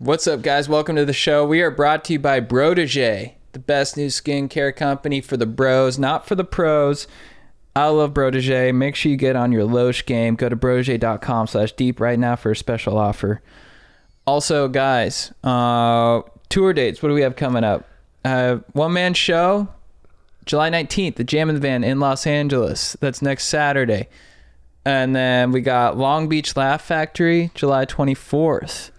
What's up, guys? Welcome to the show. We are brought to you by Brotégé, the best new skincare company for the bros, not for the pros. I love Brotégé. Make sure you get on your Loesch game. Go to brotégé.com/deep right now for a special offer. Also, guys, tour dates. What do we have coming up? One-man show, July 19th, the Jam in the Van in Los Angeles. That's next Saturday. And then we got Long Beach Laugh Factory, July 24th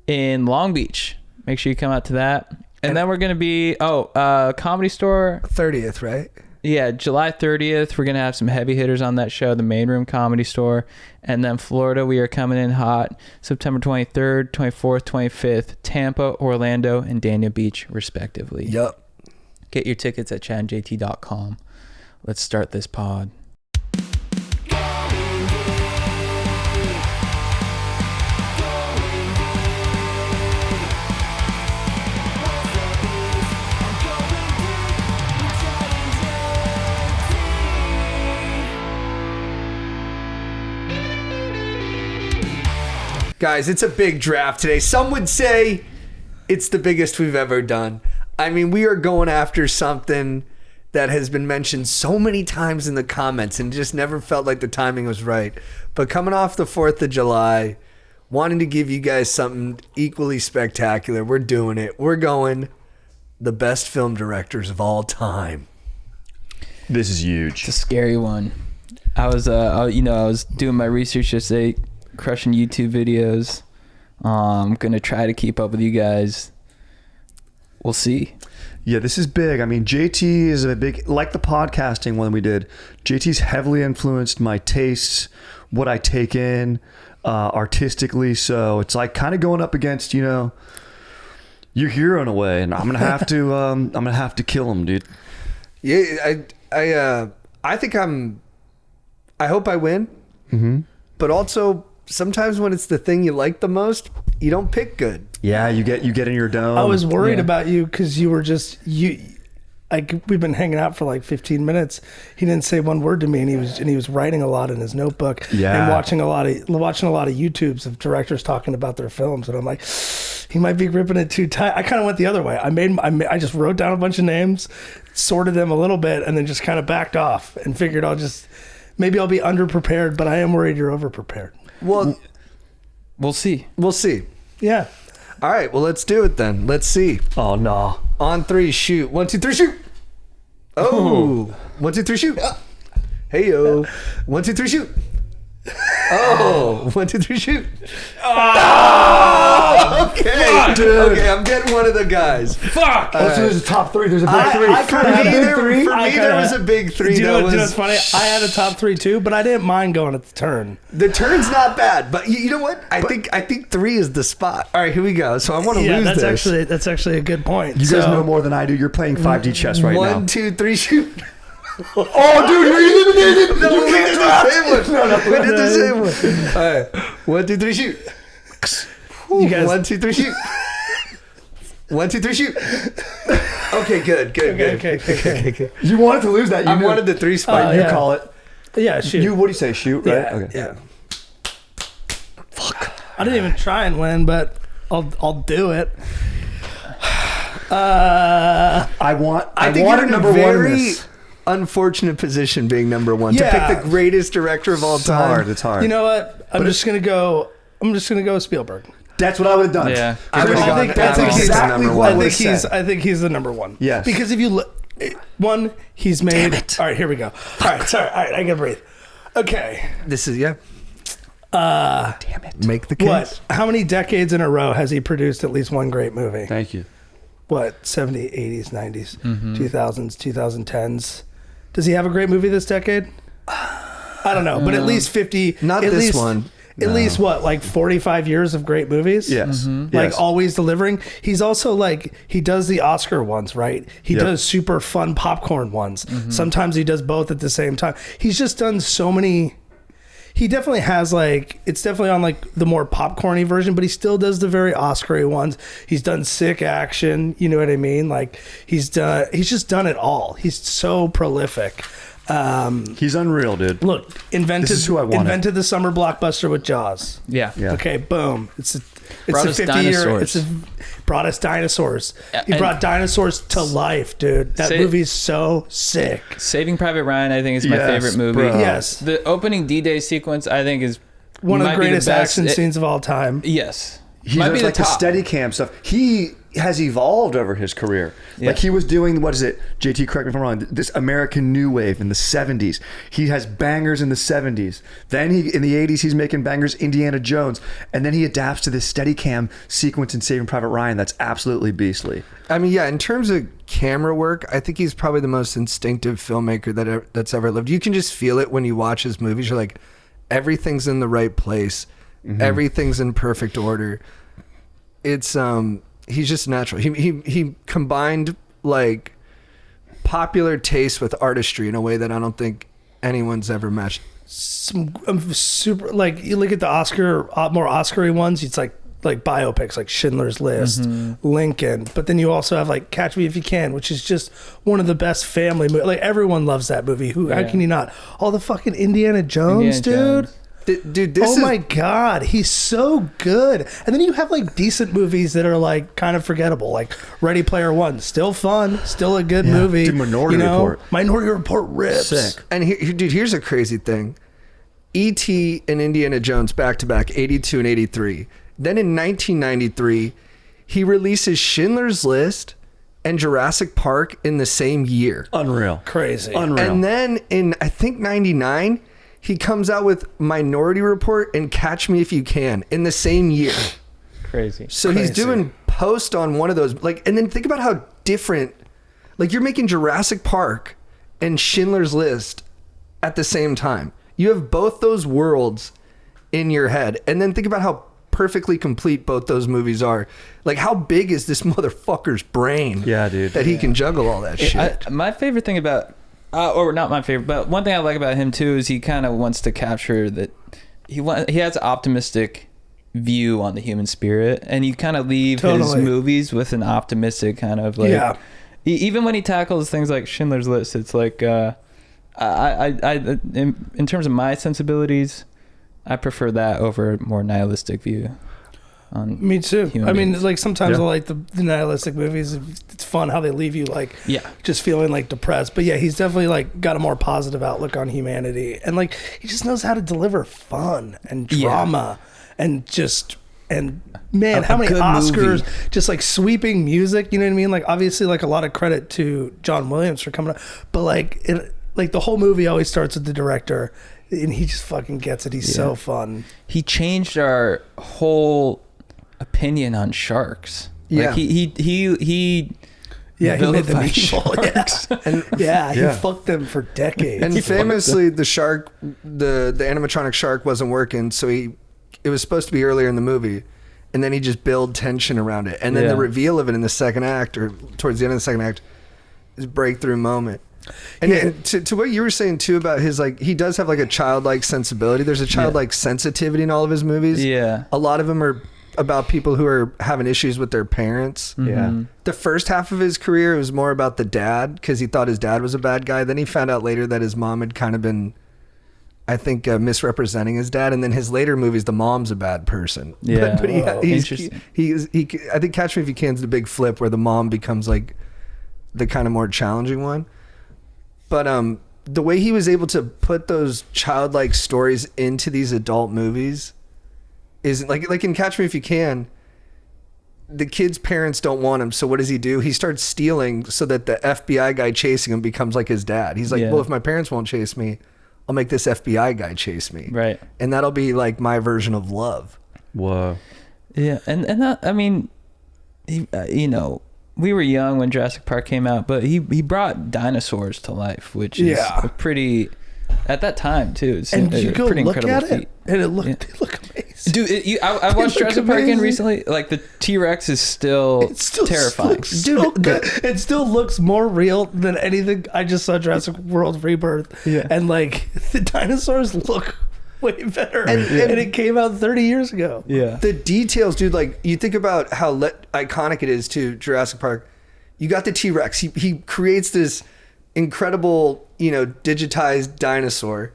in Long Beach. Make sure you come out to that. And then we're going to be, Comedy Store. 30th, right? Yeah, July 30th. We're going to have some heavy hitters on that show, the Main Room Comedy Store. And then Florida, we are coming in hot September 23rd, 24th, 25th, Tampa, Orlando, and Dania Beach, respectively. Yup. Get your tickets at chadandjt.com. Let's start this pod. Guys, it's a big draft today. Some would say it's the biggest we've ever done. I mean, we are going after something that has been mentioned so many times in the comments and just never felt like the timing was right. But coming off the 4th of July, wanting to give you guys something equally spectacular, we're doing it. We're going the best film directors of all time. This is huge. It's a scary one. I was doing my research yesterday, crushing YouTube videos. I'm gonna try to keep up with you guys. We'll see. Yeah, this is big. I mean, JT is a big, like the podcasting one we did. JT's heavily influenced my tastes, what I take in artistically. So it's like kind of going up against, your hero in a way, and I'm gonna have to kill him, dude. Yeah, I think I hope I win. Mm-hmm. But also, sometimes when it's the thing you like the most, you don't pick good. Yeah, you get in your dome. I was worried about you because you were we've been hanging out for like 15 minutes. He didn't say one word to me, and he was writing a lot in his notebook. Yeah. And watching a lot of YouTubes of directors talking about their films, and I'm like, he might be gripping it too tight. I kind of went the other way. I just wrote down a bunch of names, sorted them a little bit, and then just kind of backed off and figured maybe I'll be underprepared, but I am worried you're overprepared. Well, we'll see. We'll see. Yeah. All right. Well, let's do it then. Let's see. Oh no! On 3, shoot. 1, 2, 3, shoot. Oh. 1, 2, 3, shoot. Hey yo. 1, 2, 3, shoot. Oh. 1, 2, 3, shoot. Oh. Okay. Dude. Okay. I'm getting one of the guys. Fuck. So there's a top 3. There's a big 3. For me, there was a big 3. Do you know what's funny? I had a top 3 too, but I didn't mind going at the turn. The turn's not bad, but you know what? I think 3 is the spot. All right, here we go. So I want to lose this. That's actually a good point. You guys know more than I do. You're playing 5D chess right now. 1, 2, 3, shoot. Oh, dude, you're eliminated. No, we did the same one. No, we did the same one. All right, 1, 2, 3, shoot. You guys, 1, 2, 3, shoot. 1, 2, 3, shoot. Okay, good. Okay. You wanted to lose that. I wanted the 3 spot. You call it. Yeah, shoot. What do you say? Shoot, right? Yeah, Okay. Yeah. Fuck. I didn't even try and win, but I'll do it. I think want you're in a very unfortunate position being number 1 to pick the greatest director of all time. It's hard. You know what? I'm just gonna go Spielberg. That's what I would have done. Yeah. I think he's the number 1. Yes. Because if you look, he's made. Damn it. All right, here we go. All right, sorry. All right, I gotta breathe. Okay. This is Damn it. Make the case. What? How many decades in a row has he produced at least one great movie? Thank you. What? 70s, 80s, 90s, 2000s, 2010s. Does he have a great movie this decade? I don't know, but at least 50. Not at this least, one. At least what, like 45 years of great movies? Yes. Mm-hmm. Like always delivering. He's also like, he does the Oscar ones, right? He does super fun popcorn ones. Mm-hmm. Sometimes he does both at the same time. He's just done so many. He definitely has like, it's definitely on like the more popcorny version, but he still does the very Oscar-y ones. He's done sick action. You know what I mean? Like he's just done it all. He's so prolific. He's unreal, dude. Look, invented This is who I wanted. Invented the summer blockbuster with Jaws. Yeah. Okay, boom. It's It's a 50-year. Brought us dinosaurs. He brought dinosaurs to life, dude. That movie's so sick. Saving Private Ryan, I think, is my favorite movie. Bro. Yes. The opening D-Day sequence, I think, is one of the greatest action scenes of all time. Yes. He does like the Steadicam stuff. He has evolved over his career. Yeah. Like he was doing, what is it? JT, correct me if I'm wrong. This American New Wave in the 70s. He has bangers in the 70s. Then in the 80s, he's making bangers, Indiana Jones. And then he adapts to this Steadicam sequence in Saving Private Ryan that's absolutely beastly. I mean, yeah, in terms of camera work, I think he's probably the most instinctive filmmaker that's ever lived. You can just feel it when you watch his movies. You're like, everything's in the right place. Mm-hmm. Everything's in perfect order. It's he's just natural. He combined like popular taste with artistry in a way that I don't think anyone's ever matched. Some super, like, you look at the more Oscar-y ones, it's like biopics like Schindler's List, Lincoln, but then you also have like Catch Me If You Can, which is just one of the best family movies. Like everyone loves that movie. How can you not? All the fucking Indiana Jones, dude. Dude, this my God, he's so good. And then you have like decent movies that are like kind of forgettable, like Ready Player One, still fun, still a good movie. Dude, Minority Report. Minority Report rips. Sick. And dude, here's a crazy thing. E.T. and Indiana Jones back to back, 82 and 83. Then in 1993, he releases Schindler's List and Jurassic Park in the same year. Unreal. Crazy. Unreal. And then in, I think, 99, he comes out with Minority Report and Catch Me If You Can in the same year. Crazy. So he's doing post on one of those, like, and then think about how different, like, you're making Jurassic Park and Schindler's List at the same time. You have both those worlds in your head, and then think about how perfectly complete both those movies are. Like, how big is this motherfucker's brain? Yeah, dude. That he can juggle all that shit. My favorite thing about, or not my favorite, but one thing I like about him too is he kind of wants to capture that he has an optimistic view on the human spirit, and you kind of leave his movies with an optimistic kind of like. Even when he tackles things like Schindler's List, it's like in terms of my sensibilities, I prefer that over a more nihilistic view. Me too. I mean, like sometimes I like the nihilistic movies. It's fun how they leave you like just feeling like depressed. But yeah, he's definitely like got a more positive outlook on humanity, and like he just knows how to deliver fun and drama and man, how many Oscars, movie. Just like sweeping music. You know what I mean? Like obviously, like a lot of credit to John Williams for coming up, but like the whole movie always starts with the director. And he just fucking gets it. He's so fun. He changed our whole opinion on sharks. Yeah. Like he he made them evil. Sharks. Yeah. He fucked them for decades. And famously, the shark, the animatronic shark wasn't working, so it was supposed to be earlier in the movie, and then he just built tension around it, and then the reveal of it in the second act, or towards the end of the second act, is a breakthrough moment. And to what you were saying too about his, like, he does have like a childlike sensibility. There's a childlike sensitivity in all of his movies. Yeah. A lot of them are about people who are having issues with their parents. Mm-hmm. Yeah. The first half of his career was more about the dad, because he thought his dad was a bad guy. Then he found out later that his mom had kind of been, I think, misrepresenting his dad. And then his later movies, the mom's a bad person. Yeah. But Interesting. I think Catch Me If You Can's the big flip where the mom becomes like the kind of more challenging one. But the way he was able to put those childlike stories into these adult movies is like in Catch Me If You Can, the kid's parents don't want him. So what does he do? He starts stealing so that the FBI guy chasing him becomes like his dad. He's like, well, if my parents won't chase me, I'll make this FBI guy chase me. Right. And that'll be like my version of love. Whoa. Yeah. And that, I mean, he, we were young when Jurassic Park came out, but he brought dinosaurs to life, which is a pretty, at that time too. It's and you go pretty look at feat. it, and they look amazing. Dude, I watched Jurassic Park again recently. Like the T-Rex is still terrifying. It still looks more real than anything. I just saw Jurassic World Rebirth, and like the dinosaurs look way better, and it came out 30 years ago. Yeah, the details, dude. Like you think about how iconic it is to Jurassic Park. You got the T-Rex. He creates this incredible, digitized dinosaur.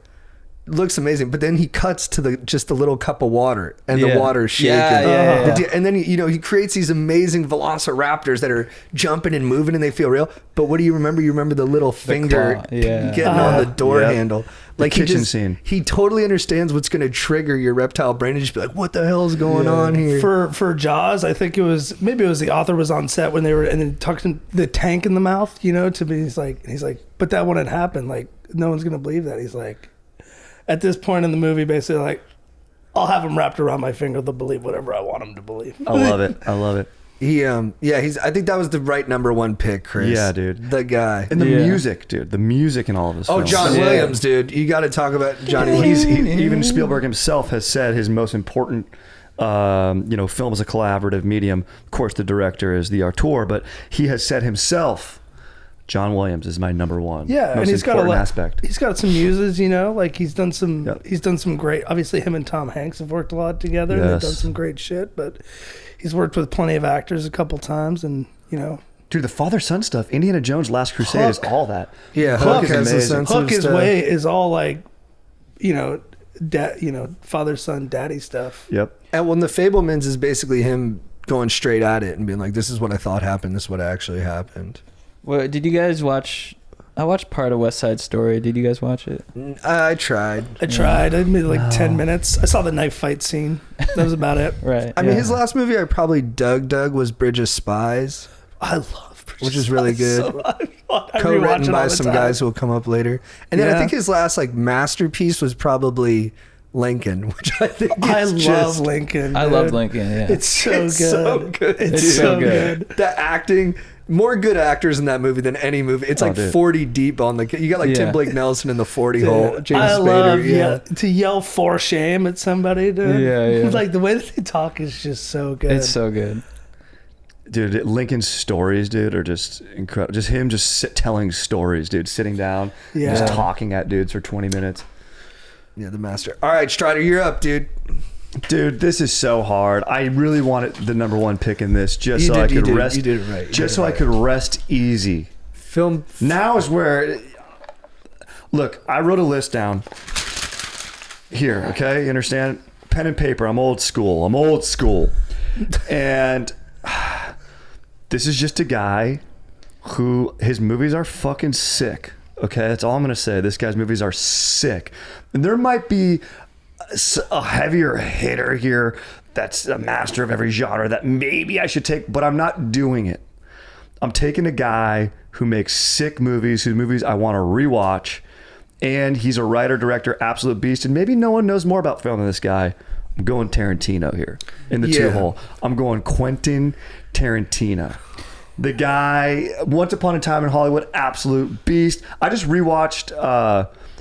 looks amazing, but then he cuts to just a little cup of water, and the Yeah. water is shaking. And then he creates these amazing velociraptors that are jumping and moving, and they feel real. But what do you remember? You remember the little finger claw. Yeah. getting on the door handle. Like kitchen scene. He totally understands what's going to trigger your reptile brain, and just be like, "What the hell is going on here?" For Jaws, I think it was the author was on set when they were and then tucking the tank in the mouth, to me. He's like, but that wouldn't happen. Like, no one's gonna believe that. He's like, at this point in the movie, basically like, I'll have them wrapped around my finger. They'll believe whatever I want them to believe. I love it. I think that was the right number one pick, Chris. Yeah, dude. The guy. And the music, dude. The music in all of his films. John Williams, dude. You got to talk about Johnny Williams. Even Spielberg himself has said his most important film is a collaborative medium. Of course, the director is the auteur, but he has said himself, John Williams is my number one. Yeah, most and he's got important aspect. He's got some muses, like he's done some great. Obviously, him and Tom Hanks have worked a lot together. Yes. And they've done some great shit, but he's worked with plenty of actors a couple times, and Dude, the father-son stuff, Indiana Jones' Last Crusade is all that. Yeah, Hook Hook is has a amazing. sense of Hook is stuff. is all like, father son daddy stuff. Yep. And when the Fablemans is basically him going straight at it and being like, "This is what I thought happened. This is what actually happened." Well, did you guys watch? I watched part of West Side Story. Did you guys watch it? I tried. I made like 10 minutes. I saw the knife fight scene. That was about it. Right. I mean, his last movie I probably dug was Bridge of Spies, I love Bridge which of is really Spies good. so much. I rewatch Co-written it all by the some time. guys who will come up later. And then I Yeah. think his last masterpiece was probably Lincoln, which I think is love Lincoln. I dude. love Lincoln. Yeah. It's so good. so good. It's dude. so good. The acting, more good actors in that movie than any movie. It's like dude. 40 deep on the. You got like Tim Yeah. Blake Nelson in the 40 hole. James I Spader. love to yell for shame at somebody, dude. Yeah. Like the way that they talk is just so good. It's so good. Dude, Lincoln's stories, dude, are just incredible. Just him telling stories, dude, sitting down, just talking at dudes for 20 minutes. Yeah, the master. All right, Strider, you're up, dude. Dude, this is so hard. I really wanted the number one pick in this just so I could rest. You did it right. Just so I could rest easy. Film. Now is where. Look, I wrote a list down here. Okay, you understand? Pen and paper. I'm old school. And this is just a guy who his movies are fucking sick. Okay, that's all I'm gonna say. This guy's movies are sick, and there might be a heavier hitter here that's a master of every genre that maybe I should take, but I'm not doing it. I'm taking a guy who makes sick movies, whose movies I want to rewatch, and he's a writer, director, absolute beast, and maybe no one knows more about film than this guy. I'm going Tarantino here in the two hole. I'm going Quentin Tarantino. The guy, Once Upon a Time in Hollywood, absolute beast. I just rewatched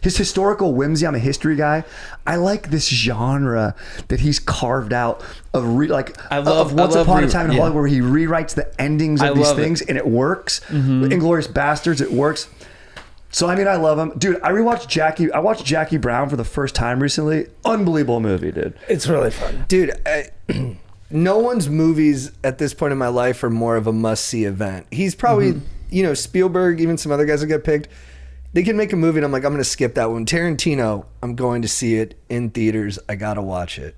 his historical whimsy. I'm a history guy. I like this genre that he's carved out of Once Upon a Time in Hollywood, where he rewrites the endings of these things, and it works. Inglourious Bastards, it works. So I mean, I love him, dude. I watched Jackie Brown for the first time recently. Unbelievable movie, dude. It's really fun, dude. No one's movies at this point in my life are more of a must-see event. He's probably, Spielberg, even some other guys that get picked. They can make a movie, and I'm like, I'm going to skip that one. Tarantino, I'm going to see it in theaters. I got to watch it.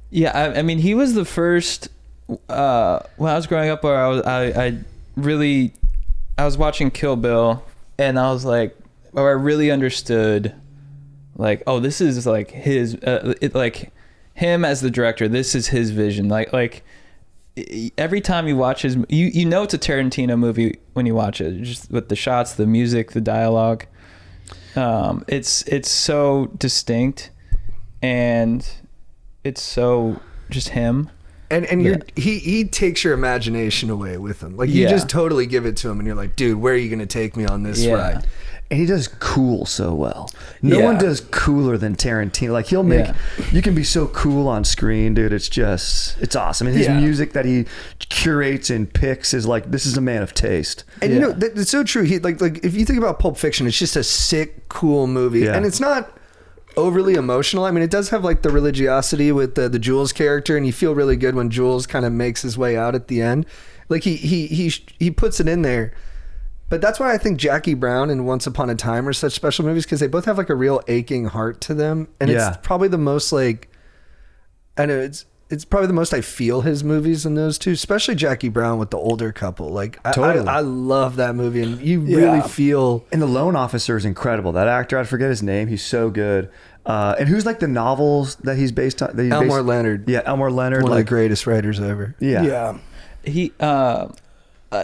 Yeah, I mean, he was the first. When I was growing up, where I was watching Kill Bill. And I was like, or I really understood, like, oh, this is like his, like him as the director. This is his vision. Like every time you watch his, you know it's a Tarantino movie when you watch it, just with the shots, the music, the dialogue. It's so distinct, and it's so just him. And he takes your imagination away with him. Like you just totally give it to him, and you're like, dude, where are you going to take me on this ride? And he does cool so well. No one does cooler than Tarantino. Like he'll make, you can be so cool on screen, dude. It's awesome. And his music that he curates and picks is like, this is a man of taste. And it's so true. He like if you think about Pulp Fiction, it's just a sick, cool movie, and it's not overly emotional. I mean, it does have like the religiosity with the Jules character, and you feel really good when Jules kind of makes his way out at the end. Like he puts it in there, But that's why I think Jackie Brown and Once Upon a Time are such special movies, because they both have like a real aching heart to them. And it's probably the most like, I know it's probably the most I feel his movies in those two, especially Jackie Brown with the older couple. Like Totally. I love that movie, and you really feel. And The Lone Officer is incredible. That actor, I forget his name. He's so good. And who's like the novels that he's based on? Elmore Leonard. Yeah, Elmore Leonard. One of the greatest writers ever. Yeah. He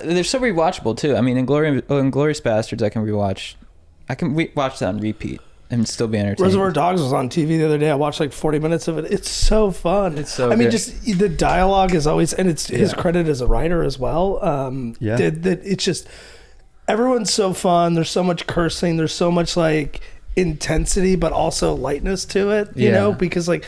they're so rewatchable too. I mean, Inglourious Bastards, I can rewatch. Watch that on repeat and still be entertained. Reservoir Dogs was on TV the other day. I watched like 40 minutes of it. It's so fun. It's so I mean, good. just the dialogue is always, and it's his credit as a writer as well. It's just, everyone's so fun. There's so much cursing. There's so much like intensity, but also lightness to it, you know, because like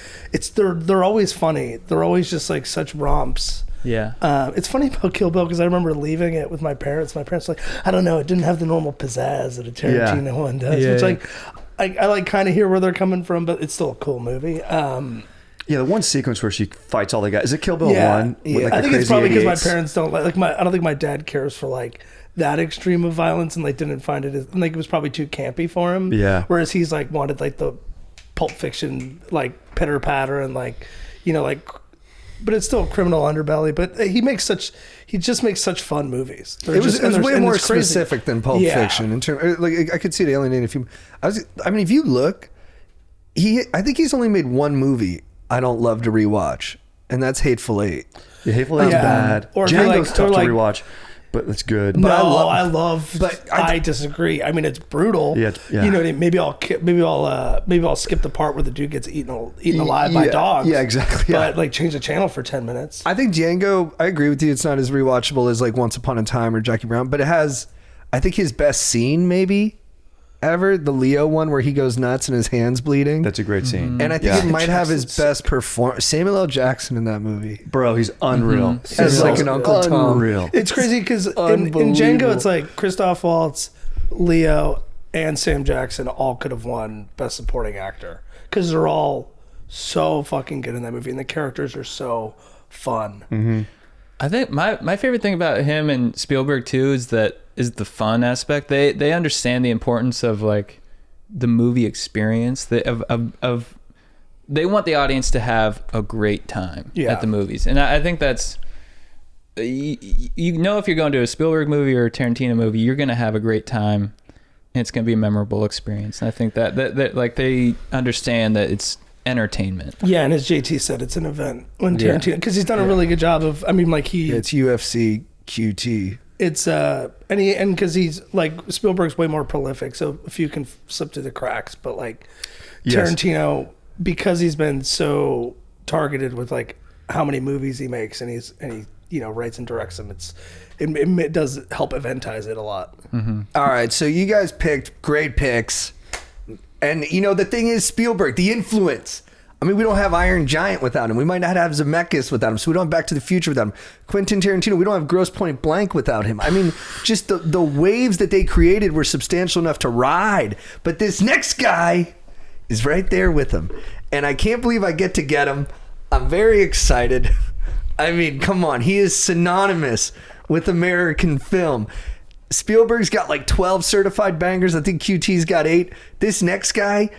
they're always funny. They're always just like such romps. Yeah. It's funny about Kill Bill because I remember leaving it with my parents. My parents were like, I don't know, it didn't have the normal pizzazz that a Tarantino one does. Yeah. Which like I like kind of hear where they're coming from, but it's still a cool movie. The one sequence where she fights all the guys. Is it Kill Bill 1? Yeah. With, like, I the think it's crazy probably because my 88s? parents don't like I don't think my dad cares for like that extreme of violence, and like didn't find it like it was probably too campy for him. Yeah. Whereas he's like wanted like the Pulp Fiction like pitter patter and like, you know, like, but it's still criminal underbelly. But he just makes such fun movies. It was way more specific than Pulp Fiction in terms. Like I could see it alienating a few. I mean, if you look, I think he's only made one movie I don't love to rewatch, and that's Hateful Eight. Yeah, Hateful Eight's bad. Or Django's like, tough like, to rewatch, but it's good. No, But I disagree. I mean, it's brutal. Yeah, yeah. You know what I mean? Maybe I'll skip the part where the dude gets eaten alive by dogs. Yeah, exactly. But like change the channel for 10 minutes. I think Django, I agree with you, it's not as rewatchable as like Once Upon a Time or Jackie Brown, but it has, I think, his best scene maybe ever, the Leo one where he goes nuts and his hand's bleeding. That's a great scene. And I think it might have his best performance. Samuel L. Jackson in that movie. Bro, he's unreal. As like an Uncle Tom. Unreal. It's crazy because in Django, it's like Christoph Waltz, Leo, and Sam Jackson all could have won Best Supporting Actor because they're all so fucking good in that movie, and the characters are so fun. Mm-hmm. I think my favorite thing about him and Spielberg too is the fun aspect. They understand the importance of like the movie experience. They want the audience to have a great time at the movies, and I think that's you know, if you're going to a Spielberg movie or a Tarantino movie, you're going to have a great time, and it's going to be a memorable experience. And I think that like they understand that it's entertainment. Yeah, and as JT said, it's an event when Tarantino, because he's done a really good job of. I mean, like It's UFC QT. It's and because he's like Spielberg's way more prolific, so a few can slip through the cracks. But like Tarantino, because he's been so targeted with like how many movies he makes, and he you know writes and directs them, it does help eventize it a lot. Mm-hmm. All right, so you guys picked great picks, and you know the thing is Spielberg, the influence. I mean, we don't have Iron Giant without him. We might not have Zemeckis without him. So we don't have Back to the Future without him. Quentin Tarantino, we don't have Grosse Pointe Blank without him. I mean, just the waves that they created were substantial enough to ride. But this next guy is right there with him. And I can't believe I get to get him. I'm very excited. I mean, come on. He is synonymous with American film. Spielberg's got like 12 certified bangers. I think QT's got 8. This next guy...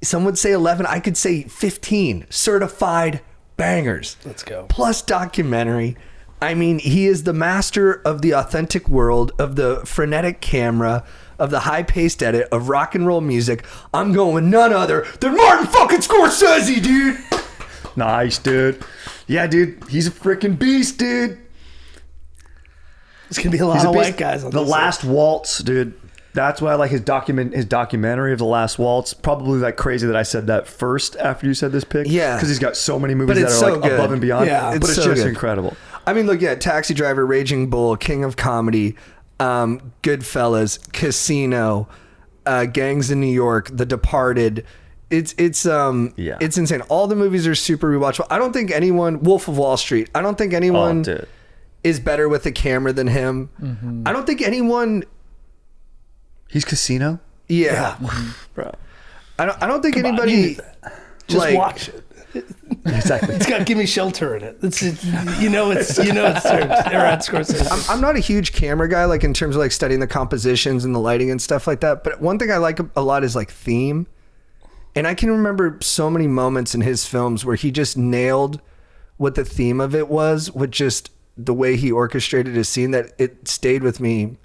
Some would say 11. I could say 15 certified bangers. Let's go. Plus documentary. I mean, he is the master of the authentic world, of the frenetic camera, of the high-paced edit, of rock and roll music. I'm going with none other than Martin fucking Scorsese, dude. Nice, dude. Yeah, dude. He's a freaking beast, dude. There's gonna be a lot of white guys on The this Last Waltz, dude. That's why I like his documentary of The Last Waltz. Probably like crazy that I said that first after you said this pick. Yeah. Because he's got so many movies But that it's are so like good. above and beyond. Yeah. But it's so just good. incredible. I mean, look, Taxi Driver, Raging Bull, King of Comedy, Goodfellas, Casino, Gangs in New York, The Departed. It's insane. All the movies are super rewatchable. I don't think anyone, Wolf of Wall Street, I don't think anyone is better with a camera than him. Mm-hmm. I don't think anyone... He's Casino? Yeah. Bro. I don't think anybody... Just watch it. Exactly. It's got "Give Me Shelter" in it. It's Aaron Scorsese. I'm not a huge camera guy, like in terms of like studying the compositions and the lighting and stuff like that. But one thing I like a lot is like theme. And I can remember so many moments in his films where he just nailed what the theme of it was with just the way he orchestrated a scene that it stayed with me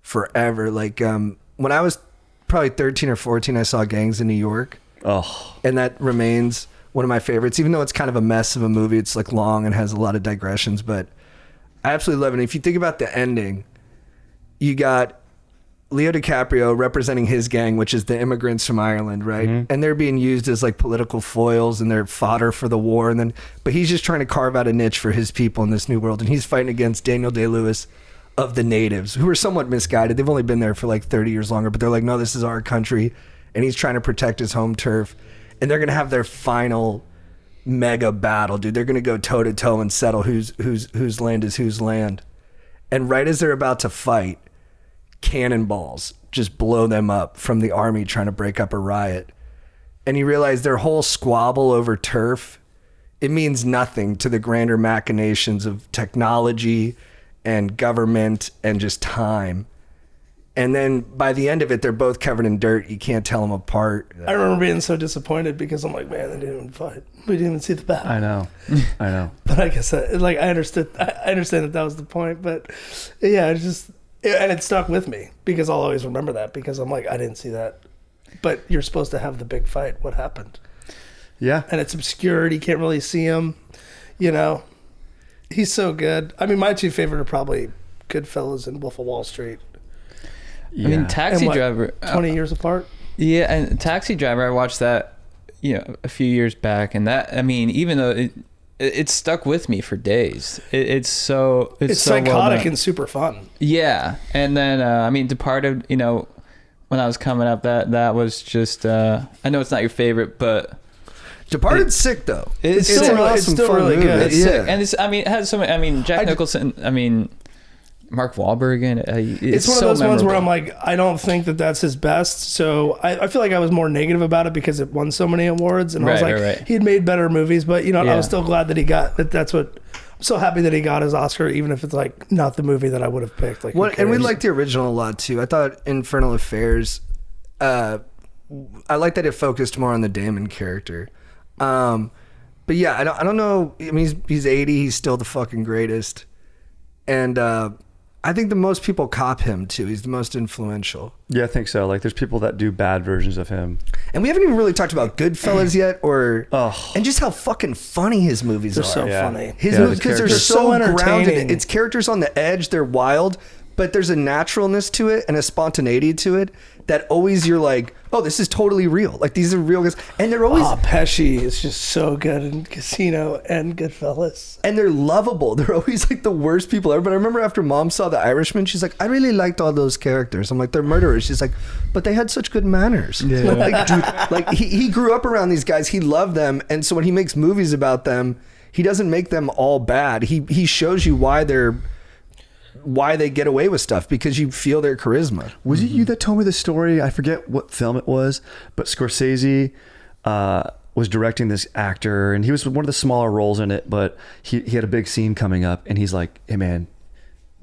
forever. Like when I was probably 13 or 14, I saw Gangs in New York. Oh. And that remains one of my favorites, even though it's kind of a mess of a movie. It's like long and has a lot of digressions, but I absolutely love it. And if you think about the ending, you got Leo DiCaprio representing his gang, which is the immigrants from Ireland, right? Mm-hmm. And they're being used as like political foils and they're fodder for the war. But he's just trying to carve out a niche for his people in this new world. And he's fighting against Daniel Day-Lewis of the natives, who are somewhat misguided. They've only been there for like 30 years longer, but they're like, no, this is our country. And he's trying to protect his home turf. And they're going to have their final mega battle, dude. They're going to go toe to toe and settle whose land is whose land. And right as they're about to fight, cannonballs just blow them up from the army trying to break up a riot. And you realize their whole squabble over turf, it means nothing to the grander machinations of technology and government and just time. And then by the end of it, they're both covered in dirt. You can't tell them apart. I remember being so disappointed because I'm like, man, they didn't even fight. We didn't even see the battle. I know. But I guess I understand that was the point. But yeah, it's just... And it stuck with me because I'll always remember that because I'm like, I didn't see that. But you're supposed to have the big fight. What happened? Yeah. And it's obscured. You can't really see him. You know, he's so good. I mean, my two favorite are probably Goodfellas and Wolf of Wall Street. Yeah. I mean, Taxi Driver. 20 years apart? Yeah, and Taxi Driver, I watched that, a few years back. And that, I mean, even though it stuck with me for days. It's so psychotic and super fun. Yeah, and then I mean, Departed. When I was coming up, that was just. I know it's not your favorite, but Departed's sick though. It's an awesome, it's still fun really movie. good. It's sick. And it's. I mean, it has so many. I mean, Jack Nicholson. I mean, Mark Wahlberg, and it's one of those ones where I'm like, I don't think that's his best. So I feel like I was more negative about it because it won so many awards, and I was like, he'd made better movies, but I was still glad that he got that. That's what I'm so happy that he got his Oscar, even if it's like not the movie that I would have picked. Like, and we liked the original a lot too. I thought Infernal Affairs. I like that it focused more on the Damon character. But yeah, I don't know. I mean, he's 80. He's still the fucking greatest, and. I think the most people cop him too. He's the most influential. Yeah, I think so. Like, there's people that do bad versions of him. And we haven't even really talked about Goodfellas yet, and just how fucking funny his movies are. They're so funny. His movies, because they're so grounded. It's characters on the edge. They're wild, but there's a naturalness to it and a spontaneity to it that always you're like, oh, this is totally real. Like, these are real guys. And they're always... Pesci is just so good in Casino and Goodfellas. And they're lovable. They're always like the worst people ever. But I remember after Mom saw The Irishman, she's like, I really liked all those characters. I'm like, they're murderers. She's like, but they had such good manners. Yeah. Like, dude, like he grew up around these guys. He loved them. And so when he makes movies about them, he doesn't make them all bad. He shows you why they get away with stuff, because you feel their charisma. Was it you that told me the story? I forget what film it was, but Scorsese was directing this actor, and he was one of the smaller roles in it, but he had a big scene coming up, and he's like, hey man,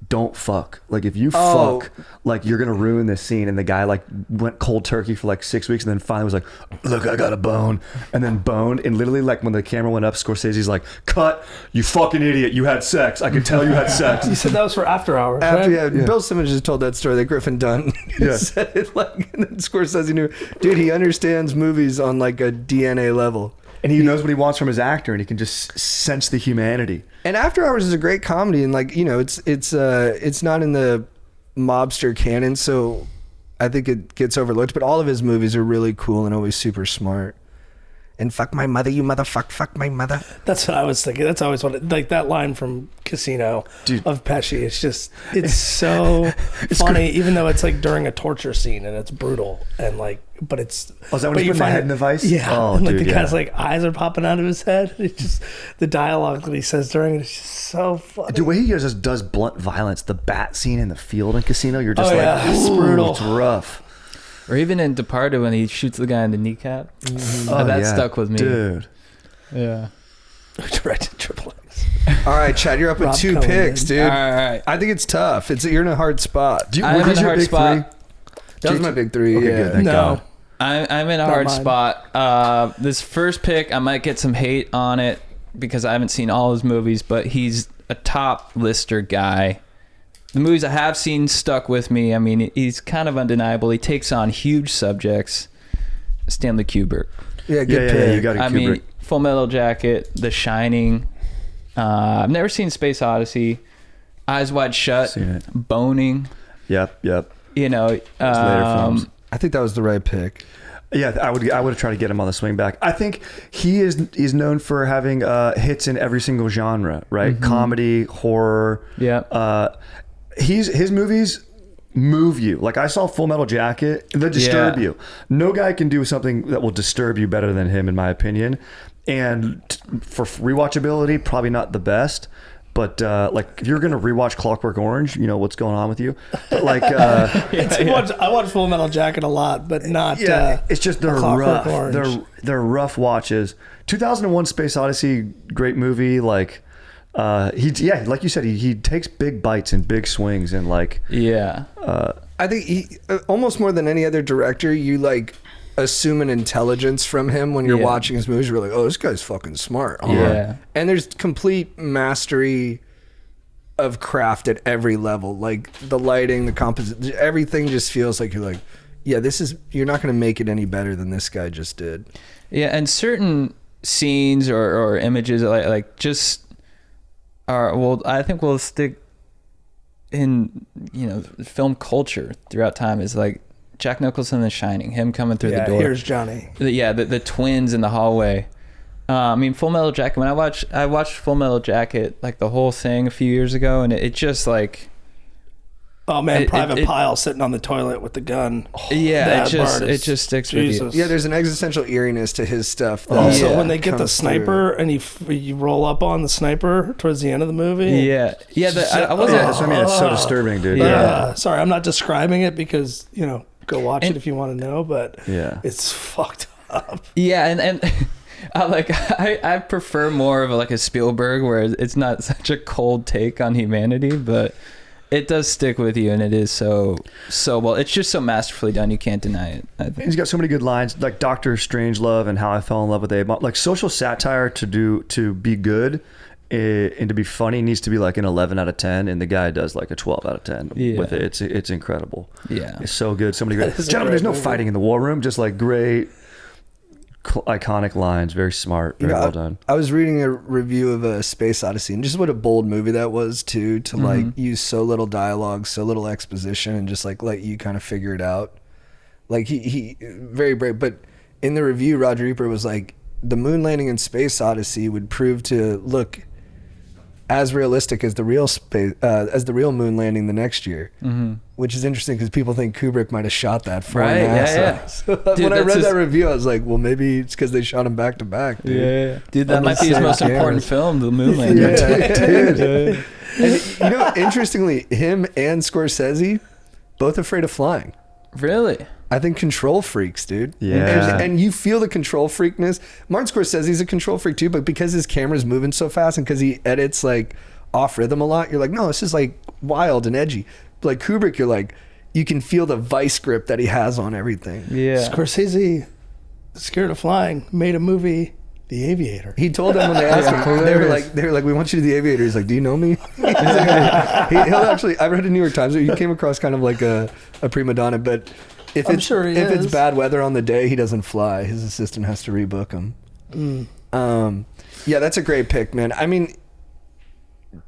don't fuck. Like, if you fuck, like, you're gonna ruin this scene. And the guy like went cold turkey for like 6 weeks, and then finally was like, look, I got a bone, and then boned. And literally, like, when the camera went up, Scorsese's like, cut, you fucking idiot, you had sex. I could tell you had sex. You said that was for After Hours, right? Yeah. Bill Simmons just told that story that Griffin Dunn said it, like, and then Scorsese knew, dude, he understands movies on like a DNA level. And he knows what he wants from his actor, and he can just sense the humanity. And After Hours is a great comedy, and like, it's not in the mobster canon, so I think it gets overlooked. But all of his movies are really cool and always super smart. And fuck my mother, you motherfucker, fuck my mother. That's what I was thinking. That's always what, like, that line from Casino, dude, of Pesci. It's so funny, even though it's like during a torture scene and it's brutal and like, but it's. Oh, is that when he's putting the head in the vice? Yeah. Oh, and like, dude, the guy's like eyes are popping out of his head. It's just the dialogue that he says during it is just so funny. The way he just does blunt violence, the bat scene in the field in Casino, you're just it's brutal. It's rough. Or even in Departed when he shoots the guy in the kneecap. Mm-hmm. That stuck with me. Dude. Yeah. Directed Triple X. All right, Chad, you're up with Rob 2 Cohen, picks, dude. All right. I think it's tough. You're in a hard spot. I'm in a hard spot. That was my big 3. Okay, yeah. good. Thank No. God. I'm in a Not hard mine. spot. This first pick, I might get some hate on it because I haven't seen all his movies, but he's a top lister guy. The movies I have seen stuck with me. I mean, he's kind of undeniable. He takes on huge subjects. Stanley Kubrick. Yeah, good pick. Yeah, you got it, I Kubrick. mean, Full Metal Jacket, The Shining. I've never seen Space Odyssey. Eyes Wide Shut. Seen it. Boning. Yep. You know, Those later films. I think that was the right pick. Yeah, I would have tried to get him on the swing back. I think he's known for having hits in every single genre, right? Comedy, horror. Yeah. His movies move you. Like, I saw Full Metal Jacket, they disturb you. No guy can do something that will disturb you better than him, in my opinion. And for rewatchability, probably not the best. But like, if you're gonna rewatch Clockwork Orange, you know what's going on with you. But like, I watch Full Metal Jacket a lot, but not. it's just they're Clockwork rough. Orange. They're rough watches. 2001: Space Odyssey, great movie. Like, like you said, he takes big bites and big swings, and like, Yeah. I think he, almost more than any other director, you like assume an intelligence from him when you're watching his movies. You're like, oh, this guy's fucking smart. Huh? Yeah. And there's complete mastery of craft at every level. Like the lighting, the composition, everything just feels like you're like, yeah, you're not going to make it any better than this guy just did. Yeah, and certain scenes or images like just are, well, I think will stick in, you know, film culture throughout time, is like Jack Nicholson in The Shining, him coming through the door. Here's Johnny. The twins in the hallway. I mean, Full Metal Jacket, when I watched Full Metal Jacket, like the whole thing a few years ago, and it just like, Oh man, Private Pile sitting on the toilet with the gun. yeah, That part it is- just sticks Jesus. with you. Yeah, there's an existential eeriness to his stuff. That Also, when they get the comes sniper and you roll up on the sniper towards the end of the movie. Yeah, I wasn't. that's what I mean. It's so disturbing, dude. Yeah. Sorry, I'm not describing it because, you know, go watch it if you want to know, but Yeah. it's fucked up. Yeah, and I prefer more of like a Spielberg, where it's not such a cold take on humanity, but it does stick with you, and it is so well. It's just so masterfully done. You can't deny it. I think. He's got so many good lines, like Doctor Strangelove and How I Fell in Love with Abe. Like, social satire to be good and to be funny needs to be like an 11 out of 10, and the guy does like a 12 out of 10 with it. It's incredible. Yeah, It's so good. So many great. is a Gentlemen, great there's no movie. fighting in the war room. Just like great, iconic lines. Very smart. Very well done. I was reading a review of a Space Odyssey, and just what a bold movie that was too, to like use so little dialogue, so little exposition, and just like let you kind of figure it out. Like he very brave. But in the review, Roger Ebert was like, the moon landing in Space Odyssey would prove to look as realistic as the real moon landing the next year, which is interesting because people think Kubrick might have shot that for Right, NASA. yeah. So Dude, when I that's read his- that review, I was like, well, maybe it's because they shot him back to back, dude. yeah, dude. That On might the be his same most cameras. important film, The Moon Landing. Dude. And you know, interestingly, him and Scorsese, both afraid of flying. Really? I think control freaks, dude. Yeah. And you feel the control freakness. Martin Scorsese's a control freak too, but because his camera's moving so fast and because he edits like off rhythm a lot, you're like, no, this is like wild and edgy. But like Kubrick, you're like, you can feel the vice grip that he has on everything. Yeah. Scorsese, scared of flying, made a movie, The Aviator. He told them when they asked him, they were like, we want you to do The Aviator. He's like, do you know me? He's like, he'll actually, I read in New York Times, he came across kind of like a prima donna, but if I'm sure he it's is. bad weather on the day, he doesn't fly. His assistant has to rebook him. Yeah, that's a great pick, man. I mean,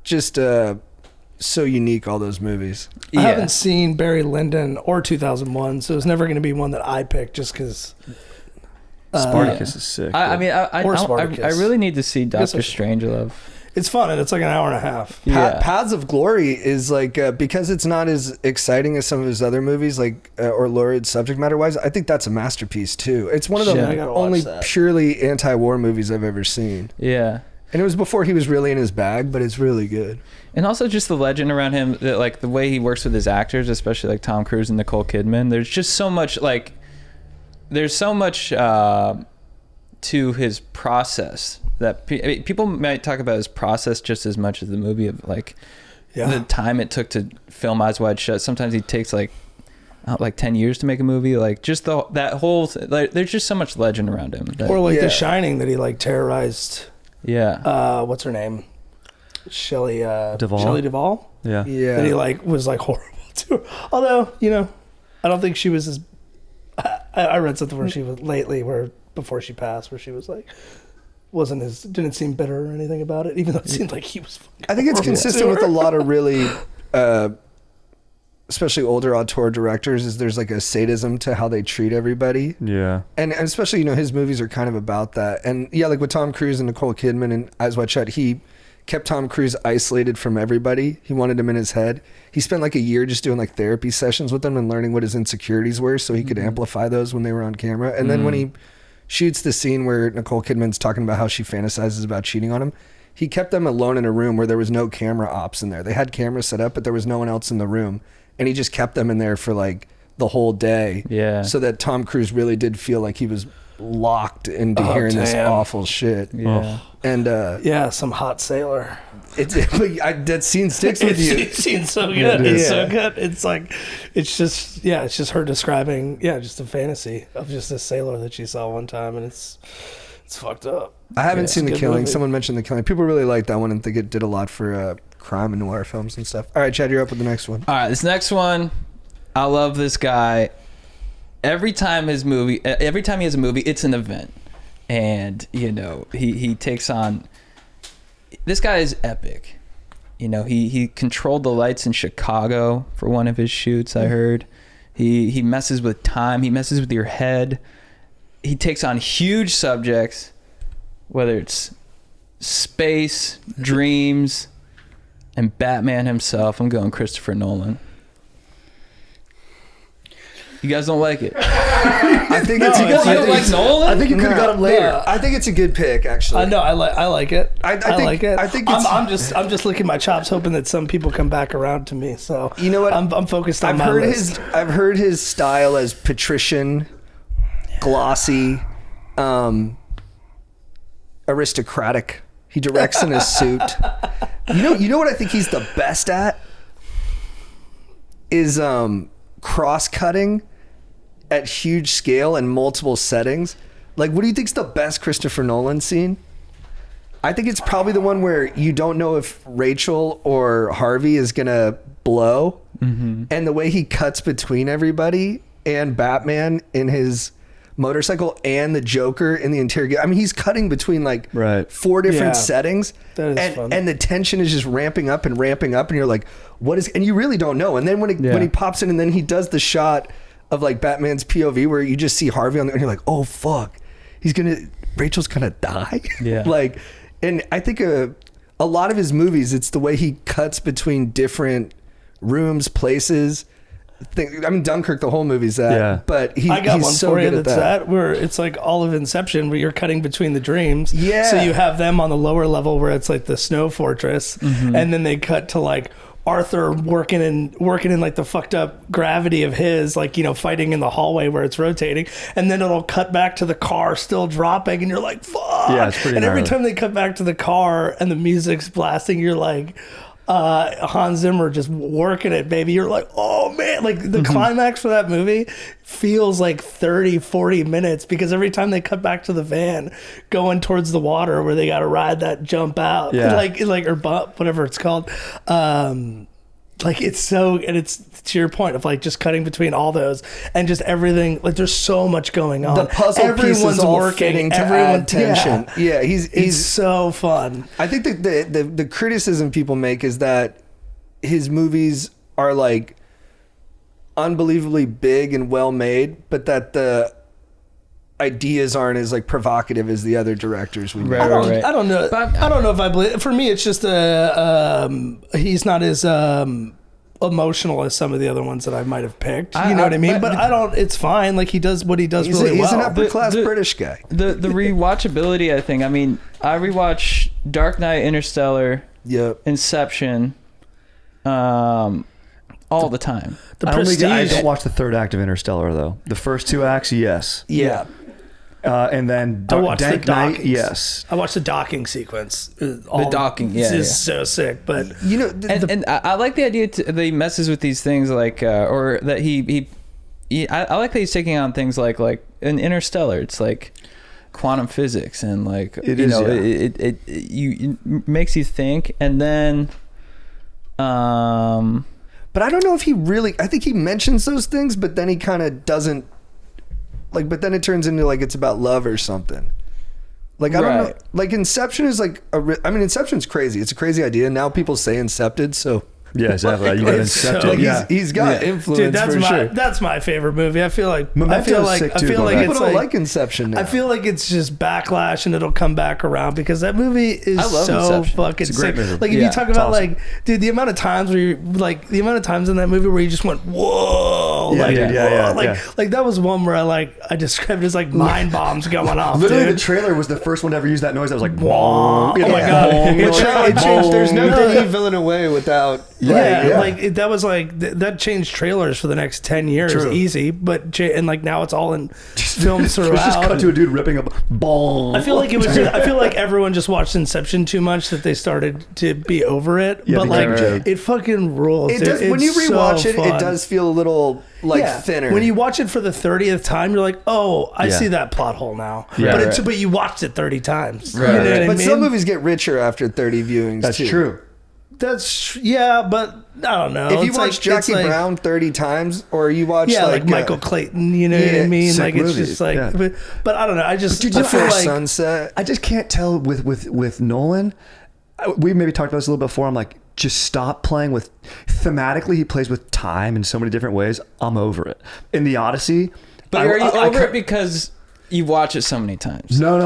just so unique, all those movies. I haven't seen Barry Lyndon or 2001, so it's never going to be one that I pick just because. Spartacus is sick. I mean, I really need to see guess Doctor Strangelove. It's fun and it's like an hour and a half. Yeah. Paths of Glory is like because it's not as exciting as some of his other movies, like or lurid subject matter wise. I think that's a masterpiece too. It's one of the Shit, I gotta watch only that. purely anti-war movies I've ever seen, Yeah. and it was before he was really in his bag. But it's really good. And also just the legend around him, that like the way he works with his actors, especially like Tom Cruise and Nicole Kidman. There's just so much to his process that people might talk about his process just as much as the movie of like the time it took to film Eyes Wide Shut. Sometimes he takes like 10 years to make a movie. Like just that whole like, there's just so much legend around him. Or like The Shining that he like terrorized. Yeah. What's her name? Shelley Duvall. Shelley Duvall. Yeah. That he like was like horrible to her. Although I don't think she was as. I read something where she was lately where before she passed where she was like didn't seem bitter or anything about it, even though it seemed like he was. I think it's consistent with a lot of really. Especially older auteur directors, is there's like a sadism to how they treat everybody. Yeah. And especially, his movies are kind of about that. And yeah, like with Tom Cruise and Nicole Kidman and Eyes Wide Shut, he kept Tom Cruise isolated from everybody. He wanted him in his head. He spent like a year just doing like therapy sessions with him and learning what his insecurities were so he could amplify those when they were on camera. And then when he shoots the scene where Nicole Kidman's talking about how she fantasizes about cheating on him, he kept them alone in a room where there was no camera ops in there. They had cameras set up, but there was no one else in the room. And he just kept them in there for like the whole day. Yeah. So that Tom Cruise really did feel like he was locked into hearing this awful shit. Yeah. And some hot sailor. That scene sticks with you. It seems so good. It's so good. It's like, it's just her describing, just a fantasy of just this sailor that she saw one time, and it's fucked up. I haven't seen The Killing. Movie. Someone mentioned The Killing. People really like that one and think it did a lot for crime and noir films and stuff. All right, Chad, you're up with the next one. All right, this next one, I love this guy. Every time he has a movie, it's an event, and he takes on. This guy is epic. He controlled the lights in Chicago for one of his shoots. I heard he messes with time. He messes with your head. He takes on huge subjects, whether it's space, dreams, and Batman himself. I'm going Christopher Nolan. You guys don't like it? I think you don't like Nolan? I think you could have got him later. I think it's a good pick, actually. No, I like it. I like it. I think I'm just licking my chops, hoping that some people come back around to me. So you know what? I'm focused on my list. I've heard his style as patrician, glossy, aristocratic. He directs in a suit. You know what I think he's the best at is cross-cutting at huge scale and multiple settings. Like, what do you think's the best Christopher Nolan scene? I think it's probably the one where you don't know if Rachel or Harvey is gonna blow, and the way he cuts between everybody and Batman in his motorcycle and the Joker in the interior. I mean, he's cutting between like 4 different settings, that is fun. And the tension is just ramping up, and you're like, what is? And you really don't know. And then when he pops in, and then he does the shot of like Batman's POV where you just see Harvey on there, and you're like, oh fuck, Rachel's gonna die. Yeah. Like, and I think a lot of his movies, it's the way he cuts between different rooms, places. I mean, Dunkirk, the whole movie's that, but I got he's one so for you good at that's that. where it's like all of Inception, where you're cutting between the dreams. Yeah. So you have them on the lower level where it's like the snow fortress, and then they cut to like Arthur working in like the fucked up gravity of his, like, fighting in the hallway where it's rotating, and then it'll cut back to the car still dropping, and you're like, fuck. Yeah, it's pretty And every gnarly. time they cut back to the car and the music's blasting, you're like, Hans Zimmer just working it, baby. You're like, oh man, like the climax for that movie feels like 30-40 minutes, because every time they cut back to the van going towards the water where they got to ride that jump out, like or bump, whatever it's called, like it's so, and it's to your point of like just cutting between all those and just everything, like there's so much going on. The puzzle pieces all fitting to add tension. Yeah, he's so fun. I think the criticism people make is that his movies are like unbelievably big and well made, but that the ideas aren't as like provocative as the other directors we know. I don't know. I don't know if I believe. For me, it's just he's not as emotional as some of the other ones that I might have picked. You know what I mean? But I don't. It's fine. Like he does what he does really well. He's an upper class British guy. The rewatchability, I think. I mean, I rewatch Dark Knight, Interstellar, Inception, all the time. I don't watch the third act of Interstellar though. The first 2 acts, yes. Yeah. And then I watched Dank the Night. dockings. Yes. I watched the docking sequence. The docking, yeah, is so sick. But You know, And I like the idea that he messes with these things like, or that I like that he's taking on things like in Interstellar. It's like quantum physics and like it makes you think, and then but I don't know if he really. I think he mentions those things, but then he kind of doesn't. Like, but then it turns into like it's about love or something. Like I don't know. Like Inception is like I mean, Inception's crazy. It's a crazy idea. Now people say Incepted, so. Yeah, exactly. You got Incepted. Like he's got influence. dude, that's for sure. that's my favorite movie. I feel like Memento's sick too, People but- don't like Inception now. I feel like it's just backlash and it'll come back around because that movie is I love so Inception. fucking It's a great sick. movie. Like if Yeah, you talk it's about awesome. like, dude, the amount of times where you the amount of times in that movie where you just went, whoa, Yeah, like, dude, yeah, whoa. yeah. Like that was one where I described it as like mind bombs going off. Literally, dude. the trailer was the first one to ever use that noise. I was like, Wah. "Whoa." Oh my God. It changed. There's no No. Denis Villeneuve without. That was like that changed trailers for the next 10 years True. easy, but and like now it's all in films It was just cut throughout. to a dude ripping a ball. I feel like it was. I feel like everyone just watched Inception too much that they started to be over it. Yeah, but the like, Joker joke. it fucking rules. It does. When you It's so rewatch it, fun. it does feel a little like thinner. When you watch it for the 30th time, you're like, oh, I Yeah. see that plot hole now. Yeah. But you watched it 30 times. Right, You know right. what I But mean? some movies get richer after 30 viewings. That's too. true. That's but I don't know. If you It's watch like- Jackie it's like- Brown 30 times, or you watch like Michael Clayton, you know what I mean? sick Like it's movie. just like, Yeah. but I don't know. I just Dude, I you feel Before like Sunset. I just can't tell with Nolan. We maybe talked about this a little bit before. I'm like, just stop playing with. Thematically, he plays with time in so many different ways. I'm over it. In the Odyssey, but are you over it because you watch it so many times? No.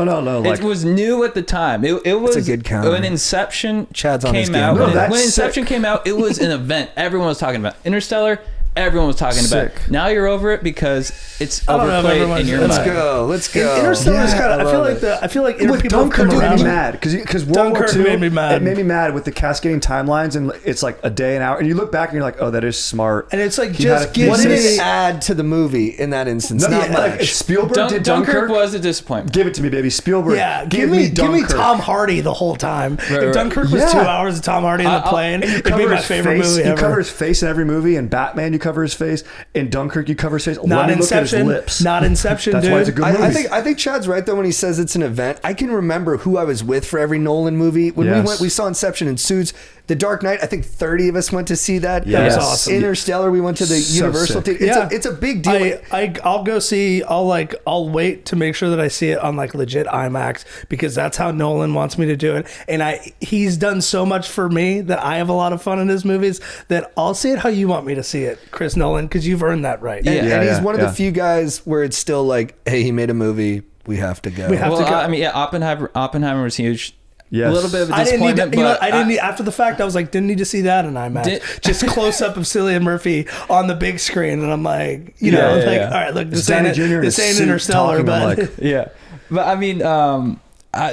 Like, It was new at the time. It was a good counter. when Inception Chad's on his came game. out. No, when that's Inception sick. came out, it was an event. Everyone was talking about Interstellar. Everyone was talking about it. Sick. Now you're over it because it's I don't know if overplayed everyone's- in your let's mind. Let's go. Interstellar is Yeah, kind of. I feel like love I feel like with people Dunkirk come made around. me mad because World Dunkirk War II made me mad. It made me mad with the cascading timelines, and it's like a day, an hour, and you look back and you're like, oh, that is smart. And it's like He just had a give What did thesis. it add to the movie in that instance? No, Not yeah, like, much. Spielberg did Dunkirk. was a disappointment. Give it to me, baby. Spielberg. Yeah, give me Tom Dunkirk. Hardy the whole time. Right. If Dunkirk was Yeah. 2 hours of Tom Hardy in the plane, it'd be my favorite movie You ever. cover his face in every movie. In Batman, you cover his face. In Dunkirk, you cover his face. Not Let me look at his Inception. lips. Not Inception, That's dude. why it's a good movie. I think Chad's right though when he says it's an event. I can remember who I was with for every Nolan movie. When Yes. we saw Inception in Suits. The Dark Knight, I think 30 of us went to see that. Yes. That was awesome. Interstellar, we went to the So Universal sick. Theater. It's a big deal. I'll go see. I'll wait to make sure that I see it on like legit IMAX because that's how Nolan wants me to do it. And he's done so much for me that I have a lot of fun in his movies that I'll see it how you want me to see it, Chris Nolan, because you've earned that right. and Yeah, he's yeah, one of yeah. the few guys where it's still like, hey, he made a movie. We have to go. We have Well, to go. I mean, yeah, Oppenheimer was huge. Yes. A little bit of a I didn't need. disappointment, To, but I didn't need. After the fact, I was like, didn't need to see that in IMAX. Just close up of Cillian Murphy on the big screen, and I'm like, Yeah, all yeah. right, look, this Downey ain't, Jr. in this a ain't suit Interstellar, talking, but I'm like, yeah, but I mean,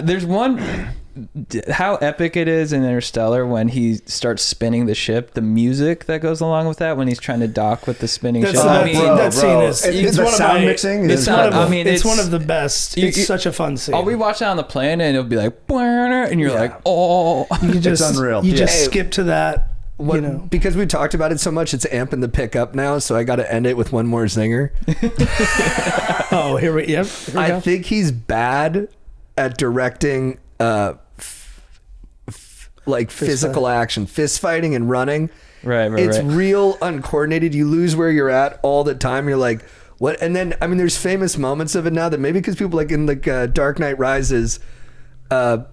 there's one. How epic it is in Interstellar when he starts spinning the ship, the music that goes along with that when he's trying to dock with the spinning ship. that scene is. It's the one of sound my. mixing It's is one of. I mean, it's it's- one of the best. you- It's such a fun scene. I'll rewatch it on the plane and it'll be like, and you're like, oh. You can just, unreal. You just Yeah. skip to that. You know. Because we talked about it so much, it's amping the pickup now. So I got to end it with one more zinger. Oh, here we. Yep. Here we I go. think he's bad at directing like physical action, fist fighting and running. Right. It's real uncoordinated. You lose where you're at all the time. You're like, what? And then, I mean, there's famous moments of it now that maybe because people like in like Dark Knight Rises, Bane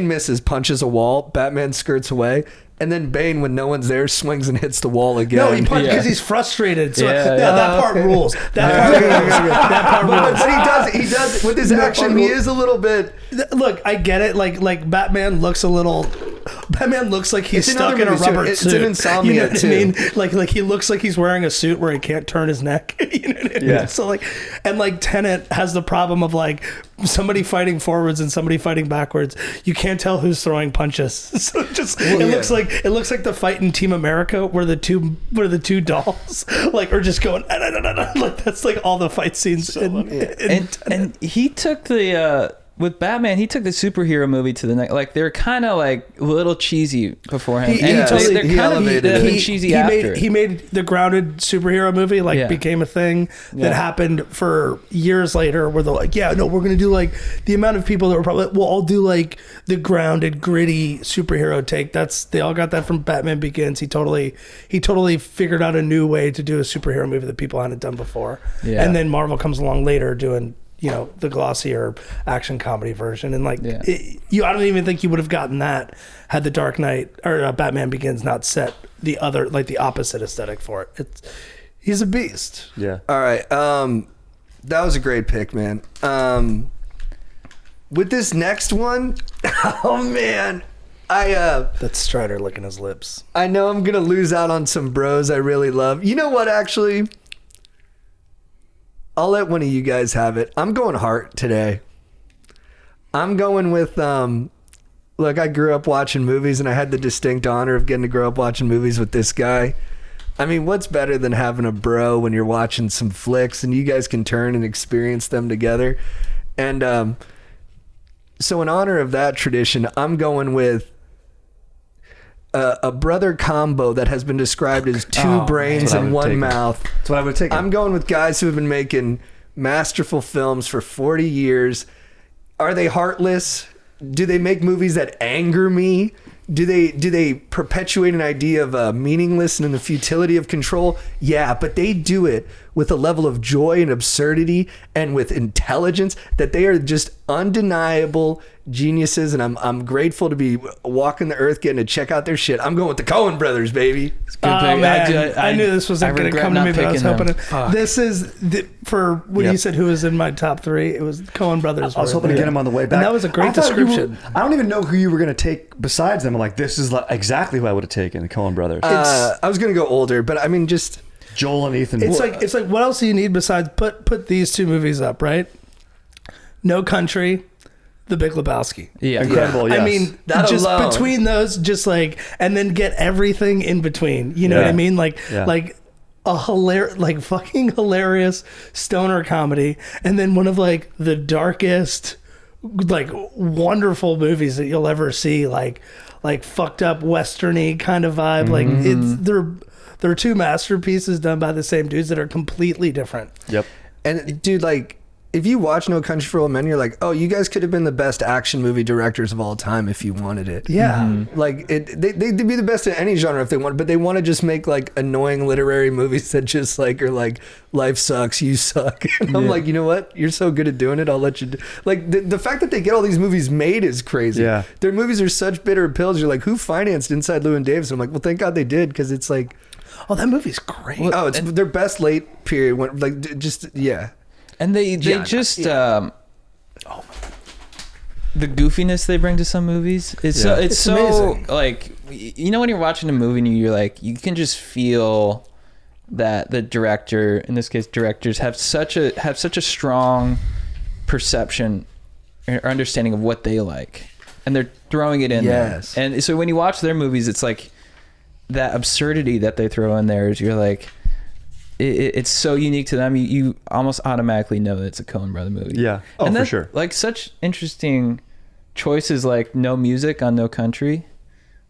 misses, punches a wall, Batman skirts away. And then Bane, when no one's there, swings and hits the wall again. No, he punched Yeah. because he's frustrated. So Yeah, that part rules. That part rules. That part rules. But he does with his action. He is a little bit. Look, I get it. Like Batman looks a little. Batman looks like he's It's in stuck other in a movies, too. rubber It's suit. in Insomnia, you know what too. I mean? Like he looks like he's wearing a suit where he can't turn his neck. You know what I mean? Yeah. So like, and like Tenet has the problem of like somebody fighting forwards and somebody fighting backwards. You can't tell who's throwing punches. So it looks like the fight in Team America where the two dolls like are just going like that's like all the fight scenes. And he took the with Batman, he took the superhero movie to the next. Like they're kind of like a little cheesy beforehand. They're kind of cheesy after. He made the grounded superhero movie became a thing that happened for years later. Where they're like, we're gonna do like the amount of people that were probably we'll all do like the grounded, gritty superhero take. They all got that from Batman Begins. He totally figured out a new way to do a superhero movie that people hadn't done before. Yeah. And then Marvel comes along later doing, the glossier action comedy version. And I don't even think you would have gotten that had the Dark Knight or Batman Begins not set the other, like the opposite aesthetic for it. He's a beast. Yeah. All right. That was a great pick, man. With this next one, oh man, that's Strider licking his lips. I know I'm going to lose out on some bros I really love. You know what, actually? I'll let one of you guys have it. I'm going Heart today. I'm going with, look, I grew up watching movies and I had the distinct honor of getting to grow up watching movies with this guy. I mean, what's better than having a bro when you're watching some flicks and you guys can turn and experience them together? And so in honor of that tradition, I'm going with a brother combo that has been described as two brains and one mouth. That's what I would take. I'm going with guys who have been making masterful films for 40 years. Are they heartless? Do they make movies that anger me? Do they perpetuate an idea of meaningless and the futility of control? Yeah, but they do it with a level of joy and absurdity and with intelligence that they are just undeniable geniuses, and I'm grateful to be walking the earth getting to check out their shit. I'm going with the Coen Brothers, baby. Oh, man. I knew this wasn't going to come to me, but I was hoping this is for when you said who was in my top three, it was Coen Brothers. I was hoping to get him on the way back. And that was a great description. I don't even know who you were going to take besides them. I'm like, this is exactly who I would have taken, the Coen Brothers. I was going to go older, but I mean, just Joel and Ethan. It's like what else do you need besides put these two movies up, right? No Country, The Big Lebowski. Yeah. Incredible, yes. I mean, that just alone. Between those, just like, and then get everything in between. You know what I mean? Like a fucking hilarious stoner comedy, and then one of like the darkest, like wonderful movies that you'll ever see. Like fucked up westerny kind of vibe. Mm-hmm. Like they're two masterpieces done by the same dudes that are completely different. Yep. And dude, like, if you watch No Country for Old Men, you're like, oh, you guys could have been the best action movie directors of all time if you wanted it. Yeah. Mm-hmm. Like, they'd be the best in any genre if they wanted, but they want to just make, like, annoying literary movies that just, like, are like, life sucks, you suck. And I'm like, you know what? You're so good at doing it, I'll let you do. Like, the fact that they get all these movies made is crazy. Yeah. Their movies are such bitter pills. You're like, who financed Inside Llewyn Davis? I'm like, well, thank God they did, because it's like... Oh, that movie's great. Oh, it's their best late period. When, like, just, yeah. And the goofiness they bring to some movies, it's so amazing. Like, you know, when you're watching a movie and you're like, you can just feel that the director, in this case directors, have such a strong perception or understanding of what they like, and they're throwing it in there. And so when you watch their movies, it's like that absurdity that they throw in there is, you're like, it's so unique to them. You almost automatically know that it's a Coen Brother movie. Yeah. Oh, and for sure. Like, such interesting choices, like no music on No Country,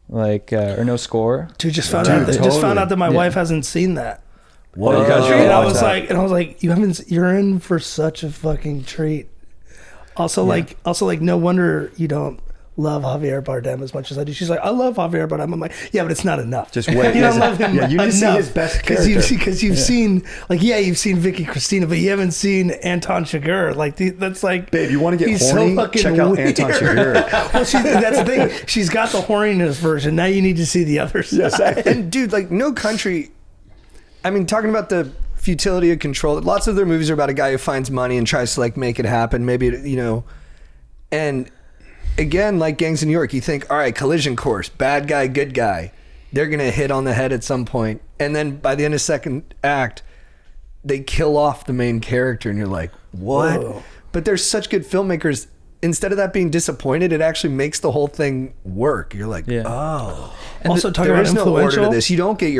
like or no score. Dude, just found out that my wife hasn't seen that. What? And I was like, you're in for such a fucking treat. Also, like, no wonder you don't love Javier Bardem as much as I do. She's like, I love Javier Bardem. I'm like, yeah, but it's not enough. Just wait. You don't love him you need to see his best character. Because you've seen, like, you've seen Vicky Cristina, but you haven't seen Anton Chigurh. Like, that's like, babe, you want to get horny? So check out weird. Anton Chigurh. Well, that's the thing. She's got the horniness version. Now you need to see the other side. Yes, and dude, like, No Country, I mean, talking about the futility of control, lots of their movies are about a guy who finds money and tries to, like, make it happen. Maybe, you know, and again, like Gangs of New York, you think, all right, collision course, bad guy, good guy. They're going to hit on the head at some point. And then by the end of second act, they kill off the main character and you're like, what? Whoa. but there's such good filmmakers. Instead of that being disappointed, it actually makes the whole thing work. You're like, oh. And also talking there about is no order influential. to this. You don't get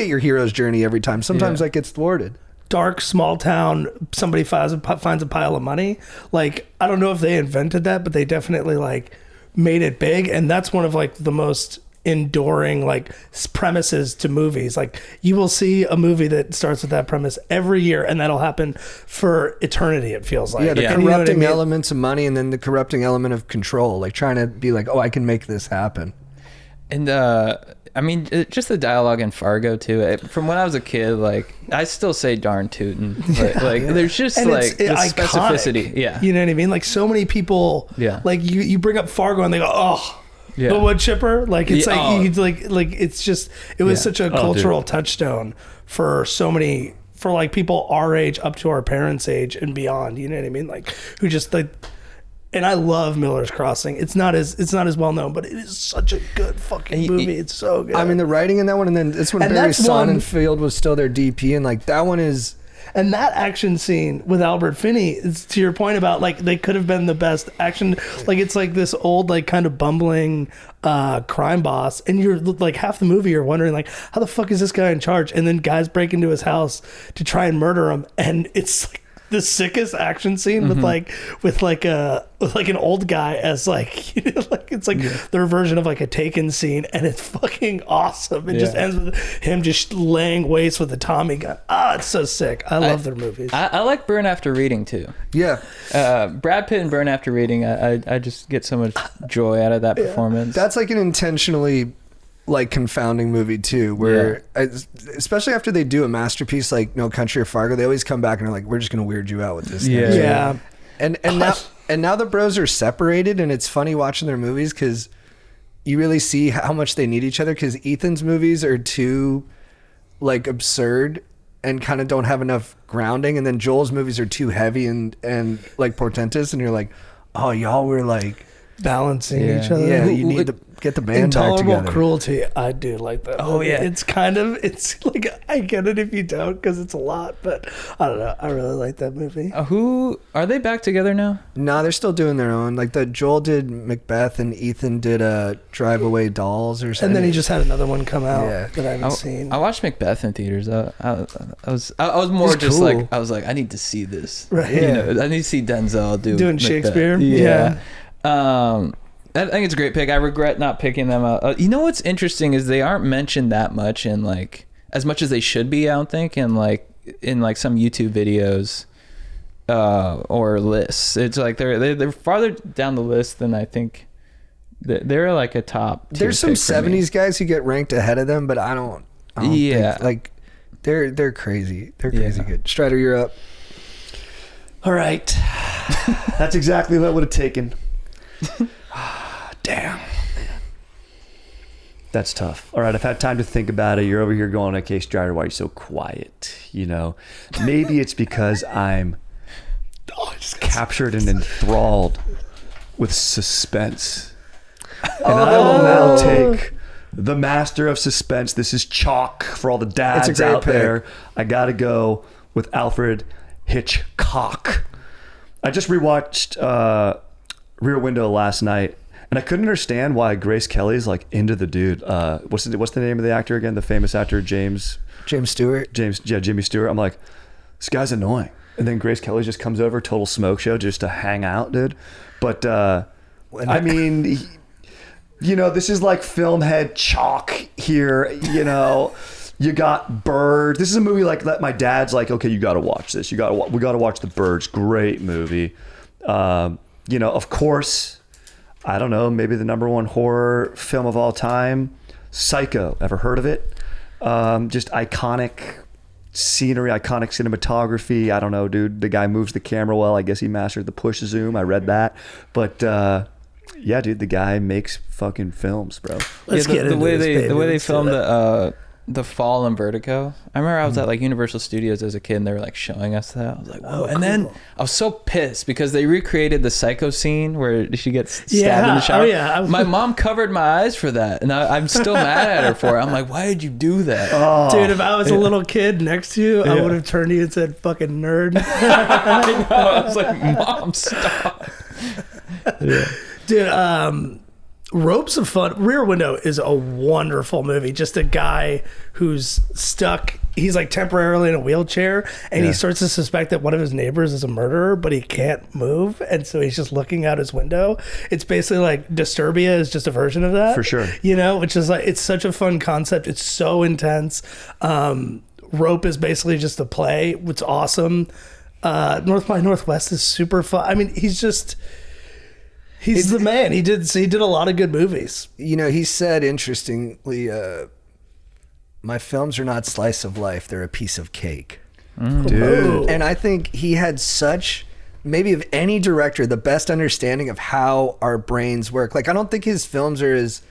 your hero's journey every time. Sometimes that gets thwarted. Dark small town, somebody finds a pile of money. Like, I don't know if they invented that, but they definitely like made it big, and that's one of like the most enduring like premises to movies. Like, you will see a movie that starts with that premise every year, and that'll happen for eternity, it feels like. Yeah, the And you know what I corrupting mean? elements of money, and then the corrupting element of control, like trying to be like, oh, I can make this happen. And I mean, just the dialogue in Fargo too. From when I was a kid, like I still say "darn tootin'." Like there's just And like the it's iconic. specificity. Yeah, You know what I mean? Like, so many people, Yeah. like you bring up Fargo and they go, oh, Yeah. the wood chipper. Like, it's Yeah, like, oh. you like it's just, it was Yeah. such a cultural touchstone for so many, for like people our age up to our parents' age and beyond. You know what I mean? Like, who just like, and I love Miller's Crossing. It's not as well known, but it is such a good fucking movie. It's so good. I mean, the writing in that one, and then it's when And Barry that's one- Sonnenfeld was still their DP, and like that one is. And that action scene with Albert Finney is, to your point about like they could have been the best action. Like, it's like this old like kind of bumbling crime boss, and you're like half the movie you're wondering like, how the fuck is this guy in charge? And then guys break into his house to try and murder him, and it's like the sickest action scene with like an old guy as like, you know, like it's like their version of like a Taken scene, and it's fucking awesome. It just ends with him just laying waste with a Tommy gun. It's so sick. I love their movies. I like Burn After Reading too. Yeah, Brad Pitt and Burn After Reading. I just get so much joy out of that performance. that's like an intentionally like confounding movie too, where especially after they do a masterpiece like No Country or Fargo, they always come back and are like, we're just gonna weird you out with this next one. And now the bros are separated, and it's funny watching their movies because you really see how much they need each other, because Ethan's movies are too like absurd and kind of don't have enough grounding, and then Joel's movies are too heavy and like portentous, and you're like, oh, y'all were like Balancing each other. yeah, you need to get the band back Intolerable together. Cruelty. I do like that. Oh, movie. yeah. It's like, I get it if you don't, because it's a lot, but I don't know. I really like that movie. Who are they back together now? No, they're still doing their own. Like Joel did Macbeth, and Ethan did Drive Away Dolls or something. And then he just had another one come out Yeah. that I haven't seen. I watched Macbeth in theaters. I was more It's just cool. like, I was like, I need to see this. Right. You Yeah. know, I need to see Denzel doing Macbeth. Shakespeare. Yeah. I think it's a great pick. I regret not picking them up. You know what's interesting is they aren't mentioned that much in like as much as they should be. I don't think in like some YouTube videos or lists. It's like they're farther down the list than I think. They're like a top. There's some 70s guys who get ranked ahead of them, but I don't think, like they're crazy. They're crazy good. Strider, you're up. All right. That's exactly what I would have taken. Damn. That's tough. All right, I've had time to think about it. You're over here going, okay, Strider, why are you so quiet? You know, maybe it's because I'm captured and enthralled with suspense. And I will now take the master of suspense. This is chalk for all the dads It's a great out there. I got to go with Alfred Hitchcock. I just rewatched Rear Window last night, and I couldn't understand why Grace Kelly's like into the dude. What's the name of the actor again? The famous actor James Stewart. Jimmy Stewart. I'm like, this guy's annoying. And then Grace Kelly just comes over, total smoke show, just to hang out, dude. But I mean, you know, this is like film head chalk here. You know, you got Bird. This is a movie like that. My dad's like, okay, you got to watch this. We got to watch The Birds. Great movie. You know, of course, I don't know, maybe the number one horror film of all time, Psycho. Ever heard of it? Just iconic scenery, iconic cinematography. I don't know, dude. The guy moves the camera well. I guess he mastered the push zoom. I read that. But yeah, dude, the guy makes fucking films, bro. Let's get the into way this, they baby. the way they Let's do filmed that. The Fall and Vertigo. I remember I was at like Universal Studios as a kid and they were like showing us that. I was like, whoa. And then I was so pissed because they recreated the Psycho scene where she gets stabbed in the shower. Oh, yeah. My mom covered my eyes for that. And I'm still mad at her for it. I'm like, why did you do that? Oh, dude, if I was a little kid next to you, I would have turned to you and said, fucking nerd. I was like, Mom, stop. Dude, Ropes of Fun. Rear Window is a wonderful movie. Just a guy who's stuck. He's like temporarily in a wheelchair, and he starts to suspect that one of his neighbors is a murderer, but he can't move, and so he's just looking out his window. It's basically like Disturbia is just a version of that, For sure. You know, which is like, it's such a fun concept. It's so intense. Rope is basically just a play. It's awesome. North by Northwest is super fun. I mean, he's the man. He did a lot of good movies. You know, he said, interestingly, my films are not slice of life. They're a piece of cake. Dude. And I think he had such, maybe of any director, the best understanding of how our brains work. Like, I don't think his films are as...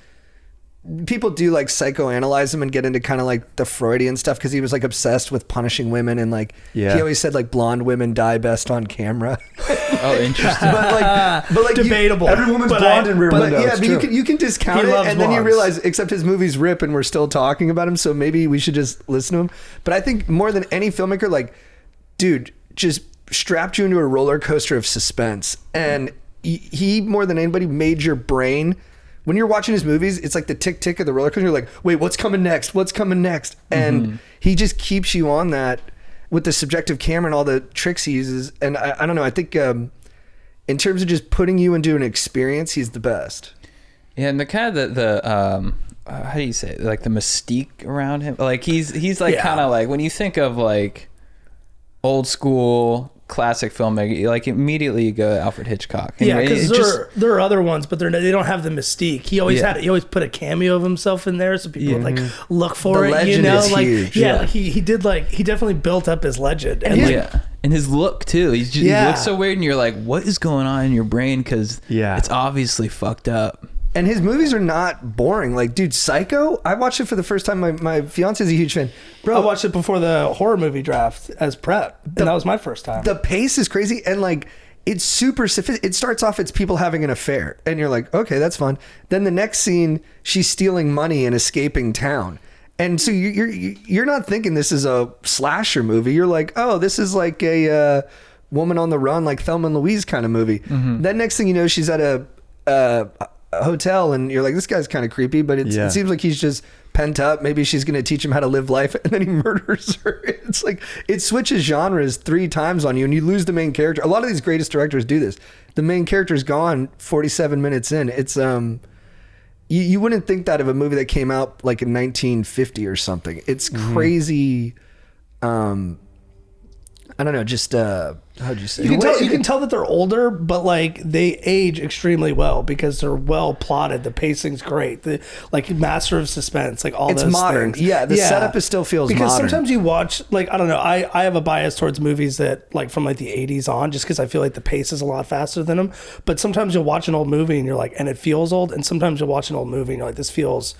People do like psychoanalyze him and get into kind of like the Freudian stuff because he was like obsessed with punishing women and like he always said like blonde women die best on camera. Oh, interesting. but like debatable. Every woman's blonde in Rear Window. Yeah, but you can discount He it loves and then you blondes. realize except his movies rip and we're still talking about him, so maybe we should just listen to him. But I think more than any filmmaker, like, dude, just strapped you into a roller coaster of suspense, and he more than anybody made your brain. When you're watching his movies, it's like the tick tick of the roller coaster. You're like, wait, what's coming next? What's coming next? And he just keeps you on that with the subjective camera and all the tricks he uses. And I don't know. I think in terms of just putting you into an experience, he's the best. Yeah, and the kind of the how do you say it? Like the mystique around him. Like he's like kind of like when you think of like old school classic filmmaker, like immediately you go to Alfred Hitchcock. And because there are other ones, but they don't have the mystique. He always put a cameo of himself in there, so people would like look for The it. legend You know, is like huge. like he definitely built up his legend. And and his look too. He looks so weird, and you're like, what is going on in your brain? Because it's obviously fucked up. And his movies are not boring. Like, dude, Psycho, I watched it for the first time. My fiance is a huge fan. I watched it before the horror movie draft as prep, and that was my first time. The pace is crazy, and like it's super sophisticated. It starts off, it's people having an affair, and you're like, okay, that's fun. Then the next scene, she's stealing money and escaping town, and so you're not thinking this is a slasher movie. You're like, oh, this is like a woman on the run, like Thelma and Louise kind of movie. Then next thing you know, she's at a hotel, and you're like, this guy's kind of creepy, but it seems like he's just pent up. Maybe she's going to teach him how to live life, and then he murders her. It's like it switches genres 3 times on you, and you lose the main character. A lot of these greatest directors do this. The main character's gone 47 minutes in. It's you wouldn't think that of a movie that came out like in 1950 or something. It's crazy. I don't know, just how'd you say? You can tell that they're older, but like they age extremely well because they're well plotted. The pacing's great. The like master of suspense, like all It's those modern. things. Yeah, the setup still feels because modern. sometimes you watch like I don't know. I have a bias towards movies that like from like the 80s on, just because I feel like the pace is a lot faster than them. But sometimes you'll watch an old movie and you're like, and it feels old. And sometimes you'll watch an old movie and you're like, this feels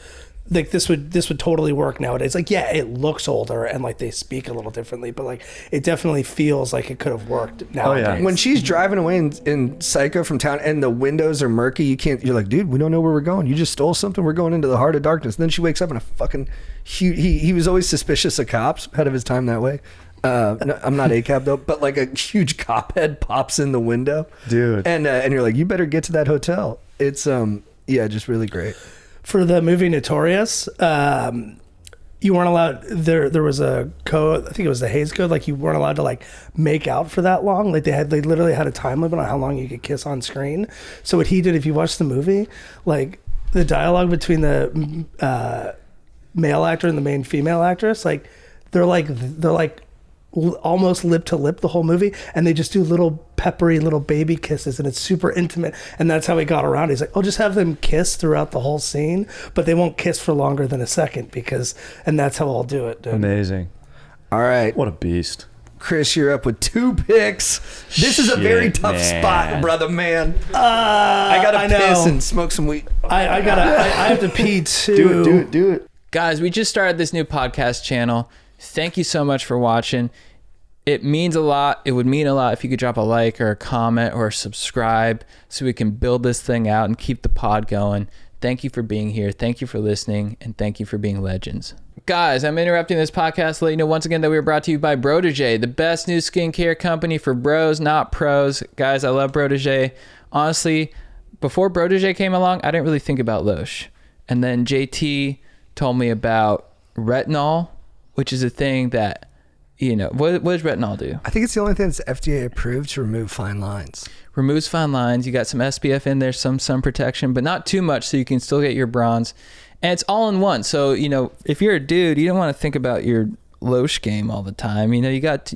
like this would totally work nowadays. Like, yeah, it looks older and like they speak a little differently, but like it definitely feels like it could have worked nowadays. When she's driving away in Psycho from town and the windows are murky, you're like, dude, we don't know where we're going. You just stole something. We're going into the heart of darkness. And then she wakes up in a fucking huge, he was always suspicious of cops, ahead of his time that way. No, I'm not ACAB though, but like a huge cop head pops in the window, dude. And you're like, you better get to that hotel. It's just really great. For the movie Notorious, you weren't allowed. There was a code. I think it was the Hays Code. Like you weren't allowed to like make out for that long. Like they literally had a time limit on how long you could kiss on screen. So what he did, if you watch the movie, like the dialogue between the male actor and the main female actress, like they're like almost lip to lip the whole movie, and they just do little peppery little baby kisses, and it's super intimate. And that's how he got around. He's like, I'll just have them kiss throughout the whole scene, but they won't kiss for longer than a second and that's how I'll do it, dude. Amazing. All right, what a beast. Chris, you're up with 2 picks. This is a very tough spot, brother man. I gotta piss and smoke some weed. I have to pee too. Do it. Guys, we just started this new podcast channel. Thank you so much for watching. It means a lot. It would mean a lot if you could drop a like or a comment or subscribe so we can build this thing out and keep the pod going. Thank you for being here. Thank you for listening. And thank you for being legends. Guys, I'm interrupting this podcast to let you know once again that we were brought to you by Brotégé, the best new skincare company for bros, not pros. Guys, I love Brotégé. Honestly, before Brotégé came along, I didn't really think about Loche. And then JT told me about retinol, which is a thing that, you know, what does retinol do? I think it's the only thing that's FDA approved to remove fine lines. Removes fine lines. You got some SPF in there, some sun protection, but not too much so you can still get your bronze. And it's all in one. So, you know, if you're a dude, you don't want to think about your Loche game all the time. You know, you got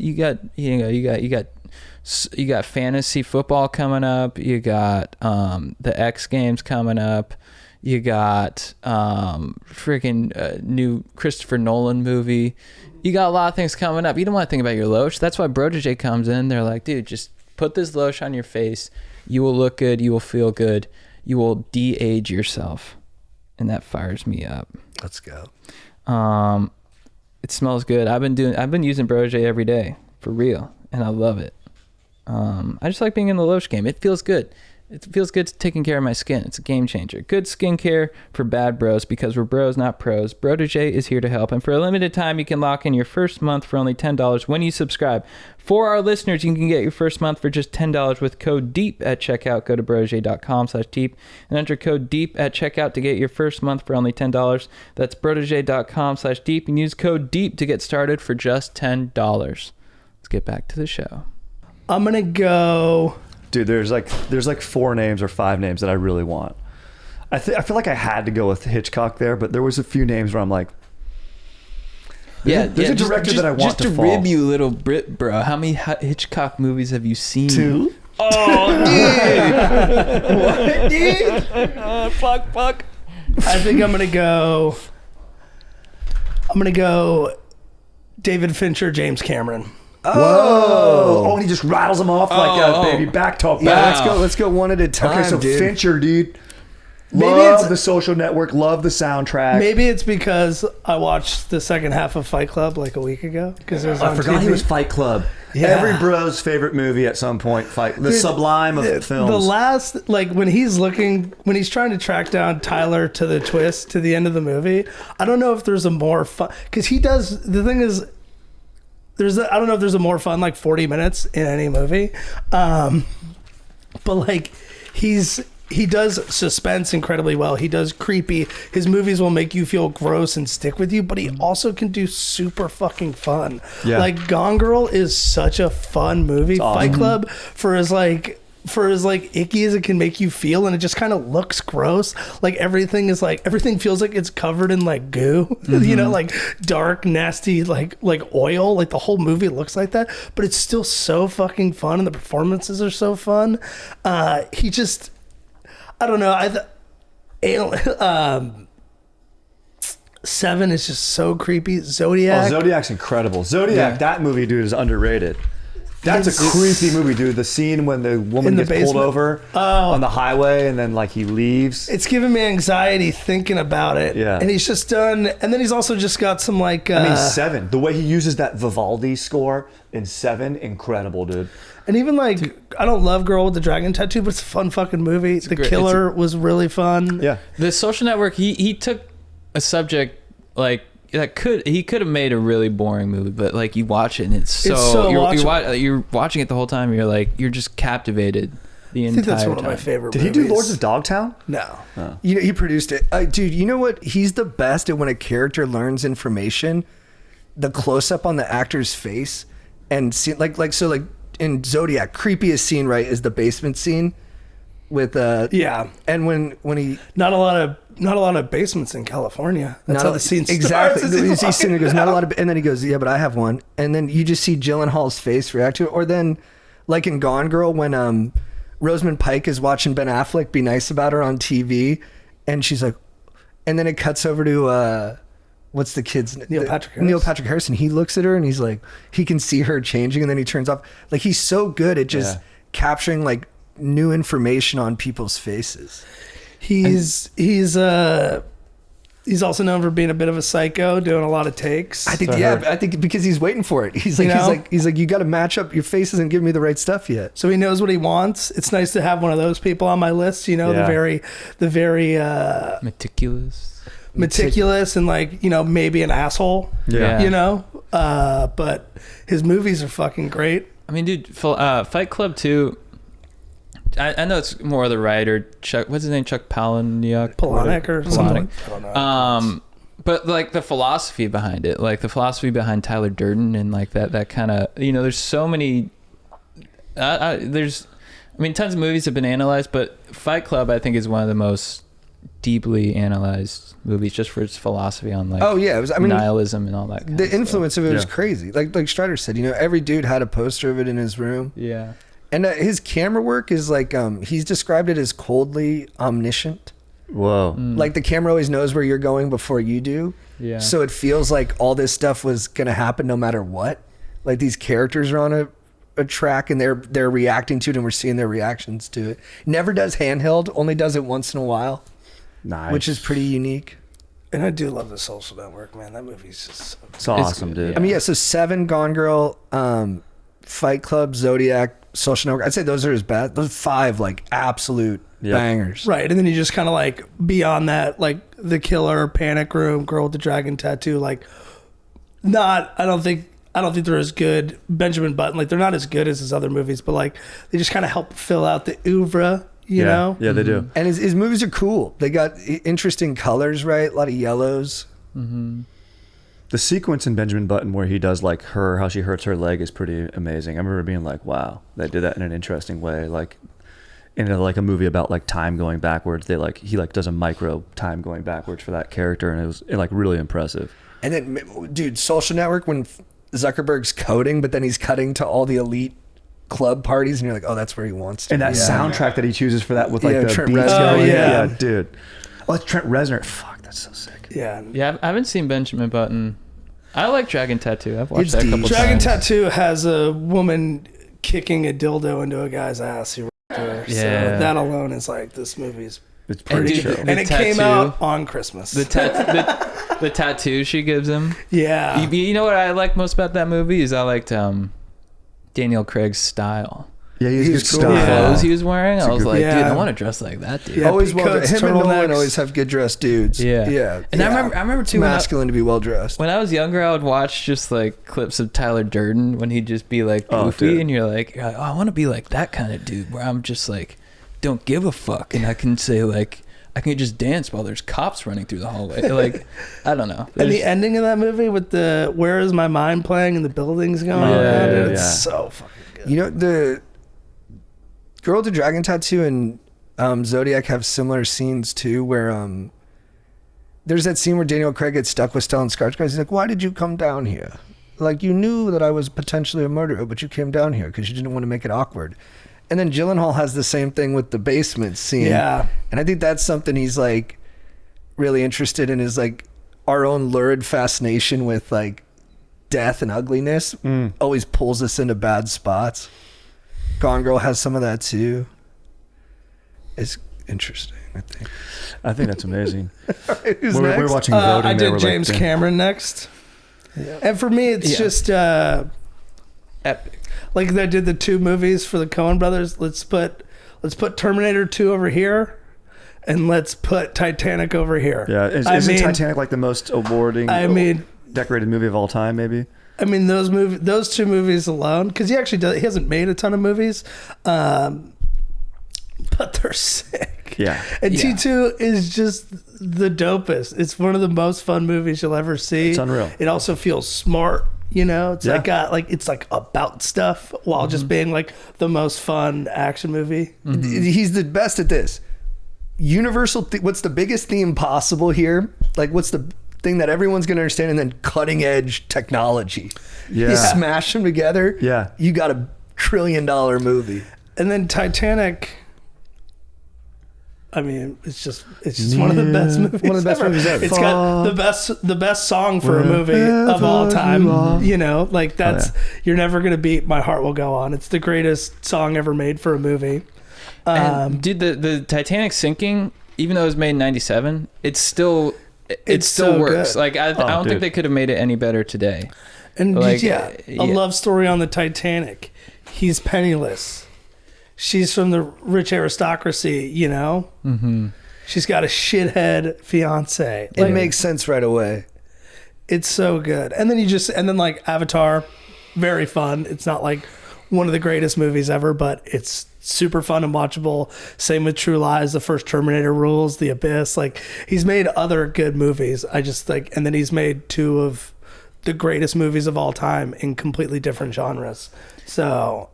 fantasy football coming up. You got the X Games coming up. You got freaking new Christopher Nolan movie. You got a lot of things coming up. You don't want to think about your Loche. That's why Brotégé comes in. They're like, dude, just put this Loche on your face. You will look good. You will feel good. You will de-age yourself. And that fires me up. Let's go. It smells good. I've been using Brotégé every day for real, and I love it. I just like being in the Loche game. It feels good. It feels good taking care of my skin. It's a game changer. Good skincare for bad bros because we're bros, not pros. Brotégé is here to help. And for a limited time, you can lock in your first month for only $10 when you subscribe. For our listeners, you can get your first month for just $10 with code DEEP at checkout. Go to brotege.com/deep and enter code DEEP at checkout to get your first month for only $10. That's brotege.com/deep and use code DEEP to get started for just $10. Let's get back to the show. I'm going to go... Dude, there's like 4 names or 5 names that I really want. I feel like I had to go with Hitchcock there, but there was a few names where I'm like, there's a director that I want just to to fall. rib you, little Brit bro. How many Hitchcock movies have you seen? 2. Oh, dude. What, dude? Fuck. I think I'm gonna go David Fincher, James Cameron. Whoa! And he just rattles them off like a baby back talk. Yeah, let's go one at a time. Okay, so dude. Fincher, dude. Maybe Love it's- The Social Network. Love the soundtrack. Maybe it's because I watched the second half of Fight Club like a week ago. Because it was I on forgot TV. he was Fight Club. Yeah. Every bro's favorite movie at some point. The sublime of films. The last, like when he's trying to track down Tyler to the twist to the end of the movie. I don't know if there's a more fun because he does. The thing is. I don't know if there's a more fun like 40 minutes in any movie, but like he does suspense incredibly well. He does creepy. His movies will make you feel gross and stick with you, but he also can do super fucking fun. Yeah. Like Gone Girl is such a fun movie. Awesome. Fight Club for as icky as it can make you feel, and it just kind of looks gross. Like everything feels like it's covered in like goo, you know, like dark, nasty, like oil. Like the whole movie looks like that, but it's still so fucking fun, and the performances are so fun. He just, I don't know. Seven is just so creepy. Zodiac. Zodiac's incredible. Zodiac, that movie, dude, is underrated. That's a creepy movie, dude. The scene when the woman gets pulled over on the highway and then like he leaves. It's giving me anxiety thinking about it. Yeah. And he's just done, and then he's also just got some like... Seven. The way he uses that Vivaldi score in Seven, incredible, dude. And even like, I don't love Girl with the Dragon Tattoo, but it's a fun fucking movie. The Killer was really fun. Yeah. The Social Network, he took a subject like... he could have made a really boring movie, but like you watch it and it's so you're watching it the whole time. You're like you're just captivated the entire time. I think that's one of my favorite. Did he do Lords of Dogtown? No. Oh. You know, he produced it, dude. You know what? He's the best at when a character learns information. The close up on the actor's face and see, like in Zodiac, creepiest scene right is the basement scene with and when he not a lot of basements in California. That's how the scene exactly. starts. He's sitting there, goes not a lot of, and then he goes, yeah, but I have one. And then you just see Gyllenhaal's face react to it. Or then, like in Gone Girl, when Rosamund Pike is watching Ben Affleck be nice about her on TV, and she's like, and then it cuts over to what's the kid's Neil Patrick Harris. He looks at her and he's like, he can see her changing, and then he turns off. Like he's so good at just capturing like new information on people's faces. He's He's also known for being a bit of a psycho, doing a lot of takes. I think because he's waiting for it. He's like, you got to match up. Your face isn't giving me the right stuff yet. So he knows what he wants. It's nice to have one of those people on my list. You know, the very meticulous and like, you know, maybe an asshole. Yeah. You know, but his movies are fucking great. I mean, dude, Fight Club 2. I know it's more of the writer, Chuck. What's his name? Chuck Palahniuk or something. I don't know. But like the philosophy behind it, like the philosophy behind Tyler Durden, and like that kind of, you know, there's so many. Tons of movies have been analyzed, but Fight Club I think is one of the most deeply analyzed movies just for its philosophy on like nihilism and all that. The influence of it was crazy. Like Strider said, you know, every dude had a poster of it in his room. Yeah. And his camera work is like, he's described it as coldly omniscient. Whoa. Like the camera always knows where you're going before you do. Yeah. So it feels like all this stuff was going to happen no matter what. Like these characters are on a track and they're reacting to it and we're seeing their reactions to it. Never does handheld, only does it once in a while. Nice. Which is pretty unique. And I do love The Social Network, man. That movie's just it's awesome, dude. Yeah. I mean, so Seven, Gone Girl, Fight Club, Zodiac, Social Network. I'd say those are his best. Those 5 like absolute bangers. right. And then you just kind of like beyond that, like The Killer, Panic Room, Girl with the Dragon Tattoo. Like, I don't think they're as good. Benjamin Button, like they're not as good as his other movies, but like they just kind of help fill out the oeuvre. You know? Yeah, they do. And his movies are cool. They got interesting colors, right? A lot of yellows. Mm-hmm. The sequence in Benjamin Button where he does like how she hurts her leg is pretty amazing. I remember being like, wow, they did that in an interesting way. Like in like a movie about like time going backwards, he does a micro time going backwards for that character, and it was like really impressive. And then, dude, Social Network, when Zuckerberg's coding, but then he's cutting to all the elite club parties, and you're like, oh, that's where he wants to. And that soundtrack that he chooses for that with like the Trent beats Reznor. going. Yeah. Dude. Oh, it's Trent Reznor. Fuck, that's so sick. Yeah. Yeah, I haven't seen Benjamin Button. I like Dragon Tattoo. I've watched that a couple times. Dragon Tattoo has a woman kicking a dildo into a guy's ass. He her. Yeah. So that alone is like, this movie's It's pretty dude, chill. and it came out on Christmas. The tattoo she gives him. Yeah. You know what I like most about that movie is I liked Daniel Craig's style. Yeah, he's good cool. style. The clothes he was wearing. I was like, Yeah. dude, I want to dress like that dude. Yeah. Always well Peacoats, dressed. Him and Nolan turtlenecks. always have good dressed dudes. Yeah. And I remember it's too masculine to be well dressed. when I was younger, I would watch just like clips of Tyler Durden when he'd just be like Oh, goofy, dude. and you're like, oh, I want to be like that kind of dude where I'm just like, don't give a fuck, and I can say like, I can just dance while there's cops running through the hallway. Like, I don't know. And the There's- ending of that movie with the "Where Is My Mind" playing and the buildings going Yeah, around yeah, it, it's yeah. so fucking good. You know, the Girl with the Dragon Tattoo and Zodiac have similar scenes too, where there's that scene where Daniel Craig gets stuck with Stellan Skarsgård. He's like, why did you come down here? Like, you knew that I was potentially a murderer, but you came down here because you didn't want to make it awkward. And then Gyllenhaal has the same thing with the basement scene. Yeah. And I think that's something he's like really interested in, is like our own lurid fascination with like death and ugliness always pulls us into bad spots. Gone Girl has some of that too. It's interesting, I think. I think that's amazing. Who's We're next? watching voting. I there, did we're James like, Cameron next. And for me, it's just epic. like they did the 2 movies for the Coen Brothers. Let's put Terminator 2 over here, and let's put Titanic over here. Yeah, isn't Titanic like the most decorated movie of all time? Maybe. I mean, those 2 movies alone, because he hasn't made a ton of movies, but they're sick. Yeah. And Yeah. T2 is just the dopest. It's one of the most fun movies you'll ever see. It's unreal. It also feels smart. You know, it's Yeah. it's like about stuff while just being like the most fun action movie. He's the best at this. Universal. What's the biggest theme possible here? Like, what's the thing that everyone's going to understand? And then cutting edge technology. Yeah. You smash them together. Yeah. You got $1 trillion movie. And then Titanic. I mean, it's just one of the best movies. One of the best movies ever. It's got the best song for a movie of all time. You know, like that's you're never gonna beat "My Heart Will Go On." It's the greatest song ever made for a movie. And dude, the Titanic sinking, even though it was made in '97, it's still it still so works. good. Like I don't dude. think they could have made it any better today. And Like, a love story on the Titanic. He's penniless. She's from the rich aristocracy, you know? Mm-hmm. She's got a shithead fiance. It makes sense right away. It's so good. And then like Avatar, very fun. It's not like one of the greatest movies ever, but it's super fun and watchable. Same with True Lies, the first Terminator rules, The Abyss. Like he's made other good movies. I just like, and then he's made 2 of the greatest movies of all time in completely different genres. So,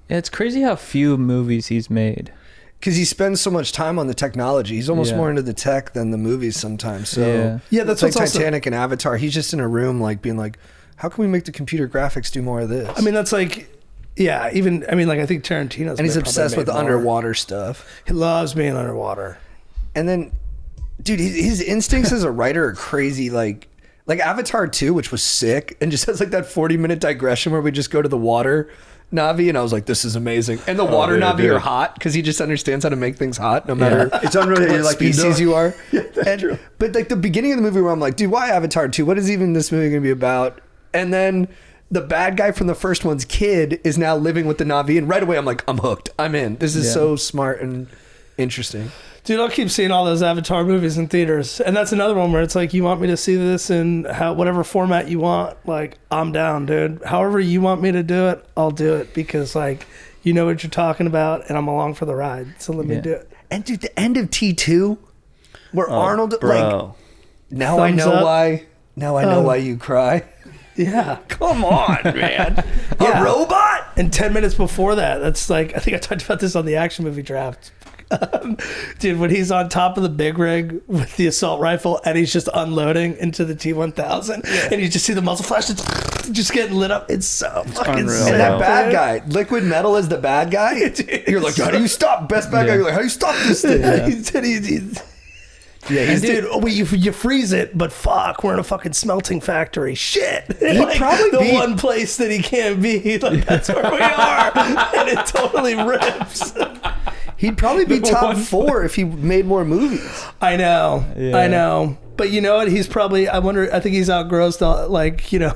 It's crazy how few movies he's made. Because he spends so much time on the technology. He's almost more into the tech than the movies sometimes. So that's like what's Titanic and Avatar. He's just in a room like being like, how can we make the computer graphics do more of this? I mean, that's like, I think Tarantino's. And he's obsessed with underwater stuff. He loves being underwater. And then, dude, his instincts as a writer are crazy. Like Avatar 2, which was sick, and just has like that 40-minute digression where we just go to the water Navi, and I was like, this is amazing. And the water Navi are hot because he just understands how to make things hot no matter It's unreal. what species you are. Yeah, that's true. But like the beginning of the movie where I'm like, dude, why Avatar 2? What is even this movie going to be about? And then the bad guy from the first one's kid is now living with the Navi, and right away I'm like, I'm hooked. I'm in. This is so smart and interesting. Dude, I'll keep seeing all those Avatar movies in theaters. And that's another one where it's like, you want me to see this in whatever format you want. Like, I'm down, dude. However you want me to do it, I'll do it. Because, like, you know what you're talking about, and I'm along for the ride. So let me do it. And, dude, the end of T2, where Arnold, bro. now I know why. Now I know why you cry. Yeah. Come on, man. A robot? And 10 minutes before that, that's like, I think I talked about this on the action movie draft. Dude, when he's on top of the big rig with the assault rifle and he's just unloading into the T-1000 and you just see the muzzle flash just getting lit up. It's so fucking unreal. sick. And that bad guy, Liquid Metal is the bad guy. You're like, how do you stop? Best bad guy. You're like, how do you stop this thing? You freeze it, but fuck, we're in a fucking smelting factory. Shit. He'd probably the be one place that he can't be. Like, that's where we are. And it totally rips. He'd probably be top 4 if he made more movies. I know. I know. But you know what? He's probably, I think he's outgrossed all, like, you know.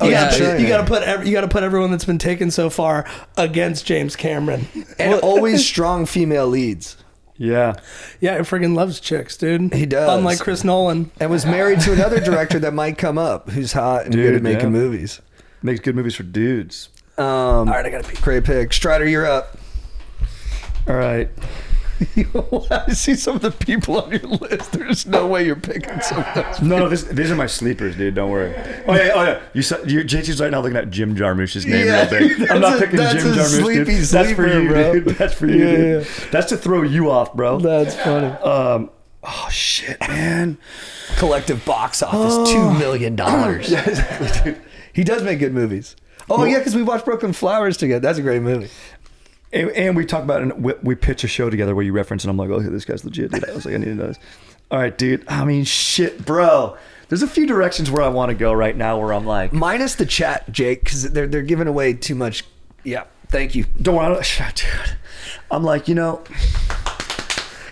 You gotta put everyone that's been taken so far against James Cameron. And always strong female leads. Yeah. Yeah, he friggin' loves chicks, dude. He does. Unlike Chris Nolan. And was married to another director that might come up who's hot and good at making movies. Makes good movies for dudes. All right, I gotta pee. Great pick. Strider, you're up. All right. I see some of the people on your list. There's no way you're picking some of those. No, these are my sleepers, dude. Don't worry. Oh yeah. JT's right now looking at Jim Jarmusch's name real big. I'm not picking Jim Jarmusch, dude. That's for you, bro. dude. That's for you, dude. Yeah. That's to throw you off, bro. That's funny. Oh shit, man. Collective box office, $2 million. Yeah, exactly, dude. He does make good movies. Oh yeah, because we watched Broken Flowers together. That's a great movie. And we talk about it, and we pitch a show together where you reference, and I'm like, okay, this guy's legit, dude. I was like, I need to know this. All right, dude. I mean, shit, bro. There's a few directions where I want to go right now where I'm like... Minus the chat, Jake, because they're giving away too much. Yeah, thank you. Don't worry. Dude. I'm like, you know...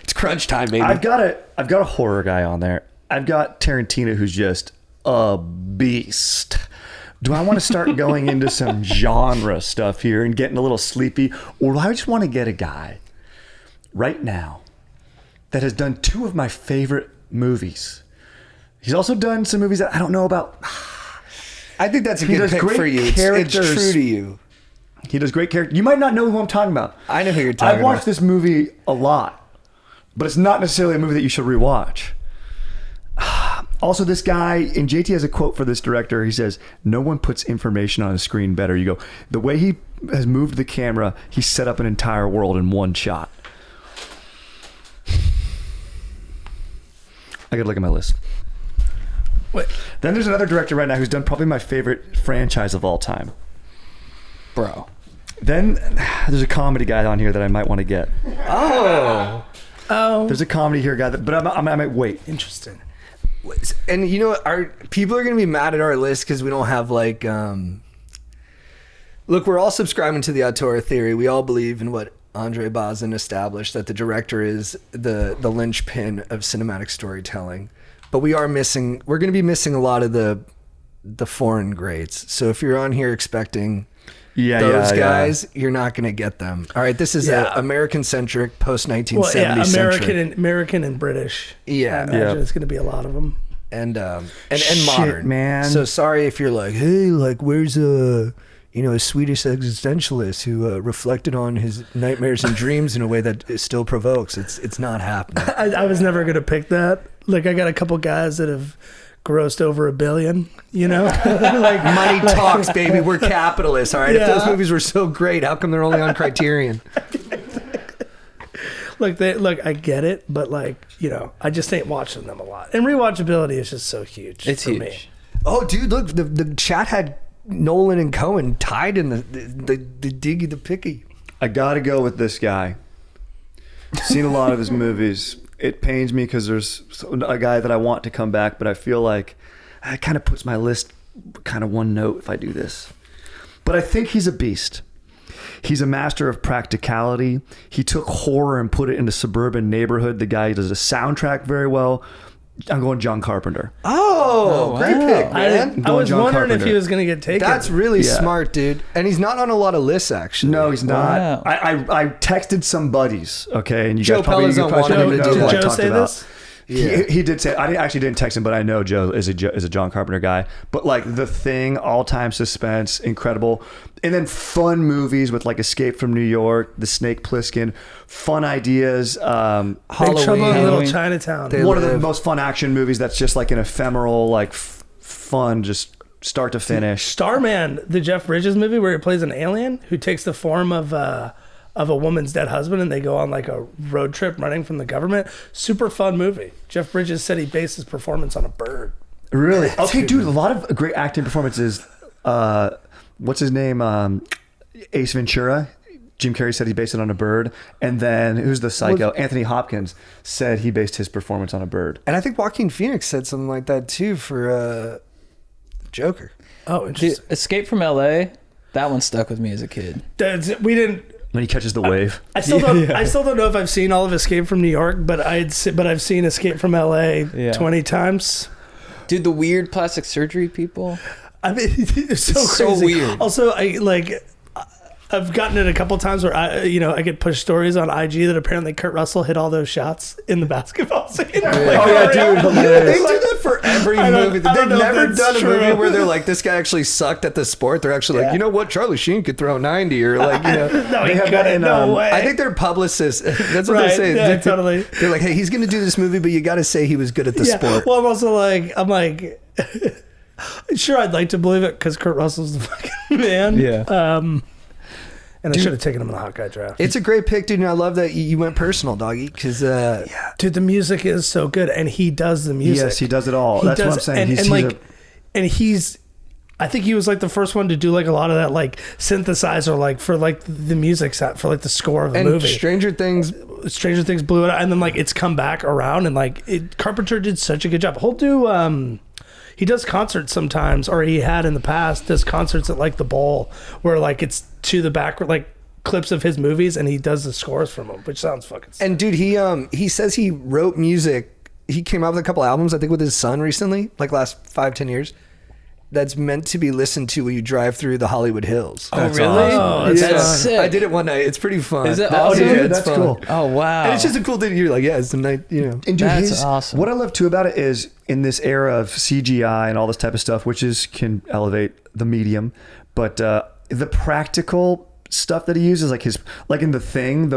It's crunch time, baby. I've got a horror guy on there. I've got Tarantino, who's just a beast. Do I want to start going into some genre stuff here and getting a little sleepy? Or do I just want to get a guy right now that has done 2 of my favorite movies? He's also done some movies that I don't know about. I think that's a good pick for you. It's true to you. He does great characters. You might not know who I'm talking about. I know who you're talking about. I've watched this movie a lot, but it's not necessarily a movie that you should rewatch. Also, this guy, and JT has a quote for this director. He says, no one puts information on a screen better. You go, the way he has moved the camera, he set up an entire world in one shot. I gotta look at my list. Wait. Then there's another director right now who's done probably my favorite franchise of all time. Bro. Then there's a comedy guy on here that I might want to get. Oh. There's a comedy here guy, but I might wait. Interesting. And you know what? Our people are going to be mad at our list because we don't have like... Look, we're all subscribing to the auteur theory. We all believe in what Andre Bazin established that the director is the linchpin of cinematic storytelling. But we're going to be missing a lot of the foreign greats. So if you're on here expecting those guys, you're not going to get them. All right, this is a American-centric, post-1970s centric. American and British. Yeah. I imagine it's going to be a lot of them. And modern. Man. So sorry if you're like, hey, like, where's a Swedish existentialist who reflected on his nightmares and dreams in a way that it still provokes. It's not happening. I was never going to pick that. Like, I got a couple guys that have grossed over $1 billion, like money talks, baby. We're capitalists. All right. If those movies were so great, how come they're only on Criterion? Look, I get it, but I just ain't watching them a lot. And rewatchability is just so huge. It's for huge. me. Oh, dude, look, the chat had Nolan and Coen tied in the diggy, the picky. I gotta go with this guy. Seen a lot of his movies. It pains me because there's a guy that I want to come back, but I feel like it kind of puts my list kind of one note if I do this. But I think he's a beast. He's a master of practicality. He took horror and put it in a suburban neighborhood. The guy does a soundtrack very well. I'm going John Carpenter. Oh, great pick, man. I was John wondering Carpenter. if he was going to get taken. That's really smart, dude. And he's not on a lot of lists, actually. No, he's not. Wow. I texted some buddies, okay, and you Joe guys probably Pelle's you on guys one of them know to do who I Did Joe talked say about. this? Yeah. He did say. I actually didn't text him, but I know Joe is a John Carpenter guy. But like The Thing, all-time suspense, incredible, and then fun movies with like Escape from New York, The Snake Plissken, fun ideas. Big Trouble in Halloween. Little Chinatown. One of the most fun action movies that's just like an ephemeral, like fun, just start to finish. Starman, the Jeff Bridges movie where he plays an alien who takes the form of a woman's dead husband, and they go on like a road trip running from the government. Super fun movie. Jeff Bridges said he based his performance on a bird. Really? Okay, dude, a lot of great acting performances. What's his name? Ace Ventura. Jim Carrey said he based it on a bird. And then who's the psycho? Anthony Hopkins said he based his performance on a bird. And I think Joaquin Phoenix said something like that, too, for Joker. Oh, interesting. Escape from LA, that one stuck with me as a kid. We didn't. When he catches the wave. I still don't know if I've seen all of Escape from New York, but I've seen Escape from LA 20 times. Dude, the weird plastic surgery people. I mean, it's so so crazy. weird. Also, I've gotten it a couple times where I get pushed stories on IG that apparently Kurt Russell hit all those shots in the basketball scene. Dude. They do that for every movie. They've never done a movie where they're like, this guy actually sucked at the sport. They're actually like, you know what? Charlie Sheen could throw 90 or like, No, he couldn't. No way. I think they're publicists. That's what Right, they say. yeah, totally. They're like, hey, he's going to do this movie, but you got to say he was good at the sport. Well, I'm also like, sure, I'd like to believe it because Kurt Russell's the fucking man. Yeah. And I should have taken him in the Hawkeye draft. It's a great pick, dude, and I love that you went personal, doggy, because Dude, the music is so good, and he does the music. Yes, he does it all. That's what I'm saying. I think he was like the first one to do like a lot of that like synthesizer like for like the music set for like the score of the movie. Stranger Things blew it out, and then like it's come back around, and like Carpenter did such a good job. He'll do he does concerts sometimes, or he had in the past, does concerts at like the Bowl where like it's to the back like clips of his movies, and he does the scores from them, which sounds fucking sick. And dude, he says he wrote music. He came out with a couple albums, I think, with his son recently, like last 5-10 years. That's meant to be listened to when you drive through the Hollywood Hills. Oh, really? Oh, that's sick. I did it one night. It's pretty fun. Is it awesome? Yeah, that's fun. cool. Oh, wow. And it's just a cool thing. You're like, yeah, it's a night, And dude, That's awesome. What I love too about it is in this era of CGI and all this type of stuff, which can elevate the medium, but the practical stuff that he uses, like in The Thing,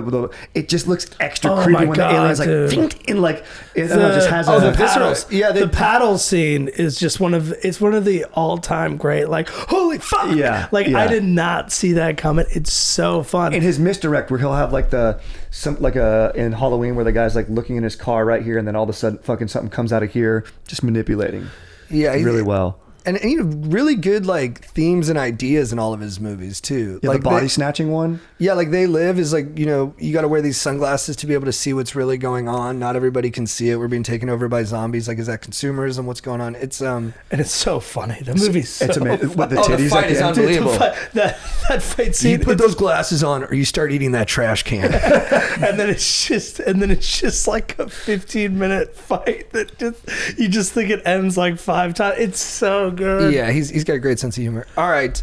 it just looks extra creepy when the alien's like think, and like it just has the paddles. Yeah, the paddle scene is just one of the all-time great. Like, holy fuck! Yeah, I did not see that coming. It's so fun. And his misdirect, where he'll have like in Halloween, where the guy's like looking in his car right here, and then all of a sudden, fucking something comes out of here, just manipulating. Yeah, really well. And you know, really good like themes and ideas in all of his movies too. Yeah, like the body snatching one. Yeah, like They Live is like, you know, you got to wear these sunglasses to be able to see what's really going on. Not everybody can see it. We're being taken over by zombies. Like, is that consumerism? What's going on? It's and it's so funny. The movie's so It's amazing. What, the the titties fight at is the end? unbelievable. that fight scene. You put those glasses on, or you start eating that trash can. and then it's just like a 15-minute fight that you just think it ends like 5 times. It's so good. Yeah, he's got a great sense of humor. All right,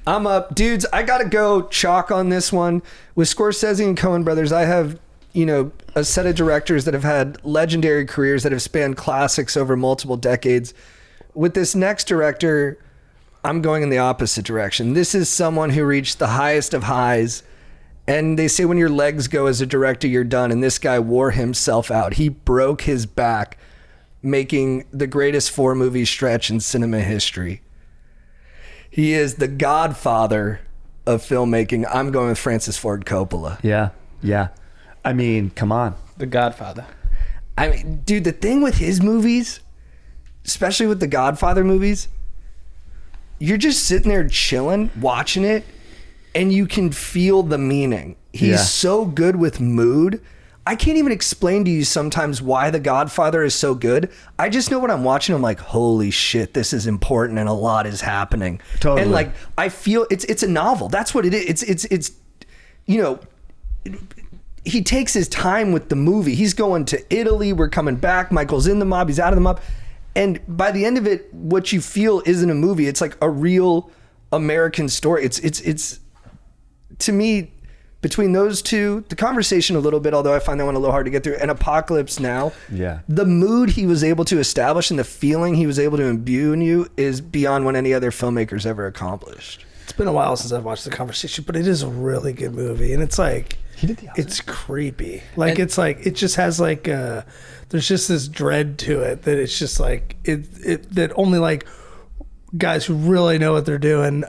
I'm up, dudes. I gotta go chalk on this one with Scorsese and Coen Brothers. I have, you know, a set of directors that have had legendary careers that have spanned classics over multiple decades. With this next director, I'm going in the opposite direction. This is someone who reached the highest of highs. And they say when your legs go as a director, you're done. And this guy wore himself out. He broke his back making the greatest 4-movie stretch in cinema history. He is the godfather of filmmaking. I'm going with Francis Ford Coppola. Yeah. I mean, come on. The Godfather. I mean, dude, the thing with his movies, especially with the Godfather movies, you're just sitting there chilling, watching it, and you can feel the meaning. He's so good with mood. I can't even explain to you sometimes why The Godfather is so good. I just know when I'm watching, I'm like, holy shit, this is important and a lot is happening. Totally. And like, I feel it's a novel. That's what it is. It's you know, he takes his time with the movie. He's going to Italy. We're coming back. Michael's in the mob. He's out of the mob. And by the end of it, what you feel isn't a movie. It's like a real American story. It's to me, between those two, the conversation a little bit, although I find that one a little hard to get through, and Apocalypse Now, the mood he was able to establish and the feeling he was able to imbue in you is beyond what any other filmmaker's ever acconched. It's been a while since I've watched The Conversation, but it is a really good movie. And it's like, it's creepy. Like, and it's like, it just has like, there's just this dread to it that it's just like, that only like guys who really know what they're doing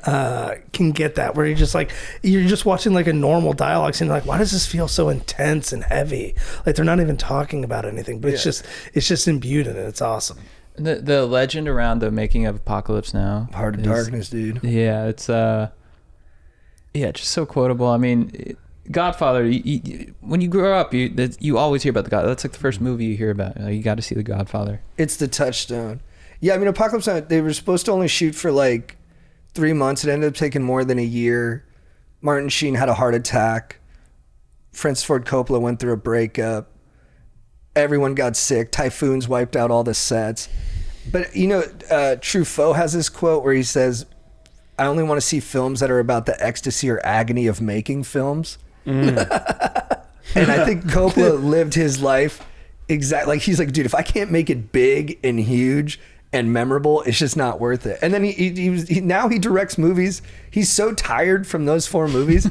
can get that, where you're just watching like a normal dialogue scene, like, why does this feel so intense and heavy? Like they're not even talking about anything, but it's just imbued in it. It's awesome. The legend around the making of Apocalypse Now, Heart of Darkness, dude. Yeah, it's just so quotable. I mean, Godfather, when you grow up, you always hear about the Godfather. That's like the first movie you hear about. You got to see the Godfather. It's the touchstone. Yeah, I mean, Apocalypse Now, they were supposed to only shoot for like 3 months. It ended up taking more than a year. Martin Sheen had a heart attack. Francis Ford Coppola went through a breakup. Everyone got sick. Typhoons wiped out all the sets. But, you know, Truffaut has this quote where he says, I only want to see films that are about the ecstasy or agony of making films. And I think Coppola lived his life exactly like, he's like, dude, if I can't make it big and huge and memorable, it's just not worth it. And then he now he directs movies. He's so tired from those 4 movies.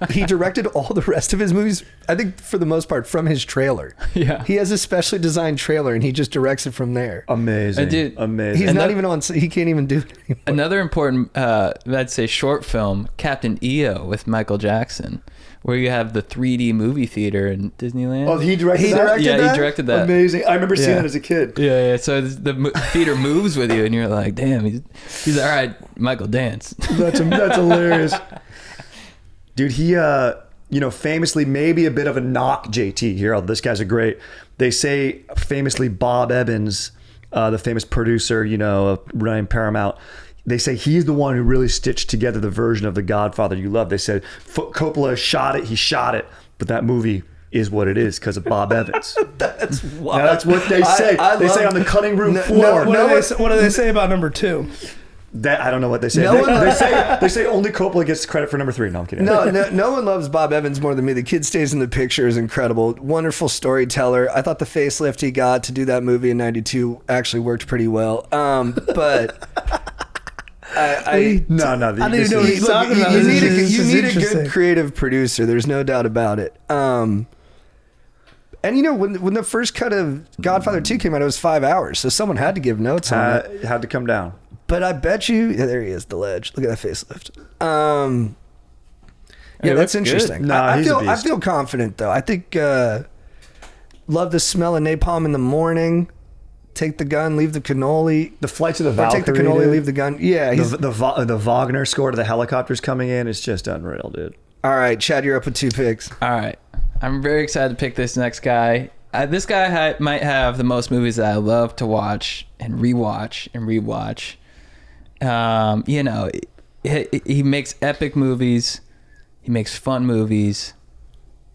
He directed all the rest of his movies, I think for the most part, from his trailer. Yeah, he has a specially designed trailer and he just directs it from there. Amazing. Amazing. He's not even on. He can't even do it anymore. Another important, I'd say, short film, Captain EO with Michael Jackson, where you have the 3D movie theater in Disneyland. Oh, he directed that? He directed that. Amazing. I remember seeing it as a kid. Yeah. So the theater moves with you, and you're like, damn, he's all right, Michael, dance. That's hilarious. Dude, he, famously, maybe a bit of a knock JT here. Oh, this guy's they say famously Bob Evans, the famous producer, running Paramount, they say he's the one who really stitched together the version of The Godfather you love. They said Coppola he shot it, but that movie is what it is because of Bob Evans. That's wild. Now, that's what they say. They say on the cutting room floor. What do they say about number 2? That I don't know what they say. They say only Coppola gets credit for number 3. No, I'm kidding. No one loves Bob Evans more than me. The kid stays in the picture is incredible. Wonderful storyteller. I thought the facelift he got to do that movie in '92 actually worked pretty well. But I don't even know what he's talking about. You need a good creative producer. There's no doubt about it. And when the first cut of Godfather 2 came out, it was 5 hours. So someone had to give notes on it. It had to come down. But I bet you, there he is, the ledge. Look at that facelift. That's interesting. No, I feel confident though. I think love the smell of napalm in the morning. take the gun, leave the cannoli. The Flights of the Or Valkyrie. take the cannoli, dude. leave the gun. Yeah. The Wagner score to the helicopters coming in is just unreal, dude. All right, Chad, you're up with 2 picks. All right. I'm very excited to pick this next guy. This guy might have the most movies that I love to watch and rewatch and rewatch. You know, he makes epic movies. He makes fun movies.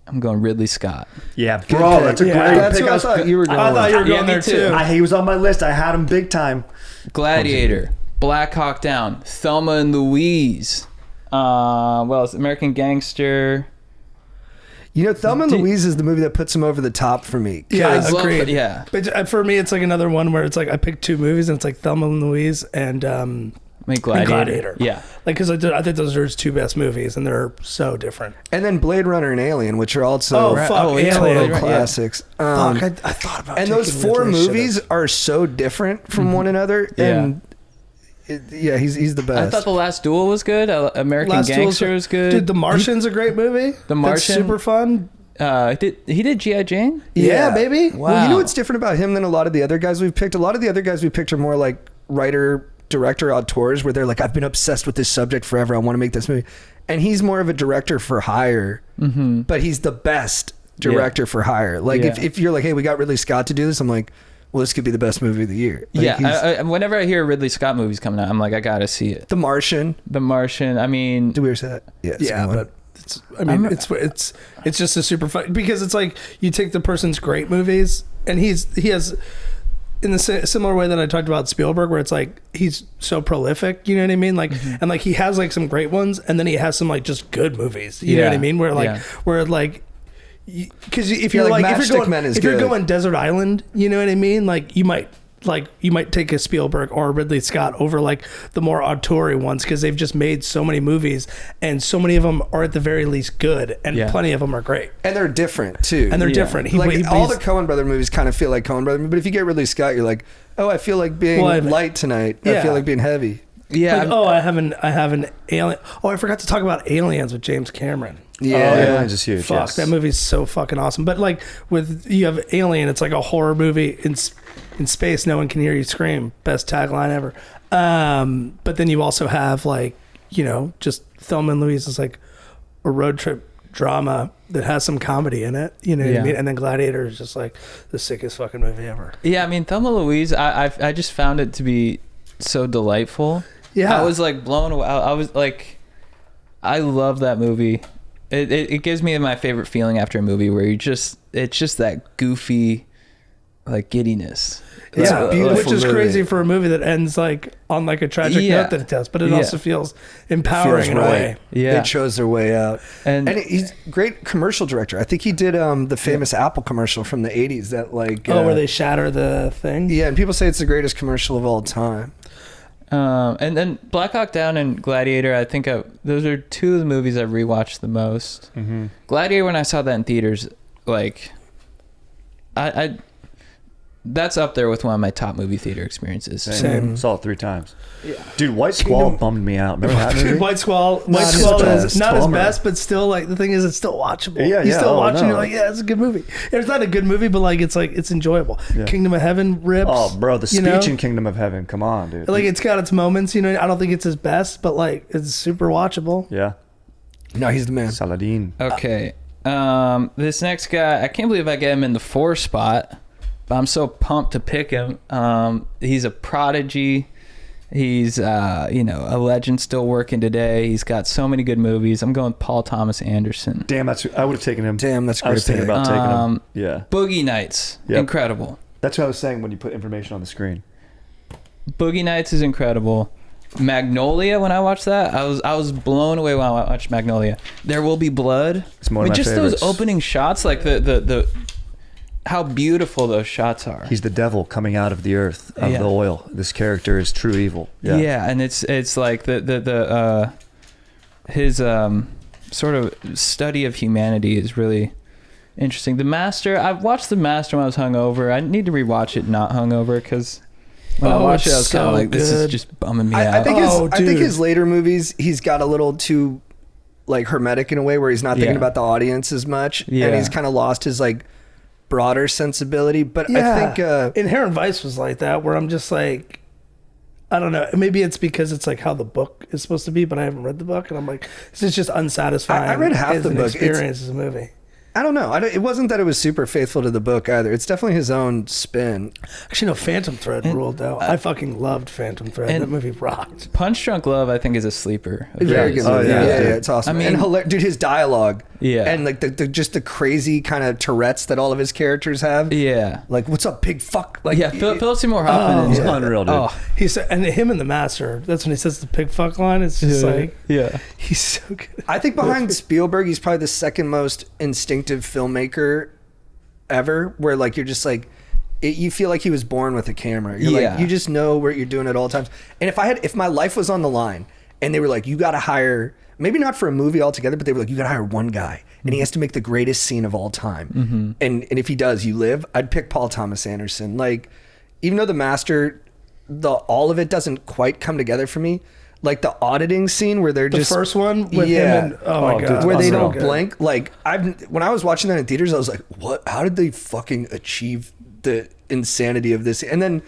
I'm going Ridley Scott. Yeah, Good bro, pick. that's a great That's pick. what I thought you were going. I thought you were Yeah, going me there too. too. He was on my list. I had him big time. Gladiator, Black Hawk Down, Thelma and Louise. Well, it's American Gangster. You know, Thelma and Louise is the movie that puts him over the top for me. Yeah, I love agreed. it, yeah. But for me, it's like another one where it's like I picked 2 movies and it's like Thelma and Louise and I mean, Gladiator. Yeah. Like because I think those are his 2 best movies and they're so different. And then Blade Runner and Alien, which are also Oh, fuck, yeah, Alien. totally right. classics. Fuck, I thought about And those taking 4 Ridley, movies should've. are so different from one another. And he's the I best. thought The Last Duel was good. American Last Duel's- Gangster was good. Dude, The Martian's a great movie. The That's Martian. super fun. He did G.I. Jane? Yeah, baby. Well, you know Wow. what's different about him than a lot of the other guys we've picked? A lot of the other guys we picked are more like writer, director auteurs, where they're like, I've been obsessed with this subject forever. I want to make this movie. And he's more of a director for hire, but he's the best director for hire. Like Yeah. if you're like, hey, we got Ridley Scott to do this, I'm like, well, this could be the best movie of the year. Like, he's- Yeah. Whenever I hear Ridley Scott movies coming out, I'm like, I got to see it. The Martian. The Martian. I mean, Do we ever say that? Yeah, it's a Yeah, good one. but it's just a super fun because it's like you take the person's great movies and he has in the similar way that I talked about Spielberg, where it's like he's so prolific, you know what I mean? Like, and like he has like some great ones, and then he has some like just good movies, you know what I mean? Where like, because if you're like like Matchstick if you're going Desert Island, you know what I mean? Like you might take a Spielberg or a Ridley Scott over like the more auteur ones because they've just made so many movies and so many of them are at the very least good and plenty of them are great And they're different too. and they're different. All the Coen Brother movies kind of feel like Coen Brother, but if you get Ridley Scott, you're like, oh, I feel like being light tonight. I feel like being heavy. yeah. I have an alien. Oh, I forgot to talk about Aliens with James Cameron. Yeah. Aliens is huge. Fuck, yes. that movie's so fucking awesome. But like you have Alien, it's like a horror movie in space. No one can hear you scream. Best tagline ever. But then you also have like, you know, just Thelma and Louise is like a road trip drama that has some comedy in it. You know what I mean? And then Gladiator is just like the sickest fucking movie ever. Yeah, I mean, Thelma and Louise, I just found it to be so delightful. Yeah. I was like blown away. I was like, I love that movie. It gives me my favorite feeling after a movie where it's just that goofy, like giddiness. It's a beautiful which is movie. crazy for a movie that ends like on like a tragic note that it does, but it also feels empowering in a way. Yeah. They chose their way out. And he's a great commercial director. I think he did the famous Apple commercial from the 80s that like... where they shatter the thing? Yeah, and people say it's the greatest commercial of all time. And then Black Hawk Down and Gladiator, I think those are 2 of the movies I've rewatched the most. Mm-hmm. Gladiator, when I saw that in theaters, like, I that's up there with one of my top movie theater experiences. Same. Saw it 3 times. Yeah. Dude, White Squall bummed me out. Remember that movie? Dude, White Squall is not his best, but still, like, the thing is, it's still watchable. Yeah, you yeah. still Oh, watch it, no. you're like, yeah, it's a good movie. It's not a good movie, but like it's enjoyable. Yeah. Kingdom of Heaven rips. Oh, bro, the you speech know? in Kingdom of Heaven. Come on, dude. Like, it's got its moments, you know. I don't think it's his best, but like, it's super watchable. Yeah. No, he's the man. Saladin. Okay. This next guy, I can't believe I get him in the 4 spot, but I'm so pumped to pick him. He's a prodigy. He's, a legend still working today. He's got so many good movies. I'm going Paul Thomas Anderson. Damn, I would have taken him. Damn, that's a I was great thinking pick. about taking him. Yeah. Boogie Nights. Yep. Incredible. That's what I was saying when you put information on the screen. Boogie Nights is incredible. Magnolia, when I watched that, I was blown away when I watched Magnolia. There Will Be Blood. It's one of my just favorites. those opening shots, like the how beautiful those shots are. He's the devil coming out of the earth of Yeah. the oil. This character is true evil. Yeah, and it's like his sort of study of humanity is really interesting. The Master, I watched The Master when I was hungover. I need to rewatch it not hungover because when I watched it, I was kind so of like, this is good. just bumming me I out. think I think dude. his later movies, he's got a little too like hermetic in a way where he's not thinking Yeah. about the audience as much, Yeah. and he's kind of lost his like broader sensibility. But I think Inherent Vice was like that, where I'm just like, I don't know. Maybe it's because it's like how the book is supposed to be, but I haven't read the book, and I'm like, this is just unsatisfying. I read half the book. Experience as a movie. I don't know. It wasn't that it was super faithful to the book either. It's definitely his own spin. Actually, no, Phantom Thread ruled out. I fucking loved Phantom Thread. That movie rocked. Punch Drunk Love, I think, is a sleeper. Very good movie. Yeah, it's awesome. I mean, and dude, his dialogue. Yeah. And like just the crazy kind of Tourette's that all of his characters have. Yeah. Like, what's up, pig fuck? Like, yeah, Philip Seymour Hoffman is unreal, dude. He said, and him and the Master. That's when he says the pig fuck line. It's just he's so good. I think behind Spielberg, he's probably the second most instinctive filmmaker ever. Where like you're just like, you feel like he was born with a camera. You're like, you just know what you're doing at all times. And if my life was on the line, and they were like, you got to hire. Maybe not for a movie altogether, but they were like, you gotta hire one guy and he has to make the greatest scene of all time. And if he does, you live. I'd pick Paul Thomas Anderson. Like, even though The Master, all of it doesn't quite come together for me. Like the auditing scene where they're just the first one with him and oh my god, where they don't blink. Like when I was watching that in theaters, I was like, what? How did they fucking achieve the insanity of this? And then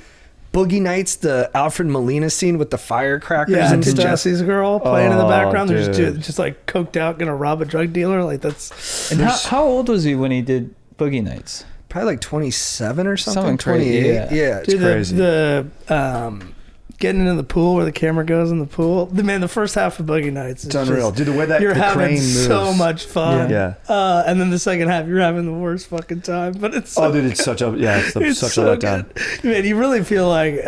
Boogie Nights, the Alfred Molina scene with the firecrackers and to stuff. Jesse's girl playing in the background. They're dude. just like coked out, gonna rob a drug dealer. Like that's. And how old was he when he did Boogie Nights? Probably like 27 or something. Something crazy, 28. Yeah, Dude, crazy. The getting into the pool where the camera goes in the pool. The first half of Boogie Nights is It's unreal. Dude, the way that you're the having crane moves. so much fun. Yeah. And then the second half, you're having the worst fucking time. But it's dude, it's such a it's such so a letdown. good. Man, you really feel like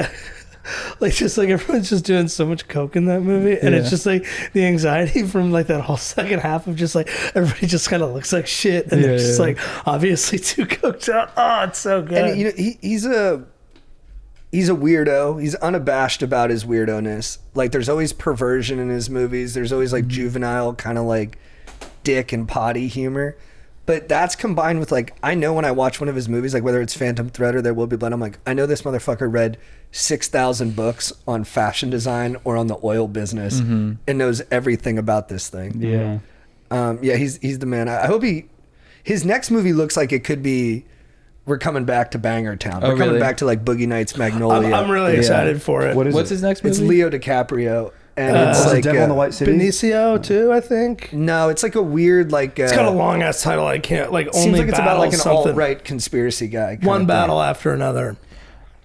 just like everyone's just doing so much coke in that movie, and it's just like the anxiety from like that whole second half of just like everybody just kind of looks like shit, and they're just like obviously too coked out. Oh, it's so good. And you know, he's a weirdo. He's unabashed about his weirdoness. Like there's always perversion in his movies. There's always like juvenile kind of like dick and potty humor. But that's combined with like, I know when I watch one of his movies, like whether it's Phantom Thread or There Will Be Blood, I'm like, I know this motherfucker read 6,000 books on fashion design or on the oil business and knows everything about this thing. Yeah. He's the man. I hope his next movie looks like it could be, we're coming back to Banger Town. We're coming back to like Boogie Nights, Magnolia. I'm really excited for it. What's his next movie? It's Leo DiCaprio. And it's like Devil in the White City. Benicio too, I think. No, it's like a weird like. It's got a long ass title. I can't like seems only like it's about like an something. alt-right conspiracy guy. One battle after another.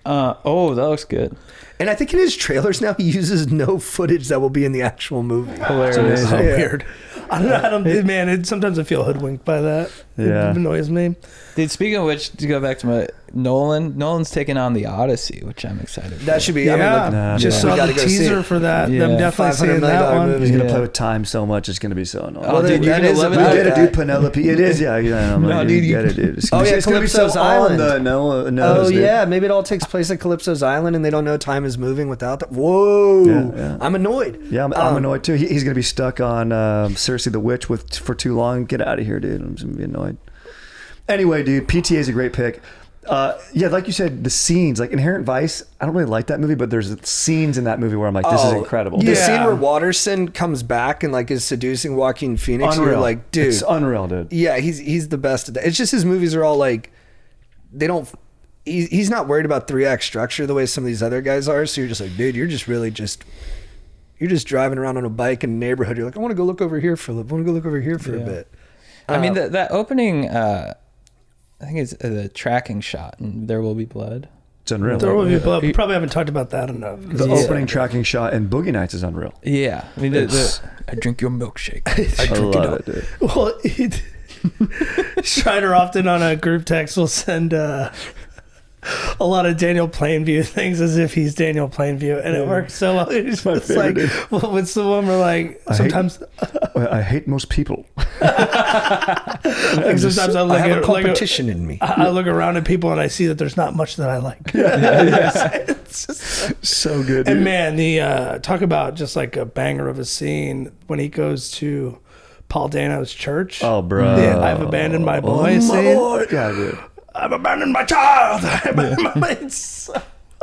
That looks good. And I think in his trailers now he uses no footage that will be in the actual movie. Hilarious. So weird. I don't man. Sometimes I feel hoodwinked by that. Yeah. It annoys me. Dude, speaking of which, to go back to my Nolan's taking on the Odyssey, which I'm excited for. That should be. Just saw the teaser for that. Yeah. I'm definitely seeing that one. He's gonna play with time so much. It's gonna be so annoying. Oh, dude, you're gonna love it. We did it, dude. Penelope. It is. Yeah. No, dude, you get it, dude. It's gonna yeah, it's gonna be so Calypso's Island. on the Oh dude. yeah, maybe it all takes place at Calypso's Island, and they don't know time is moving without that. Whoa, Yeah. I'm annoyed. Yeah, I'm annoyed too. He's gonna be stuck on Cersei the Witch for too long. Get out of here, dude. I'm just gonna be annoyed. Anyway, dude, PTA is a great pick. Yeah, like you said, the scenes, like Inherent Vice, I don't really like that movie, but there's scenes in that movie where I'm like, this is incredible. The scene where Watterson comes back and like is seducing Joaquin Phoenix, Unreal. you're like, dude, it's unreal, dude. Yeah, he's the best at that. It's just his movies are all like, they don't. He's not worried about 3-act structure the way some of these other guys are. So you're just like, dude, you're just driving around on a bike in a neighborhood. You're like, I want to go look over here, Philip. I want to go look over here for a bit. I mean, that opening, I think it's the tracking shot in There Will Be Blood. It's unreal. There will be blood. We probably haven't talked about that enough. The opening tracking shot in Boogie Nights is unreal. Yeah. I mean, I drink your milkshake. I love it, dude. Well, Schreider often on a group text will send a lot of Daniel Plainview things as if he's Daniel Plainview, and it works so well. It's my favorite, like, well, what's the one where like sometimes I hate most people. like sometimes I have a competition in me. I look around at people and I see that there's not much that I like. It's just, so good, dude. and man, the talk about just like a banger of a scene when he goes to Paul Dano's church. Oh, bro. Yeah, I've abandoned my boy scene. Yeah, dude. I've abandoned my child.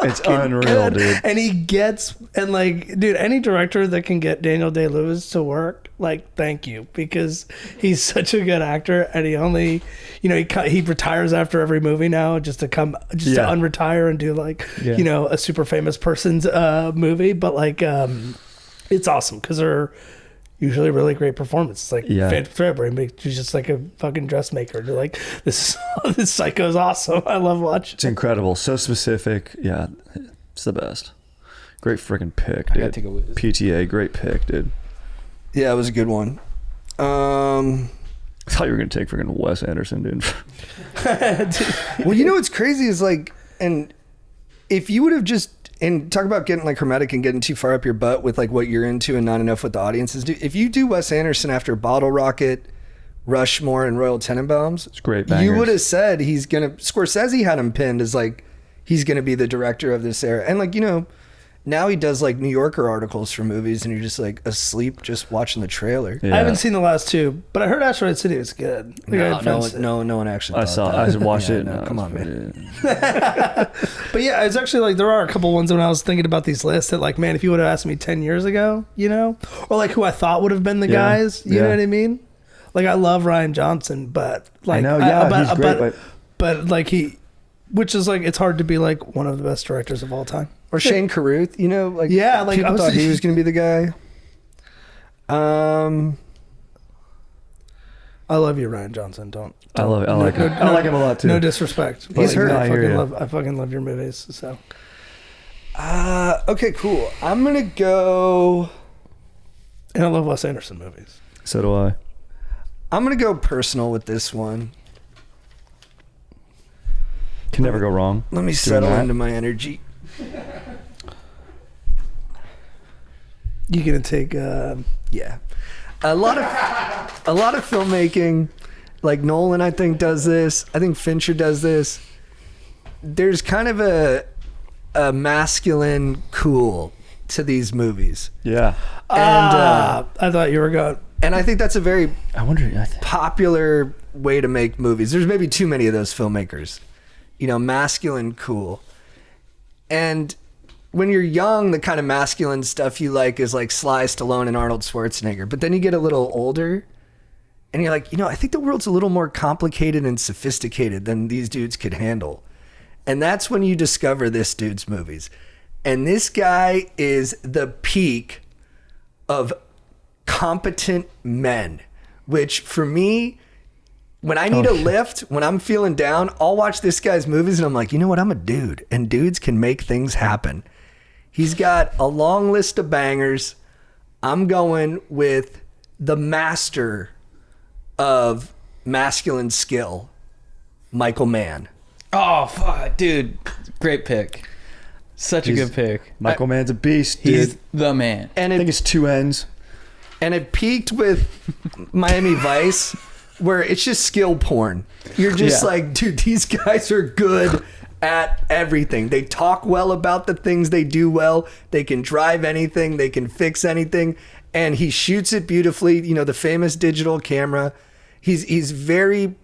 It's unreal, dude. And he gets, and like, dude, any director that can get Daniel Day-Lewis to work, like, thank you, because he's such a good actor, and he only, you know, he retires after every movie now just to unretire and do like, you know, a super famous person's movie, but like, it's awesome because they're usually really great performances. Like Phantom Thread, where he's just like a fucking dressmaker. You're like, this psycho is awesome. I love watching. It's incredible. So specific. Yeah, it's the best. Great freaking pick, dude. I gotta take a whiz. PTA, great pick, dude. Yeah, it was a good one. I thought you were gonna take freaking Wes Anderson, dude. Well, you know what's crazy is like, and if you would have just, and talk about getting like hermetic and getting too far up your butt with like what you're into and not enough what the audiences do. If you do Wes Anderson after Bottle Rocket, Rushmore, and Royal Tenenbaums, it's great bangers. You would have said he's gonna. Scorsese had him pinned as like he's gonna be the director of this era, and like, you know, now he does like New Yorker articles for movies, and you're just like asleep just watching the trailer. I haven't seen the last two, but I heard Asteroid City was good. Like, no one actually. I watched it. No, come on, man. But yeah, it's actually like there are a couple ones when I was thinking about these lists that like, man, if you would have asked me 10 years ago, you know, or like who I thought would have been the guys, you know what I mean? Like I love Rian Johnson, but like I know, he's great, but like which is like, it's hard to be like one of the best directors of all time. Or Shane Carruth, you know, like people thought he was going to be the guy. I love you, Rian Johnson. I love it. I like him. I like him a lot too. No disrespect. He's hurt. I fucking love your movies. So. Okay, cool. I'm gonna go. And I love Wes Anderson movies. So do I. I'm gonna go personal with this one. Can never go wrong. Let me settle into my energy. You gonna take? Yeah, a lot of filmmaking, like Nolan, I think does this. I think Fincher does this. There's kind of a masculine cool to these movies. Yeah, and I thought you were going. And I think that's a very popular way to make movies. There's maybe too many of those filmmakers, you know, masculine cool. And when you're young, the kind of masculine stuff you like is like Sly Stallone and Arnold Schwarzenegger. But then you get a little older and you're like, you know, I think the world's a little more complicated and sophisticated than these dudes could handle. And that's when you discover this dude's movies. And this guy is the peak of competent men, which for me, when I need a lift, when I'm feeling down, I'll watch this guy's movies and I'm like, you know what? I'm a dude and dudes can make things happen. He's got a long list of bangers. I'm going with the master of masculine skill, Michael Mann. Oh, fuck, dude. Great pick. Such a good pick. Michael Mann's a beast, dude. He's the man. And I think it's two ends. And it peaked with Miami Vice, where it's just skill porn. You're just like, dude, these guys are good at everything. They talk well about the things they do well. They can drive anything. They can fix anything. And he shoots it beautifully. You know, the famous digital camera. He's very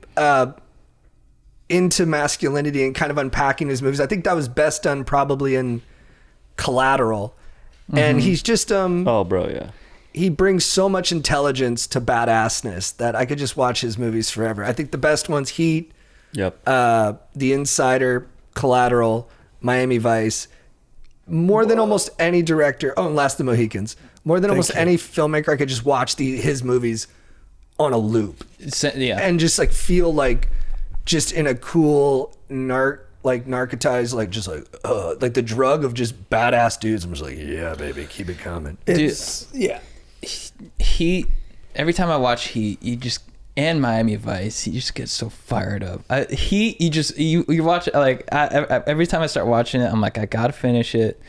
into masculinity and kind of unpacking his movies. I think that was best done probably in Collateral. Mm-hmm. And he's just... oh, bro, yeah. He brings so much intelligence to badassness that I could just watch his movies forever. I think the best ones, Heat, The Insider, Collateral, Miami Vice, more than almost any director. Oh, and Last of the Mohicans. More than almost any filmmaker, I could just watch his movies on a loop. Yeah. And just like feel like just in a cool, narcotized, like the drug of just badass dudes. I'm just like, yeah, baby, keep it coming. Heat, every time I watch Heat, and Miami Vice, you just get so fired up. Heat, you watch it, like, every time I start watching it, I'm like, I gotta finish it.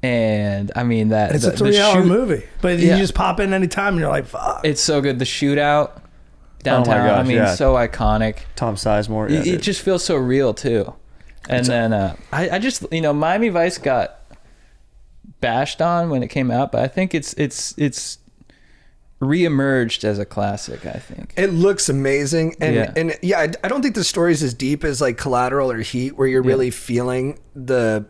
And I mean, it's a 3-hour movie, but you just pop in anytime and you're like, fuck. It's so good. The shootout downtown, oh my gosh, so iconic. Tom Sizemore. It just feels so real too. And then I just, you know, Miami Vice got bashed on when it came out, but I think it's reemerged as a classic. I think it looks amazing, and I don't think the story's as deep as like Collateral or Heat, where you're really feeling the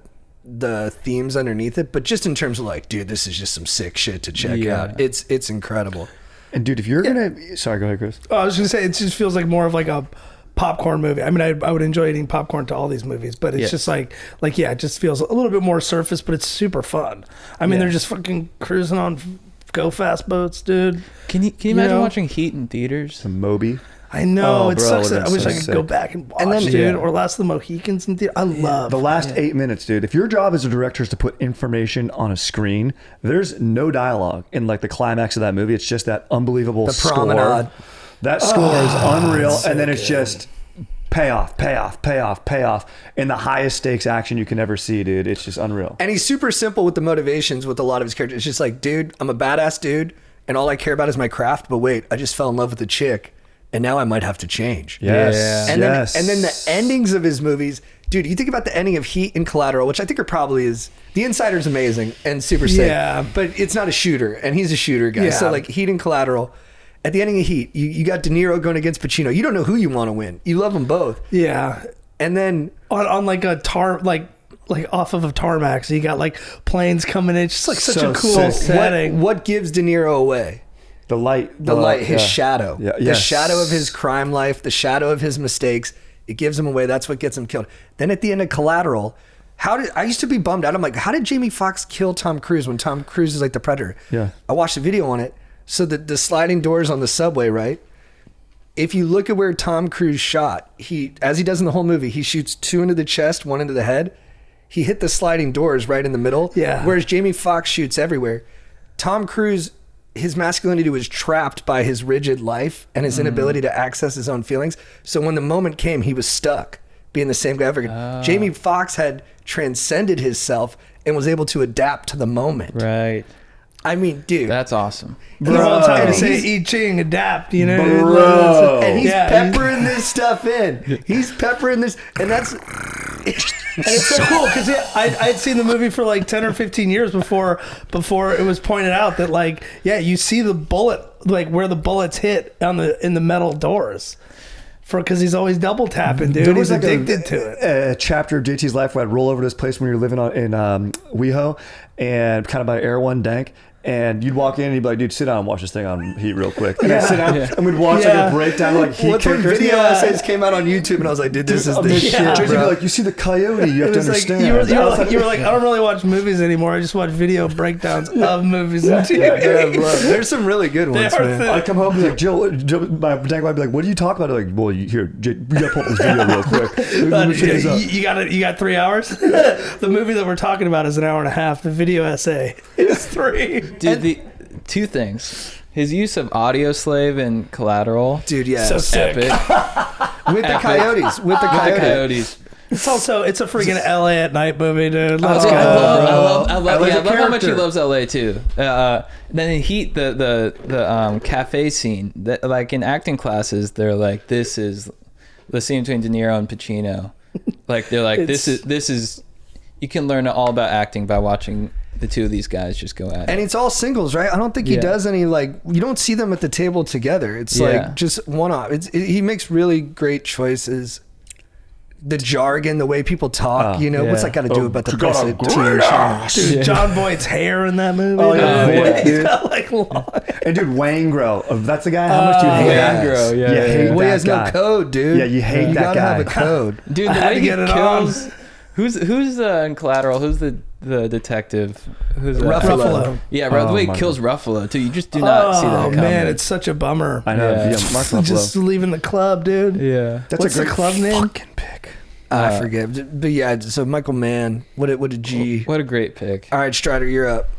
the themes underneath it, but just in terms of like, dude, this is just some sick shit to check out. It's incredible. And dude, if you're gonna, sorry, go ahead, Chris. I was gonna say it just feels like more of like a popcorn movie. I mean, I would enjoy eating popcorn to all these movies, but it's just like yeah, it just feels a little bit more surface, but it's super fun. I mean, they're just fucking cruising on go fast boats, dude. Can you imagine watching Heat in theaters? Some Moby. I know, it sucks. I I wish I could go back and watch, dude. Or Last of the Mohicans in theater. I love the last 8 minutes, dude. If your job as a director is to put information on a screen, there's no dialogue in like the climax of that movie. It's just that unbelievable promenade. Score. That score is unreal, so and then it's just payoff, in the highest stakes action you can ever see, dude. It's just unreal. And he's super simple with the motivations with a lot of his characters. It's just like, dude, I'm a badass dude, and all I care about is my craft. But wait, I just fell in love with a chick, and now I might have to change. Yes. And then the endings of his movies, dude. You think about the ending of Heat and Collateral, which I think The Insider's amazing and super sick. Yeah. But it's not a shooter, and he's a shooter guy. Yeah. So like Heat and Collateral. At the ending of Heat, you got De Niro going against Pacino. You don't know who you want to win. You love them both. Yeah. And then on like a like off of a tarmac, so you got like planes coming in. It's just like such a cool setting. What gives De Niro away? The light, his shadow. Yeah. The shadow of his crime life, the shadow of his mistakes. It gives him away. That's what gets him killed. Then at the end of Collateral, I used to be bummed out. I'm like, how did Jamie Foxx kill Tom Cruise when Tom Cruise is like the Predator? Yeah. I watched a video on it. So the sliding doors on the subway, right? If you look at where Tom Cruise shot, as he does in the whole movie, he shoots 2 into the chest, 1 into the head. He hit the sliding doors right in the middle. Yeah. Whereas Jamie Foxx shoots everywhere. Tom Cruise, his masculinity was trapped by his rigid life and his inability to access his own feelings. So when the moment came, he was stuck being the same guy ever again. Jamie Foxx had transcended himself and was able to adapt to the moment. Right. I mean, dude. That's awesome. He's all time to say I Ching, adapt, you know? Bro. And he's peppering this stuff in. He's peppering this, and that's... And it's so cool because I'd seen the movie for like 10 or 15 years before it was pointed out that like, yeah, you see the bullet, like where the bullets hit in the metal doors. Because he's always double tapping, dude. He's like addicted to it. A chapter of JT's life where I'd roll over to this place when we were living in WeHo and kind of by Air One Dank. And you'd walk in and you'd be like, dude, sit down and watch this thing on Heat real quick. And I'd sit down and we'd watch like a breakdown of like Heat characters. Video essays came out on YouTube and I was like, dude, this is the shit, JT bro. would be like, you see the coyote, you have to understand. You were like, I don't really watch movies anymore. I just watch video breakdowns of movies and TV. There's some really good ones, man. I'd come home and be like, Joe, my dad would be like, what do you talk about? I'm like, well, here, we gotta pull up this video real quick. You got 3 hours? The movie that we're talking about is an hour and a half. The video essay is 3. Dude, 2 things. His use of audio slave in Collateral. Dude, yeah. So sick. Epic. With the coyotes. With the coyotes. It's a freaking LA at night movie, dude. Let's go. I love how much he loves LA too. Then in Heat, the cafe scene, that like in acting classes, they're like, this is the scene between De Niro and Pacino. Like they're like, this is you can learn all about acting by watching the 2 of these guys just go at it. And it's all singles, right? I don't think he does any like, you don't see them at the table together. It's like just one off. He makes really great choices. The jargon, the way people talk, what's that got to do about the press at TNT? Dude, John Voight's hair in that movie. Oh, yeah. He's got like long. And dude, Waingro, that's the guy. How much do you hate Waingro? You hate he has guy. no code, dude. Yeah, you hate that guy. You gotta have a code. Dude, the way he kills... Who's in Collateral? Who's the detective? Who's Ruffalo. Yeah, the way he kills Ruffalo too. You just do not see that coming. Oh man, it's such a bummer. I know. Yeah, Mark Ruffalo. Just leaving the club, dude. Yeah. What's the club name? Fucking pick. I forget. But yeah, so Michael Mann. What a G. What a great pick. All right, Strider, you're up.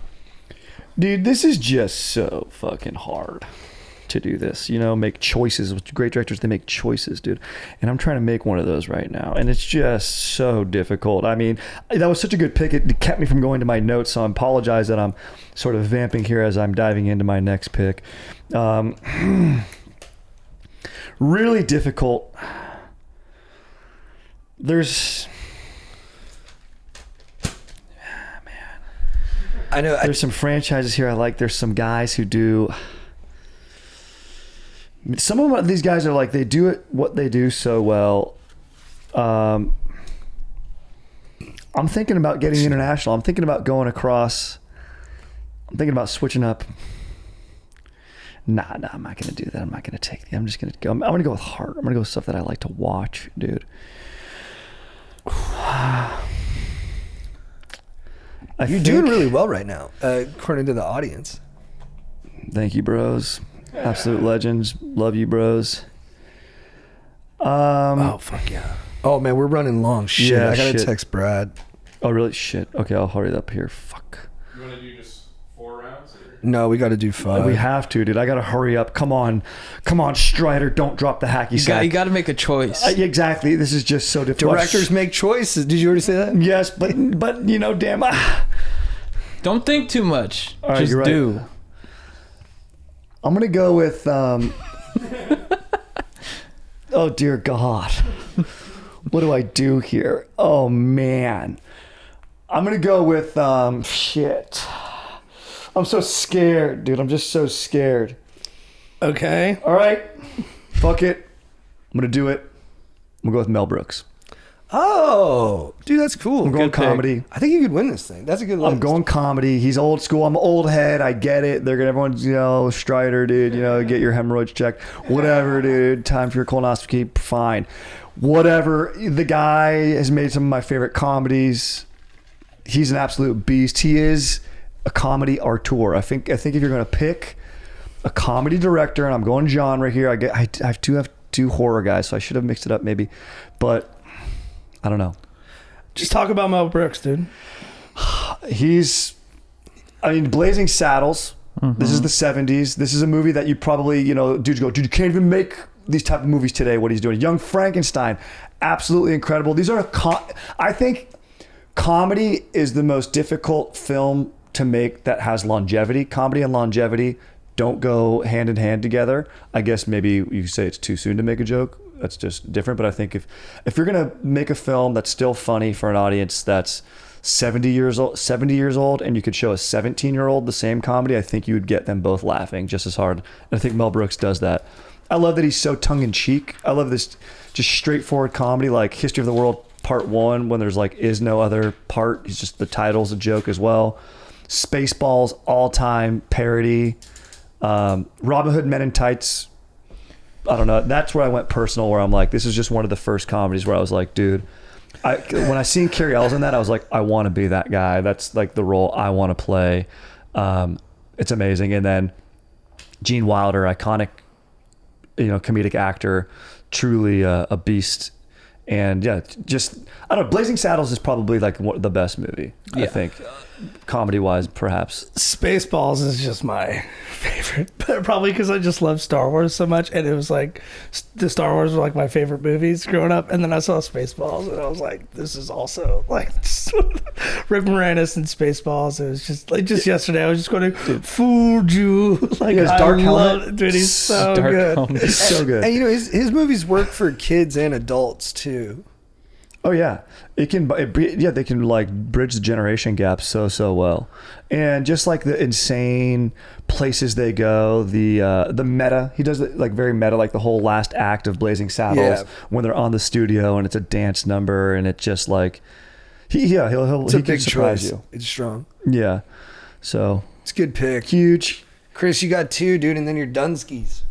Dude, this is just so fucking hard to do this, make choices. With great directors, they make choices, dude, and I'm trying to make one of those right now, and it's just so difficult. I mean, that was such a good pick. It kept me from going to my notes, so I apologize that I'm sort of vamping here as I'm diving into my next pick. Really difficult. There's there's some franchises here I like. There's some guys who do. Some of these guys are like, they do what they do so well. I'm thinking about getting international. I'm thinking about going across. I'm thinking about switching up. Nah, I'm not gonna do that. I'm not gonna take. I'm just gonna go. I'm gonna go with heart. I'm gonna go with stuff that I like to watch, dude. You're doing really well right now, according to the audience. Thank you, bros. Absolute legends. Love you, bros. Oh fuck yeah. Oh man, we're running long. Shit, Yeah, I gotta shit. text Brad. Oh really? Shit. Okay, I'll hurry up here. Fuck. You want to do just 4 rounds? Or? No, we got to do 5. We have to, dude. I gotta hurry up. Come on, Strider. Don't drop the hacky sack. You got to make a choice. Exactly. This is just so difficult. Directors make choices. Did you already say that? Yes, but damn. Don't think too much. All right, Just you're right. do. I'm gonna go with. Oh dear God, what do I do here? Oh man, I'm gonna go with shit. I'm so scared, dude. I'm just so scared. Okay. All right, fuck it. I'm gonna do it. I'm gonna go with Mel Brooks. Oh, dude, that's cool. I'm going Good pick. comedy. I think you could win this thing. That's a good list. I'm going comedy. He's old school. I'm old head. I get it. They're gonna everyone's Strider, dude. Get your hemorrhoids checked. Whatever, dude. Time for your colonoscopy. Fine. Whatever. The guy has made some of my favorite comedies. He's an absolute beast. He is a comedy auteur. I think if you're gonna pick a comedy director, and I'm going genre here. I have two horror guys, so I should have mixed it up maybe, but I don't know. Just talk about Mel Brooks, dude. Blazing Saddles. This is the 70s. This is a movie that you probably, dudes go, dude, you can't even make these type of movies today. What he's doing. Young Frankenstein. Absolutely incredible. These are, I think comedy is the most difficult film to make that has longevity. Comedy and longevity don't go hand in hand together. I guess maybe you say it's too soon to make a joke. That's just different. But I think if you're gonna make a film that's still funny for an audience that's 70 years old, and you could show a 17-year-old the same comedy, I think you would get them both laughing just as hard. And I think Mel Brooks does that. I love that he's so tongue-in-cheek. I love this just straightforward comedy, like History of the World Part 1, when there's is no other part. He's just, the title's a joke as well. Spaceballs, all-time parody. Robin Hood Men in Tights. I don't know. That's where I went personal, where I'm like, this is just one of the first comedies where I was like, dude, when I seen Cary Elwes in that, I was like, I want to be that guy. That's like the role I want to play. It's amazing. And then Gene Wilder, iconic, comedic actor, truly a beast. And yeah, just, I don't know, Blazing Saddles is probably the best movie, I think, comedy-wise, perhaps. Spaceballs is just my favorite, but probably because I just love Star Wars so much, and it was the Star Wars were my favorite movies growing up, and then I saw Spaceballs, and I was like, this is also Rick Moranis and Spaceballs. It was just yesterday, I was just going to food you. His dark helmet. Dude, he's so Dark good. helmet. It's so good. And his movies work for kids and adults too. Oh yeah, they can bridge the generation gap so well, and just the insane places they go, the meta. He does it very meta, the whole last act of Blazing Saddles when they're on the studio and it's a dance number, and it's just he can surprise you. It's strong. Yeah, so It's a good pick. huge. Chris, you got 2, dude, and then you're Dunskies.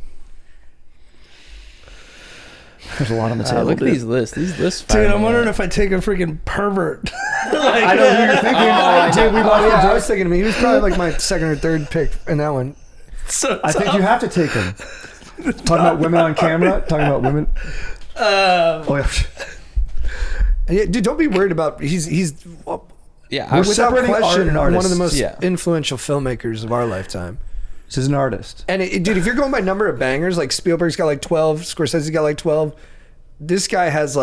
There's a lot on the table. Look at dude. these lists. These lists. Dude, fire I'm me wondering up. if I take a freaking pervert. I know who you're thinking. Dude, we I was thinking of him. He was probably my second or third pick in that one. I think you have to take him. Talking about women on camera. Talking about women. Oh yeah. Yeah, dude, don't be worried about. He's Yeah, We're I without separating art question and one of artists. the most Yeah. influential filmmakers of our lifetime. This is an artist. And dude, if you're going by number of bangers, Spielberg's got 12, Scorsese's got 12. This guy has he's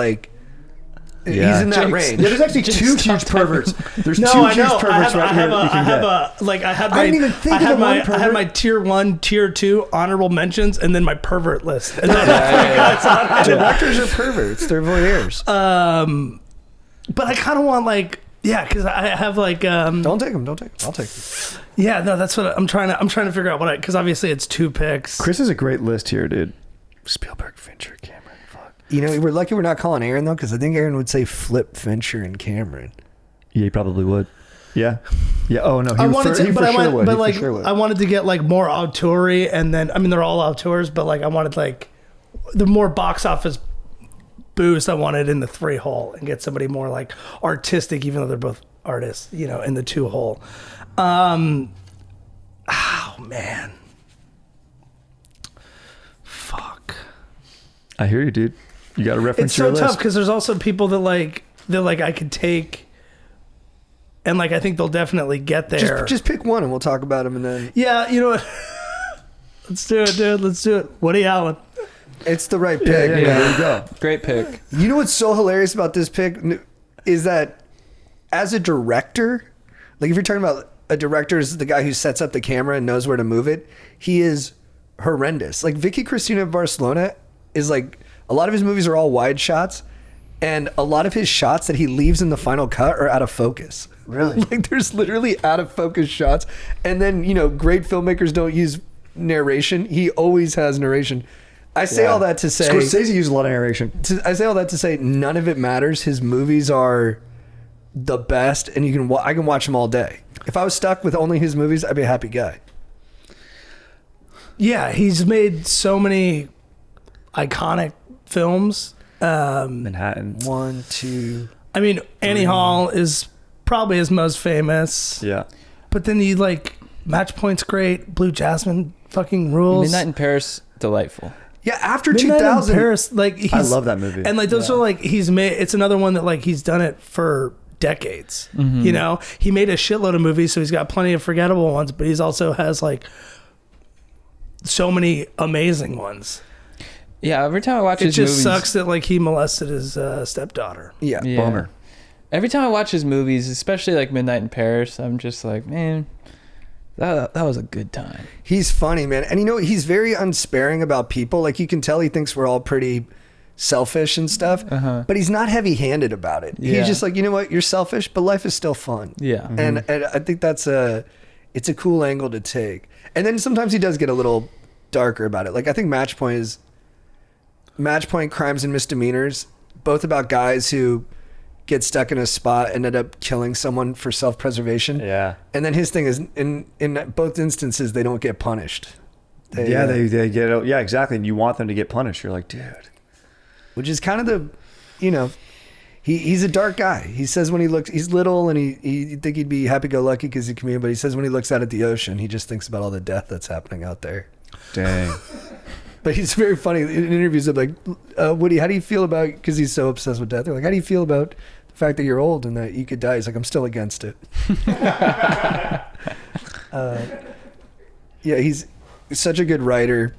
in that Jake's- range. Yeah, there's actually Just two stop huge perverts. There's No, two I huge know. perverts right here that you can get. I didn't even think of the one I had pervert. my tier 1, tier 2 honorable mentions, and then my pervert list. And then Directors are perverts. They're voyeurs. but I kind of want because I have Don't take them. I'll take them. yeah, no, that's what I'm trying to figure out because obviously it's 2 picks. Chris is a great list here, dude. Spielberg, Fincher, Cameron. Fuck. We're lucky we're not calling Aaron though, because I think Aaron would say flip Fincher and Cameron. Yeah, he probably would. Yeah. Yeah. Oh no, I wanted to, he but for I sure wanted, would. but He for like, sure would. I wanted to get like more auteur, and then I mean they're all auteurs, but like I wanted like the more box office boost I wanted in the 3 hole, and get somebody more like artistic, even though they're both artists, you know, in the 2 hole. Oh man, fuck. I hear you, dude. You got to reference It's so your list. tough because there's also people that like I could take, and like I think they'll definitely get there. Just pick one and we'll talk about them, and then Yeah, you know what? Let's do it, dude. Let's do it. Woody Allen. it's the right pick. Yeah, man. there you go. Great pick. You know what's so hilarious about this pick is that as a director, like if you're talking about a director is the guy who sets up the camera and knows where to move it, he is horrendous. Like Vicky Cristina of Barcelona is like, a lot of his movies are all wide shots, and a lot of his shots that he leaves in the final cut are out of focus. Really? Like there's literally out of focus shots. And then, you know, great filmmakers don't use narration. He always has narration. I say all that to say Scorsese used a lot of narration. I say all that to say none of it matters. His movies are the best, and I can watch them all day. If I was stuck with only his movies, I'd be a happy guy. Yeah, he's made so many iconic films. Manhattan. 1, 2. I mean, Annie Hall is probably his most famous. Yeah. But then you like Match Point's great. Blue Jasmine fucking rules. Midnight in Paris, delightful. Yeah, after Midnight 2000. in Paris, like he's, I love that movie. And like those are like he's made. It's another one that like he's done it for decades. You know, he made a shitload of movies, so he's got plenty of forgettable ones, but he's also has like so many amazing ones. Yeah, every time I watch It his just movies, sucks that like he molested his stepdaughter. Yeah. Yeah. Bummer. Every time I watch his movies, especially like Midnight in Paris, I'm just like, man, that was a good time. He's funny, man. And you know, he's very unsparing about people. Like you can tell he thinks we're all pretty selfish and stuff, but he's not heavy-handed about it. Yeah. He's just like, you know what, you're selfish, but life is still fun. Yeah. And I think it's a cool angle to take. And then sometimes he does get a little darker about it. Like I think Match Point, Crimes and Misdemeanors, both about guys who get stuck in a spot and end up killing someone for self-preservation. Yeah. And then his thing is, in both instances, they don't get punished. They get. Yeah, exactly. And you want them to get punished. You're like, dude. which is kind of the, you know, he's a dark guy. He says when he looks, he's little and he think he'd be happy-go-lucky because he's a comedian, but he says when he looks out at the ocean, he just thinks about all the death that's happening out there. Dang. But he's very funny. In interviews, I'm like, Woody, how do you feel about, because he's so obsessed with death, they're like, how do you feel about the fact that you're old and that you could die? He's like, I'm still against it. Yeah, he's such a good writer.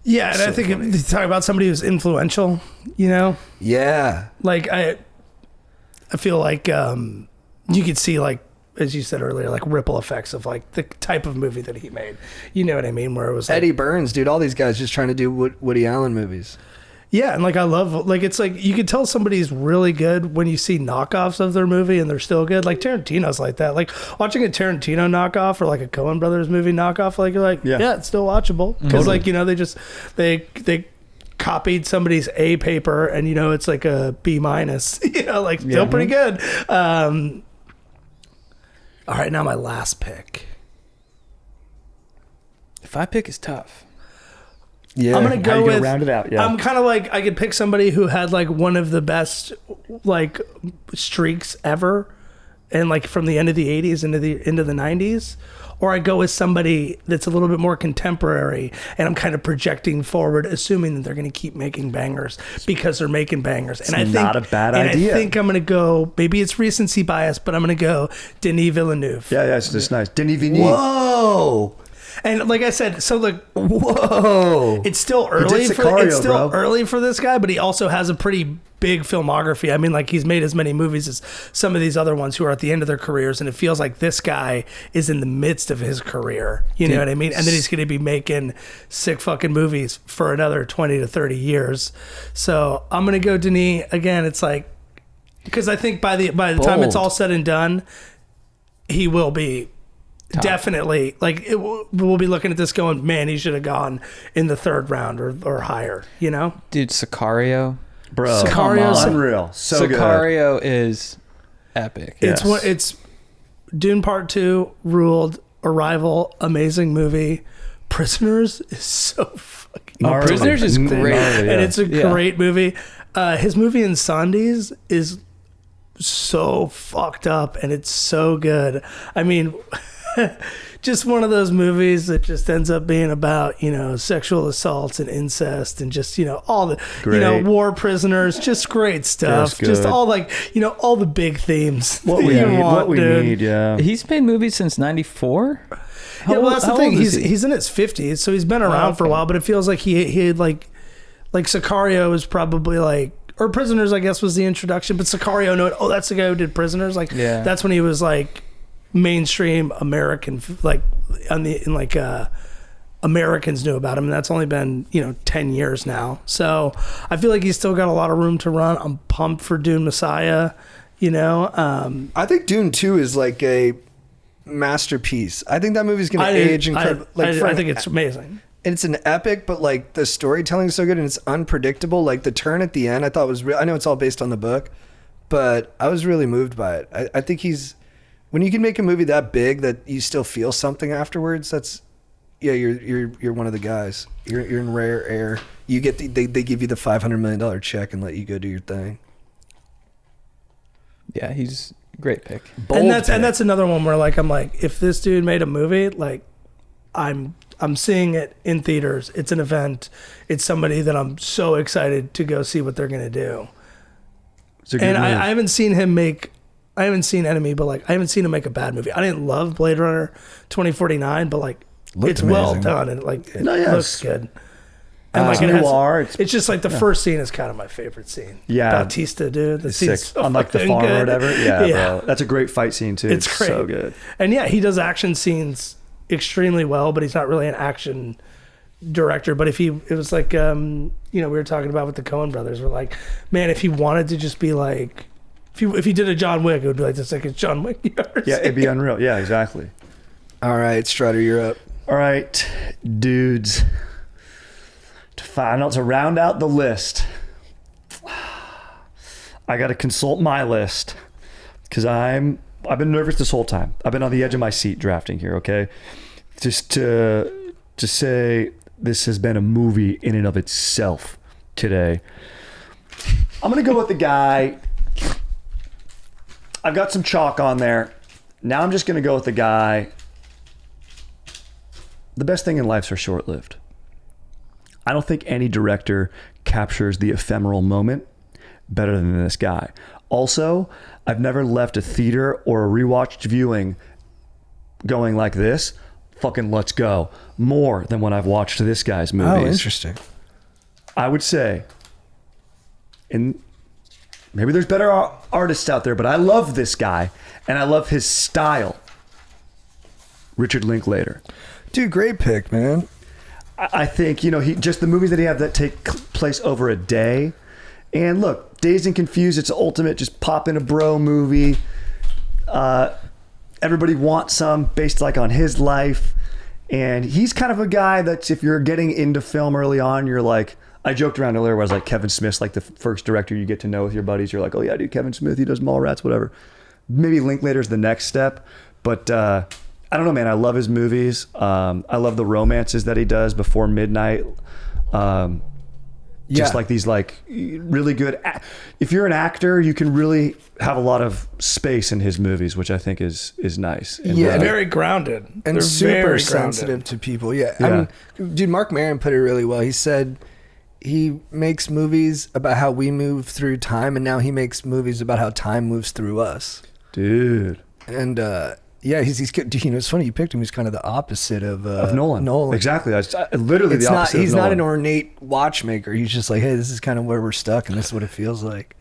Yeah, and So I think funny. if you talk about somebody who's influential, you know, Yeah. like I feel like you could see, like as you said earlier, like ripple effects of like the type of movie that he made. You know what I mean? Where it was like, Eddie Burns, dude, all these guys just trying to do Woody Allen movies. yeah, and like I love, like it's like you could tell somebody's really good when you see knockoffs of their movie and they're still good. Like Tarantino's like that. Like watching a Tarantino knockoff or like a Coen Brothers movie knockoff, like you're like, yeah, it's still watchable because like, you know, they copied somebody's A paper and, you know, it's like a B minus. You know, like still pretty good. All right, now my last pick. If I pick is tough. Yeah. I'm gonna How go you gonna with. round it out? Yeah. I'm kind of like I could pick somebody who had like one of the best like streaks ever, and like from the end of the '80s into the '90s, or I go with somebody that's a little bit more contemporary, and I'm kind of projecting forward, assuming that they're going to keep making bangers because they're making bangers. And I think not a bad idea. I think I'm gonna go. Maybe it's recency bias, but I'm gonna go Denis Villeneuve. Yeah, it's just nice. Denis Villeneuve. Whoa. And like I said, so like Whoa. it's still early Sicario, it's still bro. early for this guy, but he also has a pretty big filmography. I mean, like he's made as many movies as some of these other ones who are at the end of their careers, and it feels like this guy is in the midst of his career. You know what I mean? And then he's going to be making sick fucking movies for another 20 to 30 years. So I'm going to go Denis again. It's like, because I think by the time it's all said and done, he will be definitely like we'll be looking at this going, man, he should have gone in the third round or higher, you know? Dude, Sicario. Bro, Sicario's unreal. So good. Sicario is epic. It's Dune Part 2 ruled. Arrival, amazing movie. Prisoners is so fucking Prisoners is great. and it's a great movie. His movie Incendies is so fucked up and it's so good. I mean, just one of those movies that just ends up being about, sexual assaults and incest and just, all the, war prisoners, just great stuff. Just all all the big themes. What we need, yeah. He's made movies since 94? Yeah, well, that's the thing. He's in his 50s, so he's been around for a while, but it feels like he had like Sicario is probably or Prisoners, I guess, was the introduction, but Sicario, that's the guy who did Prisoners. That's when he was mainstream American, Americans knew about him, and that's only been 10 years now. So I feel like he's still got a lot of room to run. I'm pumped for Dune Messiah. I think Dune 2 is like a masterpiece. I think that movie's going to age incredibly. I think it's amazing. It's an epic, but the storytelling is so good and it's unpredictable. The turn at the end I thought was real. I know it's all based on the book, but I was really moved by it. I think when you can make a movie that big that you still feel something afterwards, you're one of the guys. You're in rare air. You get they give you the $500 million check and let you go do your thing. Yeah, he's a great pick. And that's another one where I'm if this dude made a movie, I'm seeing it in theaters. It's an event. It's somebody that I'm so excited to go see what they're gonna do. And I haven't seen him make. I haven't seen Enemy, but I haven't seen him make a bad movie. I didn't love Blade Runner 2049, but it's amazing. Well done and it looks good. And it's just the first scene is kind of my favorite scene. Yeah, Bautista, dude, the scene's sick. so On the farm good. or whatever. Yeah, bro. That's a great fight scene too. It's great. So good. And he does action scenes extremely well, but he's not really an action director. But it was we were talking about with the Coen Brothers. We're man, if he wanted to just be if he did a John Wick, it would be the second John Wick you ever seen. It'd be unreal. Yeah, exactly. All right, Strutter, you're up. All right, dudes. To round out the list, I got to consult my list because I've been nervous this whole time. I've been on the edge of my seat drafting here. Okay, just to say this has been a movie in and of itself today. I'm gonna go with the guy. I've got some chalk on there. Now I'm just gonna go with the guy. The best thing in life's are short-lived. I don't think any director captures the ephemeral moment better than this guy. Also, I've never left a theater or a rewatched viewing going like this, fucking let's go, more than when I've watched this guy's movies. Oh, interesting. I would say, and maybe there's better artists out there, but I love this guy, and I love his style. Richard Linklater. Dude, great pick, man. I think, he just the movies that he have that take place over a day. And look, Dazed and Confused, it's ultimate just pop in a bro movie. Everybody wants some based on his life. And he's kind of a guy that if you're getting into film early on, you're I joked around earlier where I was Kevin Smith's the first director you get to know with your buddies. You're oh yeah, dude, Kevin Smith, he does Mallrats, whatever. Maybe Linklater's the next step. But I don't know, man. I love his movies. I love the romances that he does before midnight. Just these really good. If you're an actor, you can really have a lot of space in his movies, which I think is nice. And, very grounded and they're super sensitive to people. Yeah. I mean, dude, Mark Maron put it really well. He said he makes movies about how we move through time, and now he makes movies about how time moves through us. Dude. And he's it's funny you picked him. He's kind of the opposite of Nolan. Exactly. Literally the opposite. He's of Nolan. not an ornate watchmaker. He's just hey, this is kind of where we're stuck, and this is what it feels like.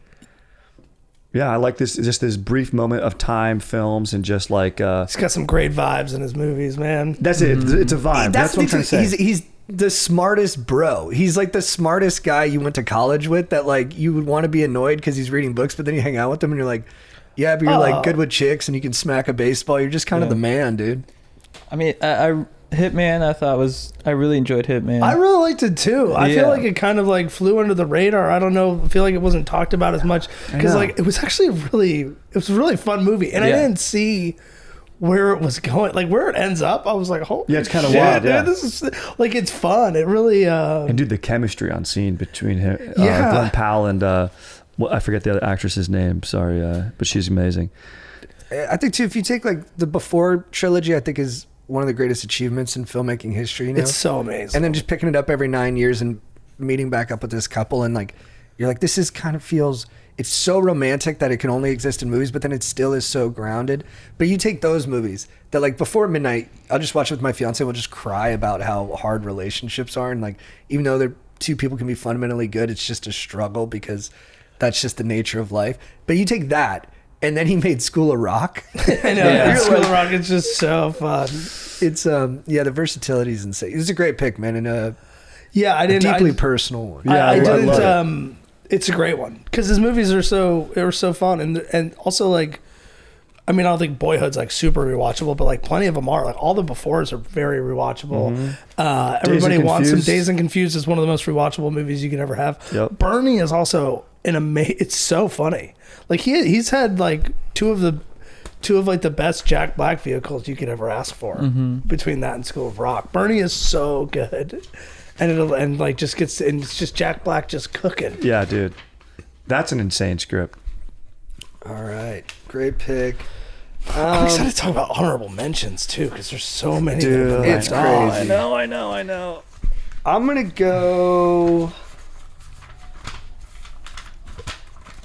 Yeah, I like this brief moment of time films and just he's got some great vibes in his movies, man. That's it. It's a vibe. That's what I'm trying to say. He's the smartest bro. He's the smartest guy you went to college with that you would want to be annoyed because he's reading books, but then you hang out with him and you're yeah, but you're good with chicks and you can smack a baseball. You're just kind of the man, dude. I mean, I Hitman, I really enjoyed Hitman. I really liked it too. I Yeah. feel like it kind of like flew under the radar. I don't know. I feel like it wasn't talked about as much because know. like it was actually a really fun movie, and I Yeah. didn't see where it was going, like where it ends up. I was like, "Holy Yeah, it's kinda shit, wild, dude, yeah. this is like it's fun. It really And dude, the chemistry on scene between him, Yeah. Glenn Powell and I forget the other actress's name. Sorry, but she's amazing. I think too, if you take like the Before trilogy, I think is one of the greatest achievements in filmmaking history. You know? it's so amazing." And then just picking it up every 9 years and meeting back up with this couple, and like you're like, this is kind of feels. It's so romantic that it can only exist in movies, but then it still is so grounded. But you take those movies that like Before Midnight, I'll just watch it with my fiance. We'll just cry about how hard relationships are, and like even though they're two people can be fundamentally good, it's just a struggle because that's just the nature of life. But you take that. And then he made School of Rock. I know. Yeah. School of Rock is just so fun. It's the versatility is insane. It's a great pick, man, and a deeply personal one. Yeah, I I didn't. love It's a great one because his movies are so fun, and also like, I mean, I don't think Boyhood's like super rewatchable, but like plenty of them are. Like all the Befores are very rewatchable. Everybody wants them. Confused. Dazed and Confused is one of the most rewatchable movies you could ever have. Yep. Bernie is also it's so funny. Like he's had like two of like the best Jack Black vehicles you could ever ask for between that and School of Rock. Bernie is so good, and it's just Jack Black just cooking. Yeah, dude, that's an insane script. All right, great pick. I'm excited to talk about honorable mentions too because there's so many. Dude, that have it's been left. crazy. I know. I'm gonna go.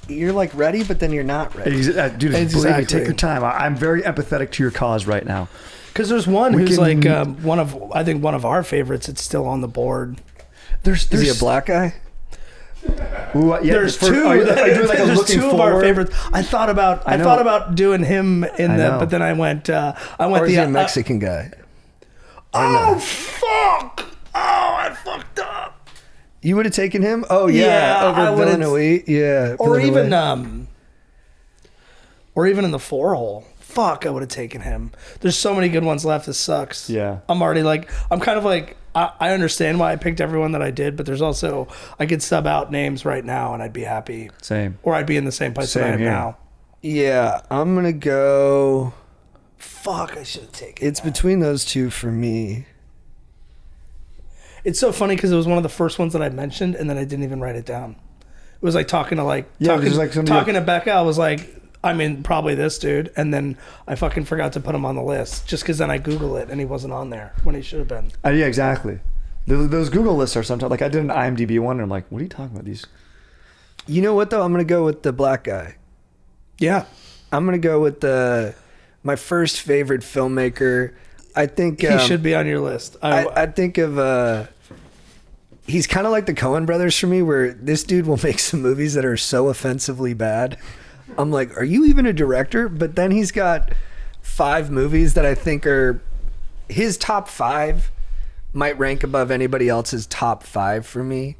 You're like ready, but then you're not ready. Dude, believe me, Exactly. take your time. I'm very empathetic to your cause right now. Because there's one We who's can- like one of our favorites. It's still on the board. There's Is he a black guy? Ooh, yeah, There's for- two. are you doing like a There's looking two of our forward? favorites. I thought know. about doing him in I the, know. but then I went. Or is the he a Mexican guy? Oh fuck! Oh, I fucked up. You would have taken him? Oh Yeah, yeah, I over would've- Villeneuve. Yeah, Or Villeneuve. even in the four hole. Fuck, I would have taken him. There's so many good ones left. This sucks. Yeah. I'm already like, I'm kind of like, I understand why I picked everyone that I did, but there's also, I could sub out names right now and I'd be happy. Same. Or I'd be in the same place that I Same am here. now. Yeah, I'm gonna go. Fuck, I should have taken It's that. between those two for me. It's so funny because it was one of the first ones that I mentioned and then I didn't even write it down. It was like talking to Becca. I was like, I mean, probably this dude. And then I fucking forgot to put him on the list just because then I Google it and he wasn't on there when he should have been. Yeah, exactly. Those Google lists are sometimes like I did an IMDb one, and I'm like, what are you talking about? These? You know what though? I'm gonna go with the black guy. Yeah. I'm gonna go with my first favorite filmmaker. I think He should be on your list. I think of he's kind of like the Coen Brothers for me, where this dude will make some movies that are so offensively bad. I'm like, are you even a director? But then he's got 5 movies that I think are his top 5 might rank above anybody else's top 5 for me.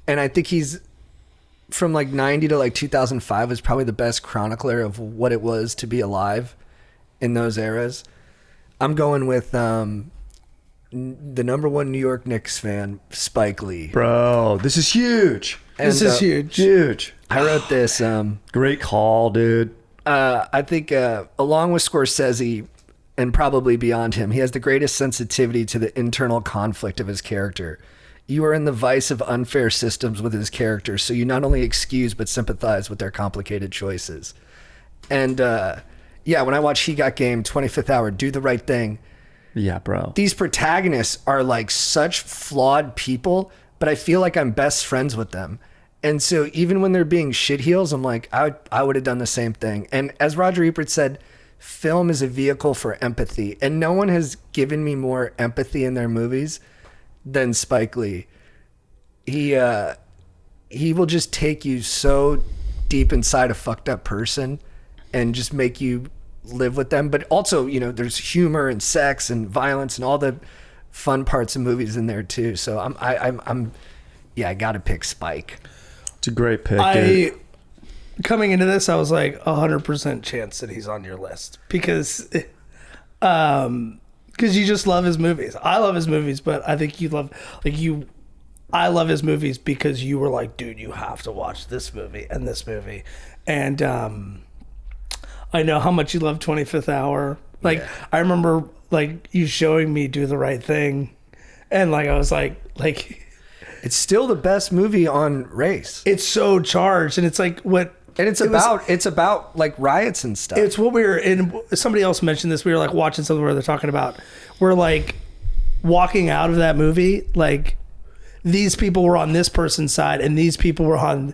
And I think he's from like 90 to like 2005 was probably the best chronicler of what it was to be alive in those eras. I'm going with the number 1 New York Knicks fan, Spike Lee. Bro, this is huge. this And, is huge. Huge. I wrote this. Great call, dude. I think along with Scorsese and probably beyond him, he has the greatest sensitivity to the internal conflict of his character. You are in the vice of unfair systems with his characters, so you not only excuse but sympathize with their complicated choices. And yeah, when I watch He Got Game, 25th Hour, Do the Right Thing, Yeah, bro. these protagonists are like such flawed people, but I feel like I'm best friends with them. And so even when they're being shitheels, I'm like, I would have done the same thing. And as Roger Ebert said, film is a vehicle for empathy. And no one has given me more empathy in their movies than Spike Lee. He will just take you so deep inside a fucked up person and just make you live with them. But also, you know, there's humor and sex and violence and all the fun parts of movies in there too. So I gotta pick Spike. It's a great pick, dude. Coming into this, I was like 100% chance that he's on your list because Because you just love his movies. I love his movies, but I think you love I love his movies because you were like, dude, you have to watch this movie and this movie. And I know how much you love 25th Hour. Like, I remember like you showing me Do the Right Thing, and like I was like it's still the best movie on race. it's so charged, and it's like what. And it's about like riots and stuff. It's what we were in. Somebody else mentioned this. We were like watching something where they're talking about. We're like walking out of that movie. Like these people were on this person's side, and these people were on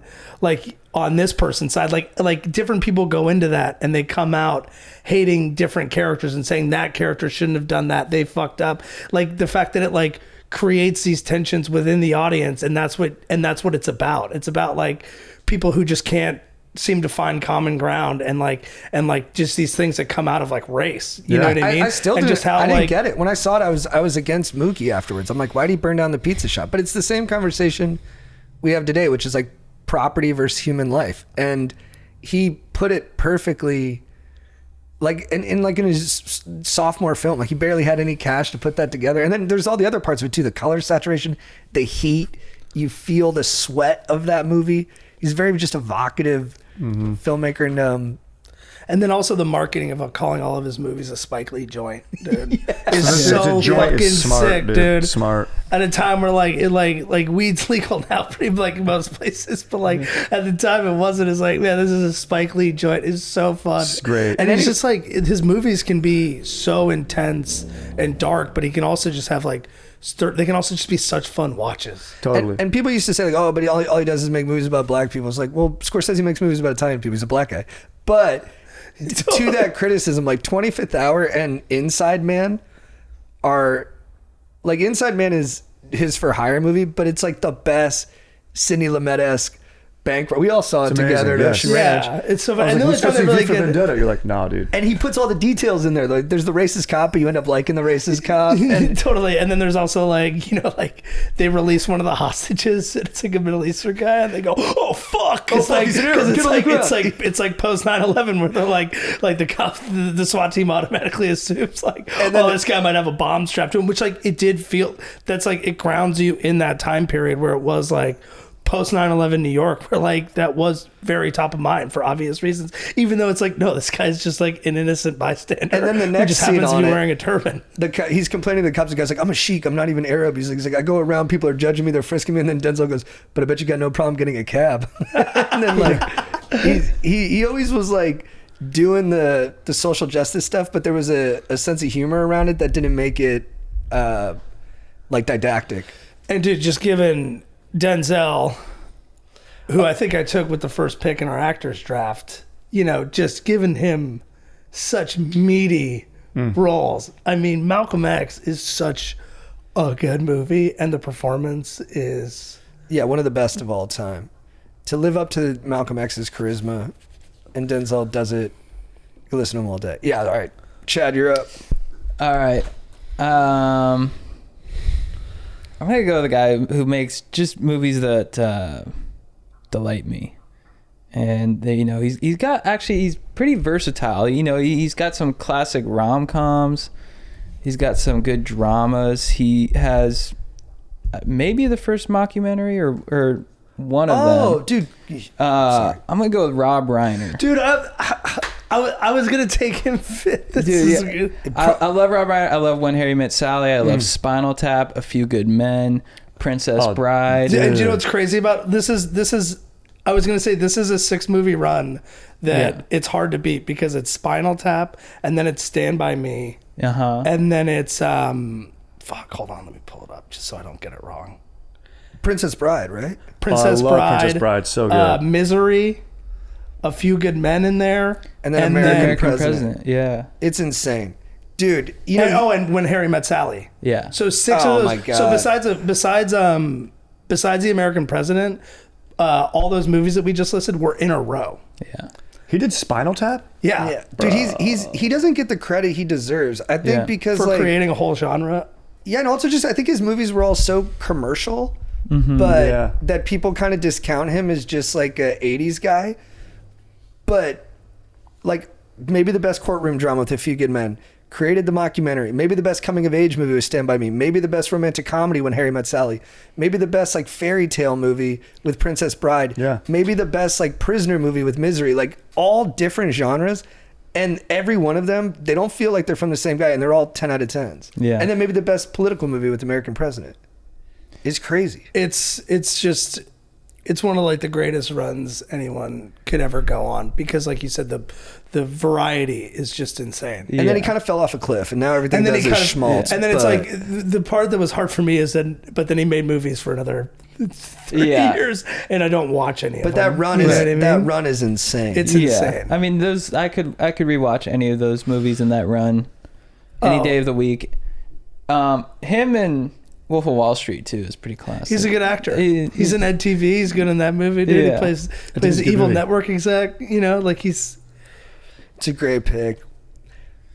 this person's side. Like different people go into that, and they come out hating different characters and saying that character shouldn't have done that. They fucked up. Like the fact that it like creates these tensions within the audience, and that's what it's about. It's about like people who just can't seem to find common ground and like just these things that come out of like race. You know what I mean? I still and didn't, just how I didn't like get it. When I saw it, I was against Mookie afterwards. I'm like, why'd he burn down the pizza shop? But it's the same conversation we have today, which is like property versus human life. And he put it perfectly, like in his sophomore film, like he barely had any cash to put that together. And then there's all the other parts of it too, the color saturation, the heat, you feel the sweat of that movie. He's very just evocative filmmaker, and then also the marketing of calling all of his movies a Spike Lee joint, dude, is It's so a joint. fucking It's smart, sick, dude. Smart. At a time where like weed's legal now, pretty like most places, but like at the time it wasn't. It's like, man, this is a Spike Lee joint. It's so fun. It's great. And it's just like his movies can be so intense and dark, but he can also just have like. They can also just be such fun watches. Totally. and people used to say like, oh, but all he does is make movies about black people. It's like, well, Scorsese makes movies about Italian people. He's a black guy. But to that criticism, like 25th Hour and Inside Man are like, Inside Man is his for hire movie, but it's like the best Sidney Lumet-esque bank. We all saw it It's together at amazing, Ocean yes. Ranch. Yeah, it's so I fun. was And like, the only who's time supposed they to really be for get Vendetta? You're like, nah, dude. And he puts all the details in there. Like, there's the racist cop, but you end up liking the racist cop. And totally. And then there's also like, you know, like they release one of the hostages and it's like a Middle Eastern guy and they go, oh fuck. It's like, he's an Arab. it's Get on like, the it's ground. like, it's like post 9/11 where they're like the cop, the SWAT team automatically assumes like, And then oh, this guy might have a bomb strapped to him, which like it did feel, that's like, it grounds you in that time period where it was like, post 9/11 New York, where like that was very top of mind for obvious reasons, even though it's like, no, this guy's just like an innocent bystander. And then the who next just scene happens to on be it- wearing a turban. he's complaining to the cops. The guy's like, I'm a sheik. I'm not even Arab. He's like, I go around, people are judging me, they're frisking me. And then Denzel goes, but I bet you got no problem getting a cab. And then like, he always was like doing the social justice stuff, but there was a sense of humor around it that didn't make it like didactic. And dude, just given Denzel, who I think I took with the first pick in our actors draft, you know, just giving him such meaty roles. I mean, Malcolm X is such a good movie, and the performance is... Yeah, one of the best of all time. To live up to Malcolm X's charisma, and Denzel does it. You listen to him all day. Yeah, all right. Chad, you're up. All right. I'm gonna go with the guy who makes just movies that delight me, and you know he's pretty versatile. You know, he's got some classic rom-coms, he's got some good dramas. He has maybe the first mockumentary or one of them. Oh, dude. Sorry. I'm gonna go with Rob Reiner. Dude, I was going to take him fifth. This Dude, is yeah. good. I love Rob Reiner. I love When Harry Met Sally. I love Spinal Tap, A Few Good Men, Princess Bride. And do you know what's crazy about this is I was going to say this is a 6-movie run that it's hard to beat because it's Spinal Tap and then it's Stand By Me. Uh-huh. And then it's hold on, let me pull it up just so I don't get it wrong. Princess Bride, right? Princess I love Bride. Princess Bride, so good. Misery, A Few Good Men in there. And then American President. President. Yeah. It's insane. Dude, you know... And When Harry Met Sally. Yeah. So 6 Oh of those. my God. So besides The American President, all those movies that we just listed were in a row. Yeah. He did Spinal Tap? Yeah. Yeah. Dude, he doesn't get the credit he deserves. I think Yeah. because For like... creating a whole genre. Yeah, and also just I think his movies were all so commercial, Mm-hmm. but Yeah. that people kind of discount him as just like a 80s guy. But like maybe the best courtroom drama with A Few Good Men. created the mockumentary, maybe the best coming of age movie was Stand By Me, maybe the best romantic comedy When Harry Met Sally, maybe the best like fairy tale movie with Princess Bride, maybe the best like prisoner movie with Misery, like all different genres. And every one of them, they don't feel like they're from the same guy, and they're all 10 out of 10s. Yeah. And then maybe the best political movie with American President. It's crazy. It's one of like the greatest runs anyone could ever go on, because like you said, the variety is just insane. And then he kind of fell off a cliff, and now everything does is schmaltz. And then it's like the part that was hard for me is that, but then he made movies for another 3 years, and I don't watch any of them. But that run is that run is insane. It's insane. I mean, those I could rewatch any of those movies in that run any day of the week. Him and Wolf of Wall Street too is pretty classic. He's a good actor. He's in Ed TV. He's good in that movie, dude. He plays the evil network exec. You know, like it's a great pick.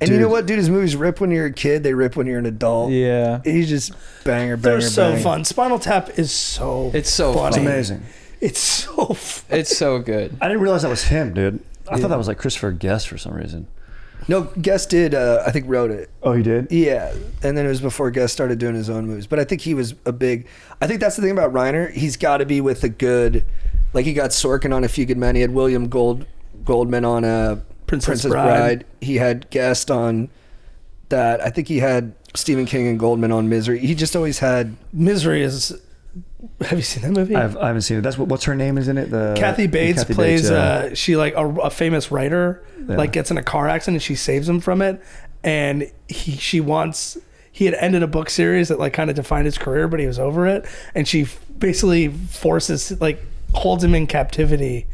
And you know what, dude? His movies rip when you're a kid. They rip when you're an adult. Yeah. He's just banger. They're so fun. Spinal Tap is so It's so funny. It's amazing. It's so funny. It's so good. I didn't realize that was him, dude. I thought that was like Christopher Guest for some reason. No, Guest did, I think, wrote it. Oh, he did? Yeah. And then it was before Guest started doing his own movies. But I think he was I think that's the thing about Reiner. He's got to be with a good, like he got Sorkin on A Few Good Men. He had William Goldman on Princess Bride. He had Guest on that. I think he had Stephen King and Goldman on Misery. He just always had... Misery is... Have you seen that movie? I haven't seen it. That's what's her name is in it? Kathy Bates plays she like a famous writer, like gets in a car accident and she saves him from it, and he had ended a book series that like kind of defined his career, but he was over it, and she basically holds him in captivity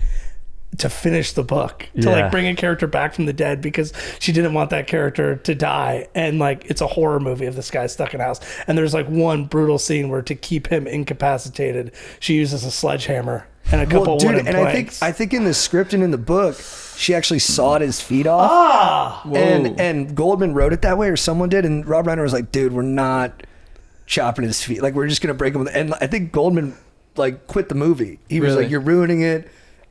to finish the book, to like bring a character back from the dead, because she didn't want that character to die. And like it's a horror movie of this guy stuck in a house, and there's like one brutal scene where to keep him incapacitated she uses a sledgehammer and a couple wooden planks. I think in the script and in the book she actually sawed his feet off. And Goldman wrote it that way, or someone did, and Rob Reiner was like, dude, we're not chopping his feet, like we're just gonna break him. And I think Goldman like quit the movie. He was like, you're ruining it.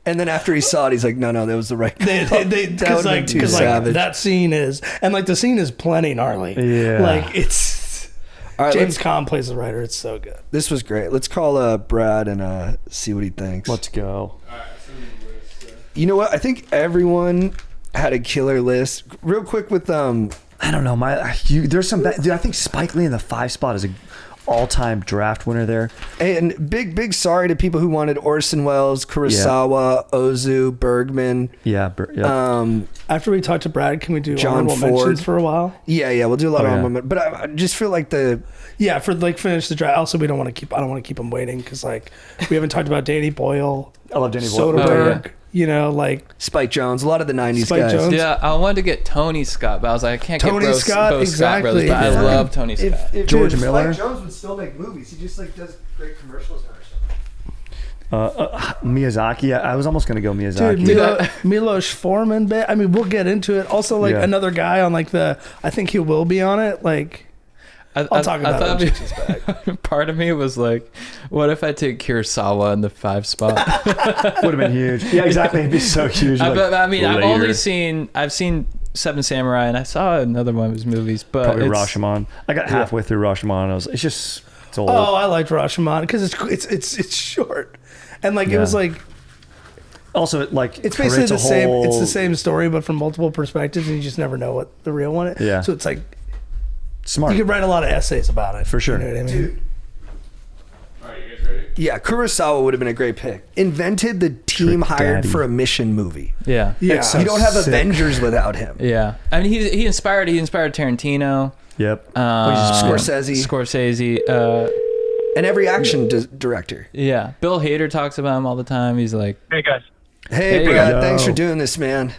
And then after he saw it, he's like, no, that was the right call. Because like that scene is, and like the scene is plenty gnarly. Yeah. Like it's, all right, James Caan plays the writer. It's so good. This was great. Let's call Brad and see what he thinks. Let's go. All right, send me the list. You know what? I think everyone had a killer list. Real quick with I don't know. There's some. Dude, I think Spike Lee in the 5 spot is a all-time draft winner there. And big sorry to people who wanted Orson Welles, Kurosawa, Ozu, Bergman. After we talk to Brad, can we do John honorable Ford mentions for a while? Yeah, we'll do a lot of honorable. But I just feel like for like finish the draft. Also, I don't want to keep them waiting, because like we haven't talked about Danny Boyle. I love Danny Boyle. Soderbergh. You know, like Spike Jonze, a lot of the 90s guys. Jones. Yeah, I wanted to get Tony Scott, but I was like, I can't get Bo Scott Brothers, but I love Tony Scott. If George Miller. Spike Jonze would still make movies. He just like does great commercials now or something. Miyazaki. I was almost going to go Miyazaki. Dude, Milos Forman. I mean, we'll get into it. Also, like another guy on like I think he will be on it. Like, I'll talk about it when she's back. Part of me was like, what if I take Kurosawa in the 5 spot? Would have been huge. Yeah, exactly. It'd be so huge. I've seen Seven Samurai, and I saw another one of his movies, but probably Rashomon. I got halfway through Rashomon. It's old. Oh, I liked Rashomon because it's short, and like it was like. Also, like it's basically the same. It's the same story, but from multiple perspectives, and you just never know what the real one is. Yeah. So it's like. Smart. You could write a lot of essays about it. For sure. You know what I mean? Dude. All right, you guys ready? Yeah, Kurosawa would have been a great pick. Invented the team hired for a mission movie. Yeah. You don't have Avengers without him. Yeah. I mean, he inspired Tarantino. Yep. Scorsese. And every action director. Yeah. Bill Hader talks about him all the time. He's like, hey, guys. Hey, Brad. Thanks for doing this, man.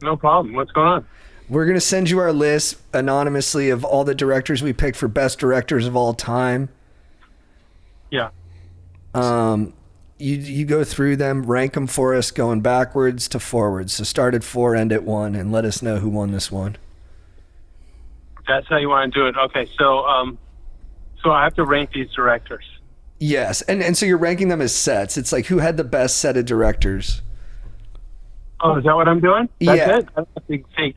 No problem. What's going on? We're going to send you our list anonymously of all the directors we picked for best directors of all time. Yeah. You go through them, rank them for us, going backwards to forwards. So start at 4, end at 1, and let us know who won this one. That's how you want to do it. Okay, so I have to rank these directors. Yes, and so you're ranking them as sets. It's like who had the best set of directors. Oh, is that what I'm doing? That's it? I don't think.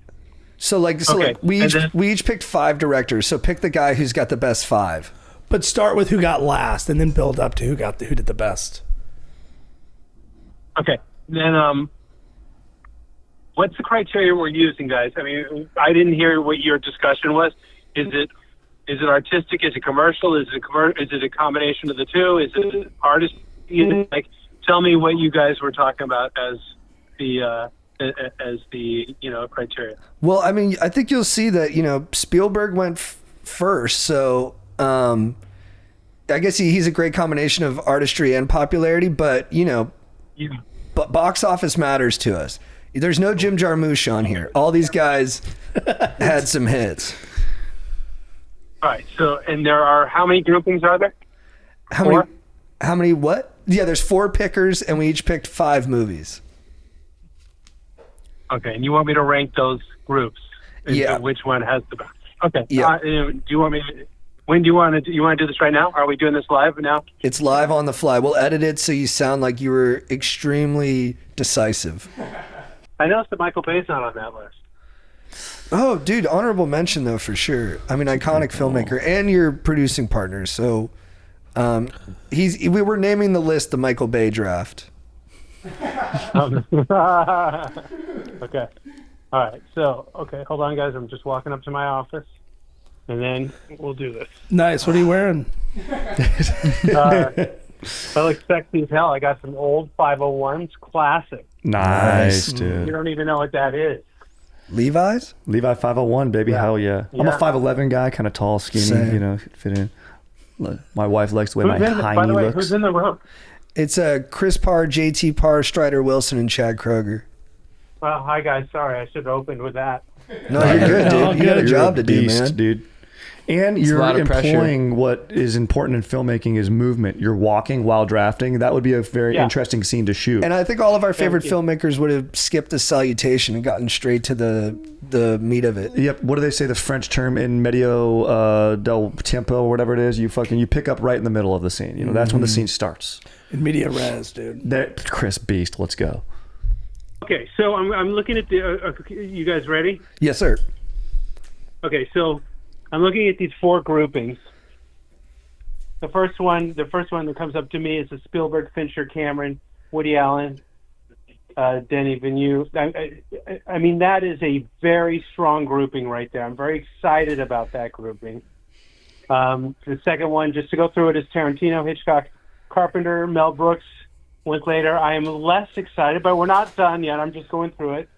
Okay, we each picked 5 directors. So pick the guy who's got the best 5. But start with who got last, and then build up to who did the best. Okay. Then, what's the criteria we're using, guys? I mean, I didn't hear what your discussion was. Is it artistic? Is it commercial? Is it a combination of the two? Is it artist? Like, tell me what you guys were talking about as the criteria. Well, I mean, I think you'll see that Spielberg went first, so I guess he's a great combination of artistry and popularity. But but box office matters to us. There's no Jim Jarmusch on here. All these guys had some hits. All right. So, and there are, how many groupings are there? How many what? Yeah, there's 4 pickers, and we each picked 5 movies. Okay, and you want me to rank those groups? Yeah. Which one has the best? Okay. Yeah. Do you want me? When do you want to? You want to do this right now? Are we doing this live now? It's live on the fly. We'll edit it so you sound like you were extremely decisive. I noticed that Michael Bay's not on that list. Oh, dude, honorable mention though for sure. I mean, iconic filmmaker and your producing partner. So, we were naming the list the Michael Bay draft. Okay. All right. So, okay, hold on, guys. I'm just walking up to my office, and then we'll do this. Nice. What are you wearing? I look sexy as hell. I got some old 501s, classic. Nice, dude. You don't even know what that is. Levi's? Levi 501, baby. Hell yeah. I'm a 5'11" guy, kind of tall, skinny, Same. fit in. My wife likes the way my tiny by the way, looks. who's in the room? It's Chris Parr, JT Parr, Strider Wilson, and Chad Kroeger. Well, hi, guys. Sorry, I should have opened with that. No, you're good, dude. You got a job to do, man. Dude. And It's a you're lot of pressure. employing what is important in filmmaking is movement. You're walking while drafting. That would be a very interesting scene to shoot. And I think all of our favorite filmmakers would have skipped the salutation and gotten straight to the meat of it. Yep. What do they say? The French term in medio del tiempo or whatever it is. You pick up right in the middle of the scene. That's when the scene starts. In media res, dude. That Chris Beast. Let's go. Okay, so I'm looking at the. You guys ready? Yes, sir. Okay, so I'm looking at these 4 groupings. The first one that comes up to me is the Spielberg, Fincher, Cameron, Woody Allen, Denis Villeneuve. I mean, that is a very strong grouping right there. I'm very excited about that grouping. The second one, just to go through it, is Tarantino, Hitchcock, Carpenter, Mel Brooks, Linklater. I am less excited, but we're not done yet. I'm just going through it.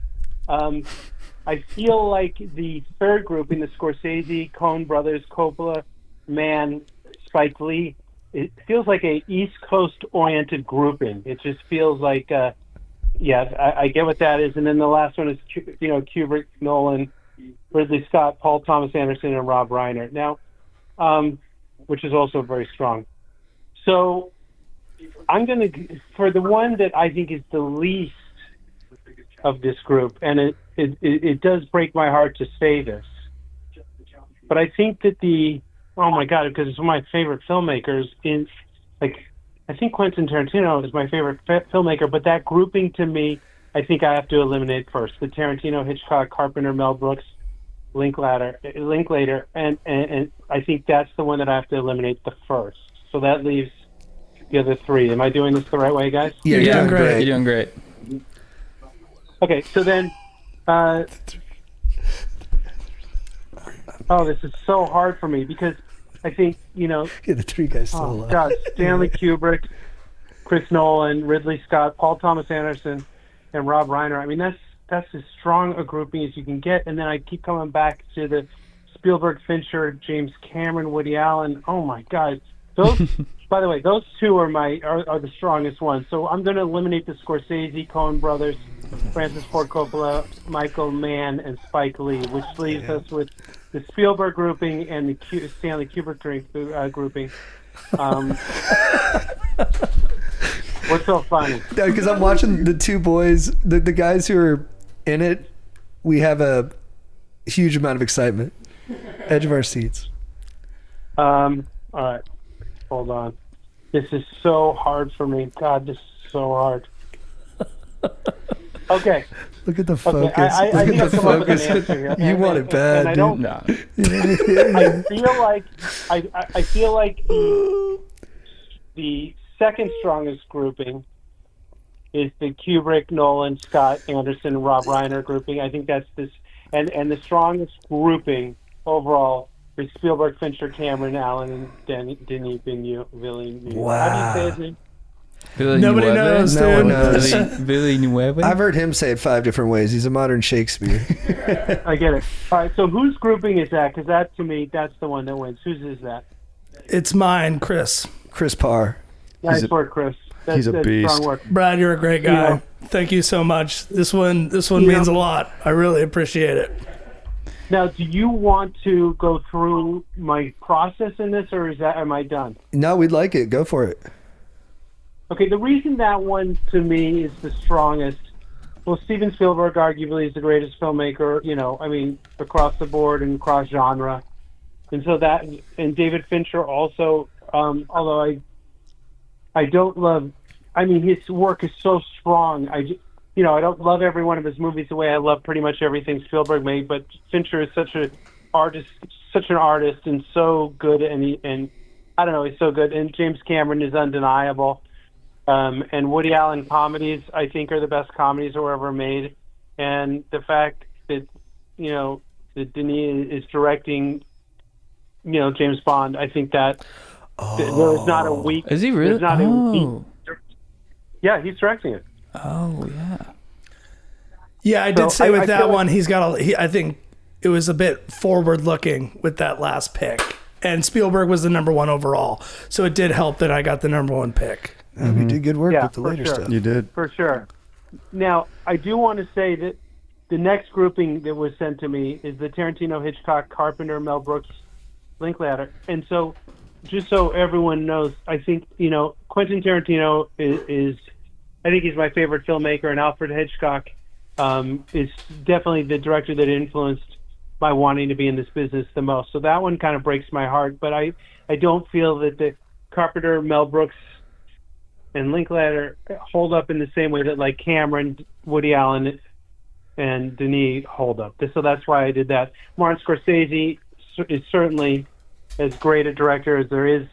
I feel like the third grouping, the Scorsese, Coen Brothers, Coppola, Mann, Spike Lee, it feels like a East Coast-oriented grouping. It just feels like, I get what that is. And then the last one is, Kubrick, Nolan, Ridley Scott, Paul Thomas Anderson, and Rob Reiner. Now, which is also very strong. So I'm going to, for the one that I think is the least of this group, and it does break my heart to say this, but I think that oh my God, because it's one of my favorite filmmakers I think Quentin Tarantino is my favorite filmmaker, but that grouping to me, I think I have to eliminate first. The Tarantino, Hitchcock, Carpenter, Mel Brooks, Linklater, and I think that's the one that I have to eliminate the first. So that leaves the other 3. Am I doing this the right way, guys? Yeah, you're doing great. You're doing great. Okay, so then, this is so hard for me because I think, Yeah, the 3 guys still alive. God, Stanley Kubrick, Chris Nolan, Ridley Scott, Paul Thomas Anderson, and Rob Reiner. I mean, that's as strong a grouping as you can get. And then I keep coming back to the Spielberg, Fincher, James Cameron, Woody Allen. Oh my God, those. By the way, those 2 are the strongest ones. So I'm going to eliminate the Scorsese, Coen Brothers, Francis Ford Coppola, Michael Mann, and Spike Lee, which leaves us with the Spielberg grouping and the Stanley Kubrick grouping. What's so funny? Because I'm watching the 2 boys, the guys who are in it. We have a huge amount of excitement, edge of our seats. All right, hold on. This is so hard for me. God, this is so hard. Okay. Look at the Okay. focus. I think Look I've at the come up with an focus. answer here. You want it bad, and I dude. don't. No. I feel like the second strongest grouping is the Kubrick, Nolan, Scott, Anderson, Rob Reiner grouping. I think that's this, and the strongest grouping overall is Spielberg, Fincher, Cameron, Allen, and Denis Villeneuve. Wow. How do you say his name? Nobody knows, No one dude. knows. Villeneuve. I've heard him say it 5 different ways. He's a modern Shakespeare. I get it. All right, so whose grouping is that? Because that, to me, that's the one that wins. Whose is that? It's mine, Chris. Chris Parr. Nice work, Chris. he's a beast. Strong work. Brad, you're a great guy. Yeah. Thank you so much. This one means a lot. I really appreciate it. Now, do you want to go through my process in this, or am I done? No, we'd like it. Go for it. Okay, the reason that one to me is the strongest. Well, Steven Spielberg arguably is the greatest filmmaker. Across the board and cross genre, and so that, and David Fincher also. Although I don't love. His work is so strong. I don't love every one of his movies the way I love pretty much everything Spielberg made. But Fincher is such an artist, and so good. And I don't know, he's so good. And James Cameron is undeniable. And Woody Allen comedies, I think, are the best comedies that were ever made. And the fact that that Denis is directing, James Bond, I think that there is not a week. Is he really? There's not a week. Yeah, he's directing it. Oh, yeah. Yeah, I did So say with I that feel one, I think it was a bit forward-looking with that last pick. And Spielberg was the number one overall. So it did help that I got the number one pick. You did good work Yeah, with the for later sure. stuff. You did. For sure. Now, I do want to say that the next grouping that was sent to me is the Tarantino, Hitchcock, Carpenter, Mel Brooks, Linklater. And so, just so everyone knows, I think, Quentin Tarantino is I think he's my favorite filmmaker, and Alfred Hitchcock is definitely the director that influenced my wanting to be in this business the most. So that one kind of breaks my heart, but I don't feel that the Carpenter, Mel Brooks, and Linklater hold up in the same way that like Cameron, Woody Allen, and Denis hold up. So that's why I did that. Martin Scorsese is certainly as great a director as there is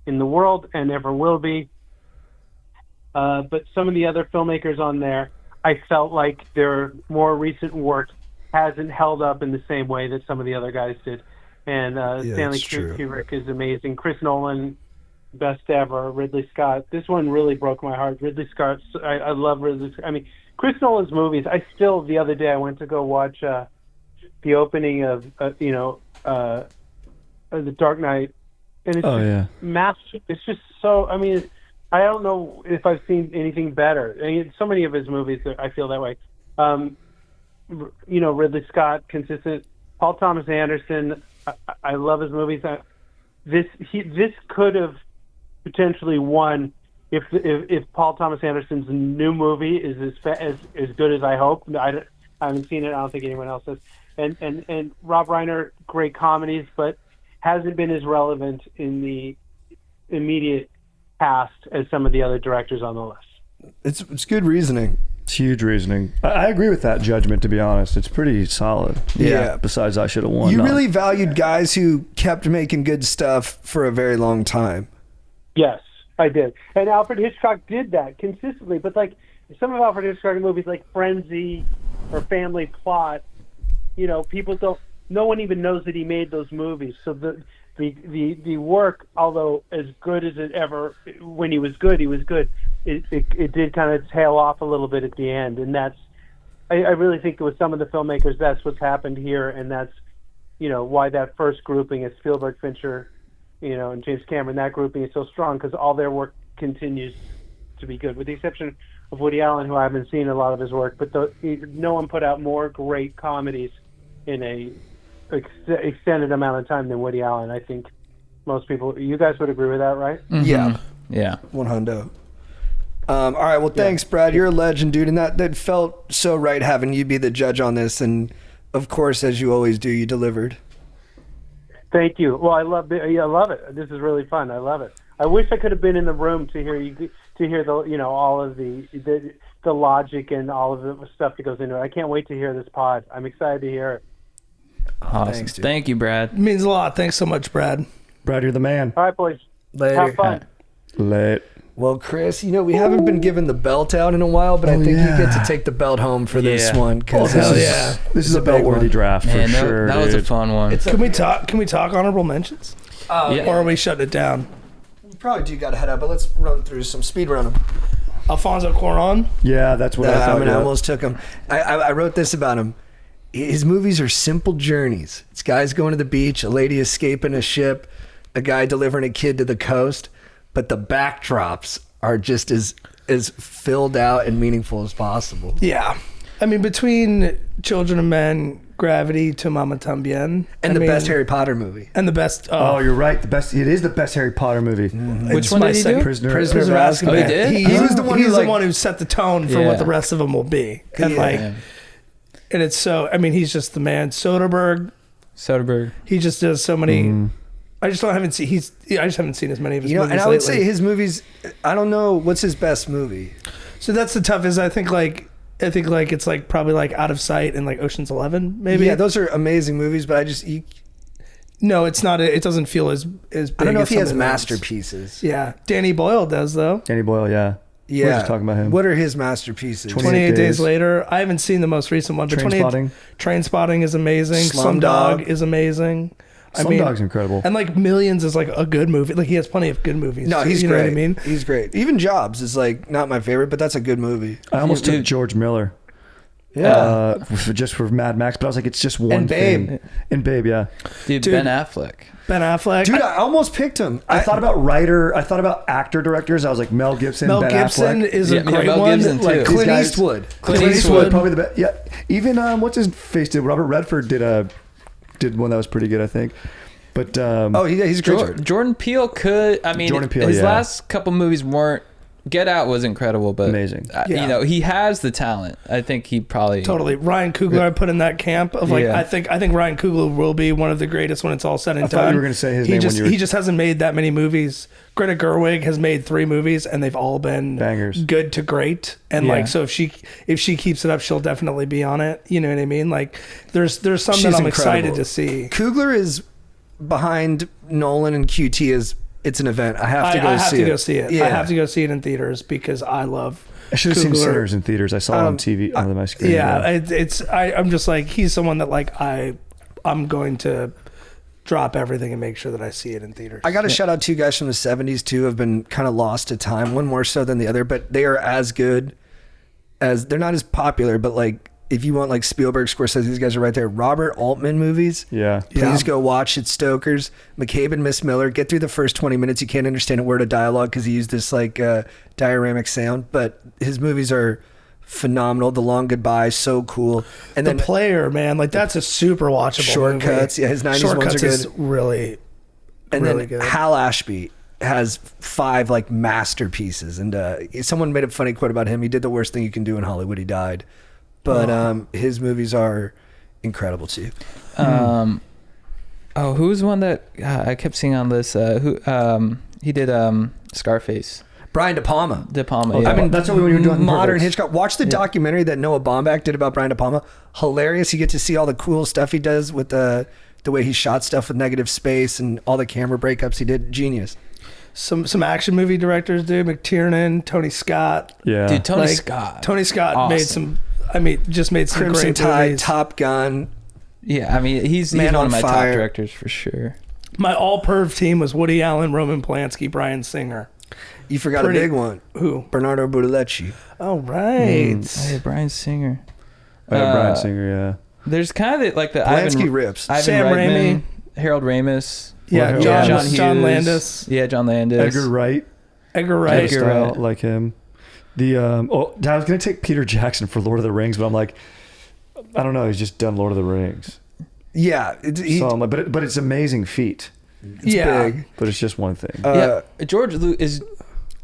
in the world and ever will be. But some of the other filmmakers on there, I felt like their more recent work hasn't held up in the same way that some of the other guys did. And Stanley it's true. Kubrick is amazing. Chris Nolan, best ever. Ridley Scott. This one really broke my heart. Ridley Scott. I love Ridley Scott. Chris Nolan's movies. The other day I went to go watch the opening of The Dark Knight, and it's massive. It's just so. I don't know if I've seen anything better. So many of his movies, I feel that way. Ridley Scott, consistent. Paul Thomas Anderson, I love his movies. This could have potentially won if Paul Thomas Anderson's new movie is as good as I hope. I haven't seen it. I don't think anyone else has. And Rob Reiner, great comedies, but hasn't been as relevant in the immediate past as some of the other directors on the list. It's good reasoning. It's huge reasoning. I agree with that judgment, to be honest. It's pretty solid. Yeah. Besides, I should have won. You really valued guys who kept making good stuff for a very long time. Yes, I did. And Alfred Hitchcock did that consistently. But like some of Alfred Hitchcock movies like Frenzy or Family Plot, people don't, no one even knows that he made those movies. So the work, although as good as it ever, when he was good, it did kind of tail off a little bit at the end. And that's, I really think with some of the filmmakers, that's what's happened here. And that's, why that first grouping is Spielberg, Fincher, and James Cameron, that grouping is so strong because all their work continues to be good, with the exception of Woody Allen, who I haven't seen a lot of his work, but no one put out more great comedies in a extended amount of time than Woody Allen. I think most people, you guys would agree with that, right? Yeah. Yeah. 100. All right. Well, thanks, Brad. You're a legend, dude. And that felt so right having you be the judge on this. And of course, as you always do, you delivered. Thank you. Well, I love it. This is really fun. I love it. I wish I could have been in the room to to hear all of the logic and all of the stuff that goes into it. I can't wait to hear this pod. I'm excited to hear it. Awesome. Thanks, dude. Thank you, Brad. It means a lot. Thanks so much, Brad. Brad, you're the man. All right, boys. Later. Have fun. Late. Well, Chris, we haven't been given the belt out in a while, but I think you get to take the belt home for this Yeah. one. Cause hell this is- yeah. This is a big belt-worthy one. draft for Man, sure. that was a dude. fun one. Can we talk honorable mentions? Yeah. Or are we shutting it down? We probably do got to head out, but let's run through some speed run 'em. Alfonso Cuarón. Yeah, that's what I thought. I yeah. almost took him. I wrote this about him. His movies are simple journeys. It's guys going to the beach, a lady escaping a ship, a guy delivering a kid to the coast, but the backdrops are just as filled out and meaningful as possible. Yeah. I mean, between Children of Men, Gravity, Tu Mama Tambien. And the best Harry Potter movie. And the best... Oh, you're right. It is the best Harry Potter movie. Which one did he do? Prisoner Prisoner of of Azkaban. Oh, he did? He was the one. He's who, the one who set the tone for Yeah. what the rest of them will be. And Yeah. and it's so. I mean, he's just the man. Soderbergh. He just does so many. I just haven't seen. I just haven't seen as many of his movies. And I would lately. say his movies. I don't know what's his best movie. So that's the toughest. I think it's like probably like Out of Sight and like Ocean's 11 maybe. Yeah, those are amazing movies, but No, it's not. It doesn't feel as big. I don't know as if he some has of the others. masterpieces. Yeah, Danny Boyle does though. Danny Boyle, yeah. Yeah, We're just talking about him. What are his masterpieces? 28 days Days later. I haven't seen the most recent one, but Trainspotting. Trainspotting is amazing. Slumdog. Slumdog is amazing. Slumdog's incredible. And like Millions is like a good movie. Like he has plenty of good movies. No, he's you great. know what I mean? He's great. Even Jobs is like not my favorite, but that's a good movie. I almost took Dude. George Miller. Yeah. Just for Mad Max, but I was like, it's just one And Babe. thing. And Babe, yeah. Dude, Ben Affleck. Ben Affleck. Dude, I almost picked him. I thought about writer. I thought about actor directors. I was like Mel Gibson, Mel Ben Gibson Affleck. is a Yeah, great Mel one. Gibson, too. Like These Clint guys- Eastwood. Clint Eastwood, probably the best. Yeah, even what's his face did. Robert Redford did one that was pretty good, I think. But He's a great. Jordan Peele could. I mean, Jordan Peele, his yeah. last couple movies weren't. Get Out was incredible, but Amazing. Yeah. he has the talent. I think he probably Totally. Ryan Coogler, I put in that camp of like, Yeah. I think Ryan Coogler will be one of the greatest when it's all said and I done. thought you were going to say his he name just, when you were He just hasn't made that many movies. Greta Gerwig has made 3 movies and they've all been Bangers. good to great. And Yeah. like, so if she keeps it up, she'll definitely be on it. You know what I mean? Like there's some She's that I'm incredible. excited to see. Coogler is behind Nolan and QT. It's an event. I have to go I have see to it. go see it. Yeah. I have to go see it in theaters because I love I should have seen Coogler. Sinners in theaters. I saw it on TV on my screen. Yeah, I'm just like, he's someone that like I'm going to drop everything and make sure that I see it in theaters. I got to shout out 2 guys from the 70s too. Have been kind of lost to time. One more so than the other, but they are as good as. They're not as popular, but like if you want like Spielberg, Scorsese, these guys are right there. Robert Altman movies. Yeah. Please go watch it. Stokers, McCabe and Miss Miller. Get through the first 20 minutes. You can't understand a word of dialogue because he used this like dioramic sound, but his movies are phenomenal. The Long Goodbye, so cool. And The then Player, man, like that's a super watchable Shortcuts. movie. Yeah, his 90s Shortcuts ones are is good. really, And really then good. Hal Ashby has 5 like masterpieces, and someone made a funny quote about him. He did the worst thing you can do in Hollywood. He died, but his movies are incredible too. who's one that I kept seeing on this? He did Scarface. Brian De Palma. De Palma. I mean, that's what we were doing. Modern Perfect. Hitchcock. Watch the documentary that Noah Baumbach did about Brian De Palma. Hilarious. You get to see all the cool stuff he does with the way he shot stuff with negative space and all the camera breakups he did. Genius. Some action movie directors do. McTiernan, Tony Scott. Yeah. Dude, Tony Like, Scott. Tony Scott Awesome. made some. I mean, just made some Crimson great Tide, movies. Top Gun. Yeah, I mean, he's Man one on of my Fire. top directors for sure. My all-perv team was Woody Allen, Roman Polanski, Bryan Singer. You forgot Pretty- a big one. Who? Bernardo Bertolucci. Oh right. Oh, yeah, Brian Singer. Brian Singer, yeah. There's kind of like the Polanski rips. Ivan Sam Reitman, Harold Ramis. Yeah, Well, John Hughes. Landis. Yeah, John Landis. Edgar Wright. Edgar Wright. Edgar Style, Wright. like him. I was gonna take Peter Jackson for Lord of the Rings, but I'm like, I don't know. He's just done Lord of the Rings, Yeah. so I'm like, but it's amazing feat. It's Yeah. big. But it's just one thing. Yeah, George is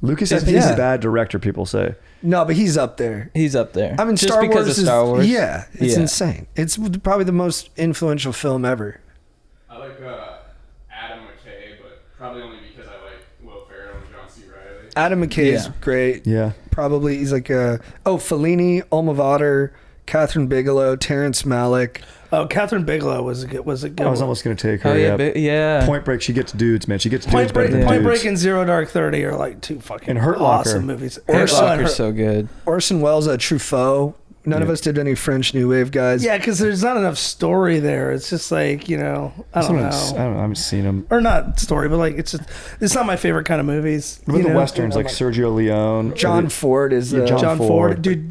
Lucas, I is- think, is yeah. a bad director. People say. No, but he's up there. he's up there. I mean, just Star because Wars of Star Wars. Yeah, it's Yeah. insane. It's probably the most influential film ever. I like Adam McKay, but probably only because I like Will Ferrell and John John C. Reilly. Adam McKay is Yeah. great. Yeah. Probably he's like Fellini, Almodovar, Catherine Bigelow, Terrence Malick. Oh, Catherine Bigelow was a good I was almost going to take her. Oh yeah, yeah. yeah. Point Break, she gets dudes, man. She gets Point dudes better Break, than Point dudes. Break and Zero Dark 30 are like two fucking And Hurt Locker. awesome movies. Hurt Orson- Locker's so good. Orson Welles, Truffaut. None of Yeah. us did any French New Wave guys. Yeah, because there's not enough story there. It's just like, I don't know. I haven't seen them. Or not story, but like it's not my favorite kind of movies. What about you the know? westerns like Sergio Leone? John Ford is Yeah, John Ford. Ford. Dude,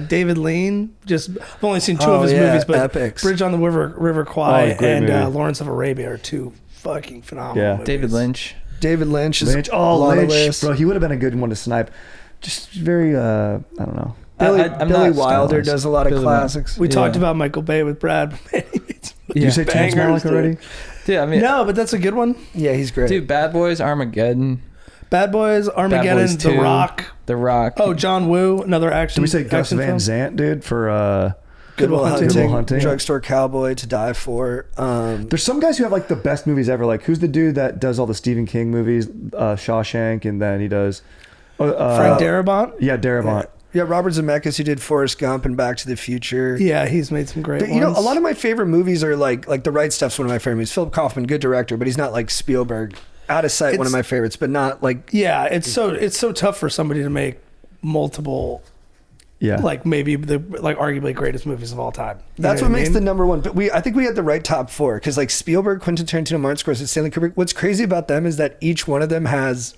David Lean. I've only seen two Oh, of his yeah, movies, but epics. Bridge on the River Kwai Oh, great and movie. Lawrence of Arabia are two fucking phenomenal Yeah. movies. David Lynch. David Lynch is Lynch. Oh, on the Lynch. list. Bro, he would have been a good one to snipe. Just very, I don't know. I'm Billy not Wilder stylized. does a lot of Billy classics. We talked Yeah. about Michael Bay with Brad. Did you say Terrence Bangers, Malick already? Dude, I mean, No, but that's a good one. Yeah, he's great. dude, Bad Boys, Armageddon, Bad Boys, Armageddon, Boys The 2. Rock. The Rock. Oh, John Woo, another action. Did we say Gus action Van film. Zandt, dude, for... Good Will Hunting, Good Will Hunting. Drugstore Cowboy, To Die For. There's some guys who have like the best movies ever. Like, who's the dude that does all the Stephen King movies? Shawshank, and then he does... Frank Darabont. Yeah, Darabont. Yeah, Robert Zemeckis, who did Forrest Gump and Back to the Future. Yeah, he's made some great ones. A lot of my favorite movies are like The Right Stuff's one of my favorite movies. Philip Kaufman, good director, but he's not like Spielberg. Out of Sight, one of my favorites, but not like... Yeah, it's so tough for somebody to make multiple, Yeah. like maybe the arguably greatest movies of all time. You That's know what I makes mean? the number one. But I think we had the right top four because like Spielberg, Quentin Tarantino, Martin Scorsese, Stanley Kubrick. What's crazy about them is that each one of them has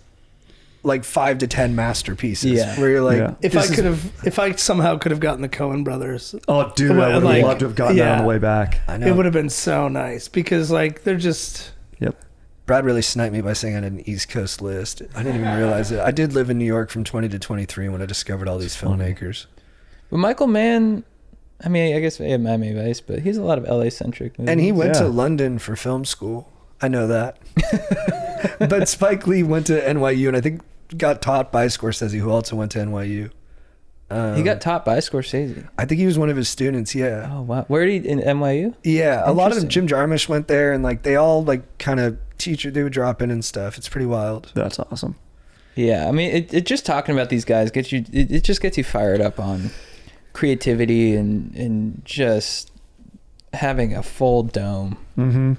like 5 to 10 masterpieces. Yeah. Where you're like, Yeah. If I somehow could have gotten the Coen Brothers, Oh, dude, I would have Like, loved to have gotten that on yeah. the way back. I know. it would have been so nice because like they're just. Yep. Brad really sniped me by saying I had an East Coast list. I didn't even realize it. I did live in New York from 20 to 23 when I discovered all these filmmakers. But Michael Mann, I mean, I guess Miami Vice, but he's a lot of LA centric movies. And he went Yeah. to London for film school. I know that. But Spike Lee went to NYU and I think got taught by Scorsese, who also went to NYU. He got taught by Scorsese. I think he was one of his students, yeah. Oh wow, where did he in NYU? Yeah, a lot of them. Interesting. Jim Jarmusch went there, and like they all like kind of they would drop in and stuff. It's pretty wild. That's awesome. Yeah, I mean, it just talking about these guys gets you. It just gets you fired up on creativity and just having a full dome. Mm-hmm.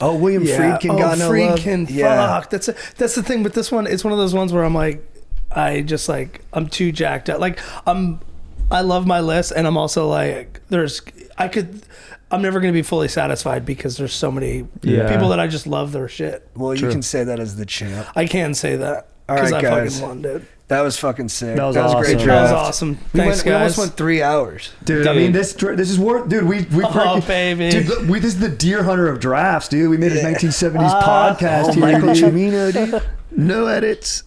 Oh, William Friedkin got no love. Friedkin, Yeah. fuck. That's the thing with this one. It's one of those ones where I'm like, I'm too jacked up. Like I love my list, and I'm also like, I'm never going to be fully satisfied because there's so many Yeah. people that I just love their shit. Well, True. you can say that as the champ. I can say that All because right, I guys. fucking won, dude. That was fucking sick. That was a great awesome. draft. That was awesome. We, Thanks, we almost guys. went 3 hours. Dude, I mean, this is worth... Dude, we Oh, freaking- baby. Dude, look, this is the Deer Hunter of drafts, dude. We made a 1970s podcast Oh, here, Michael dude. Cimino, dude. No edits.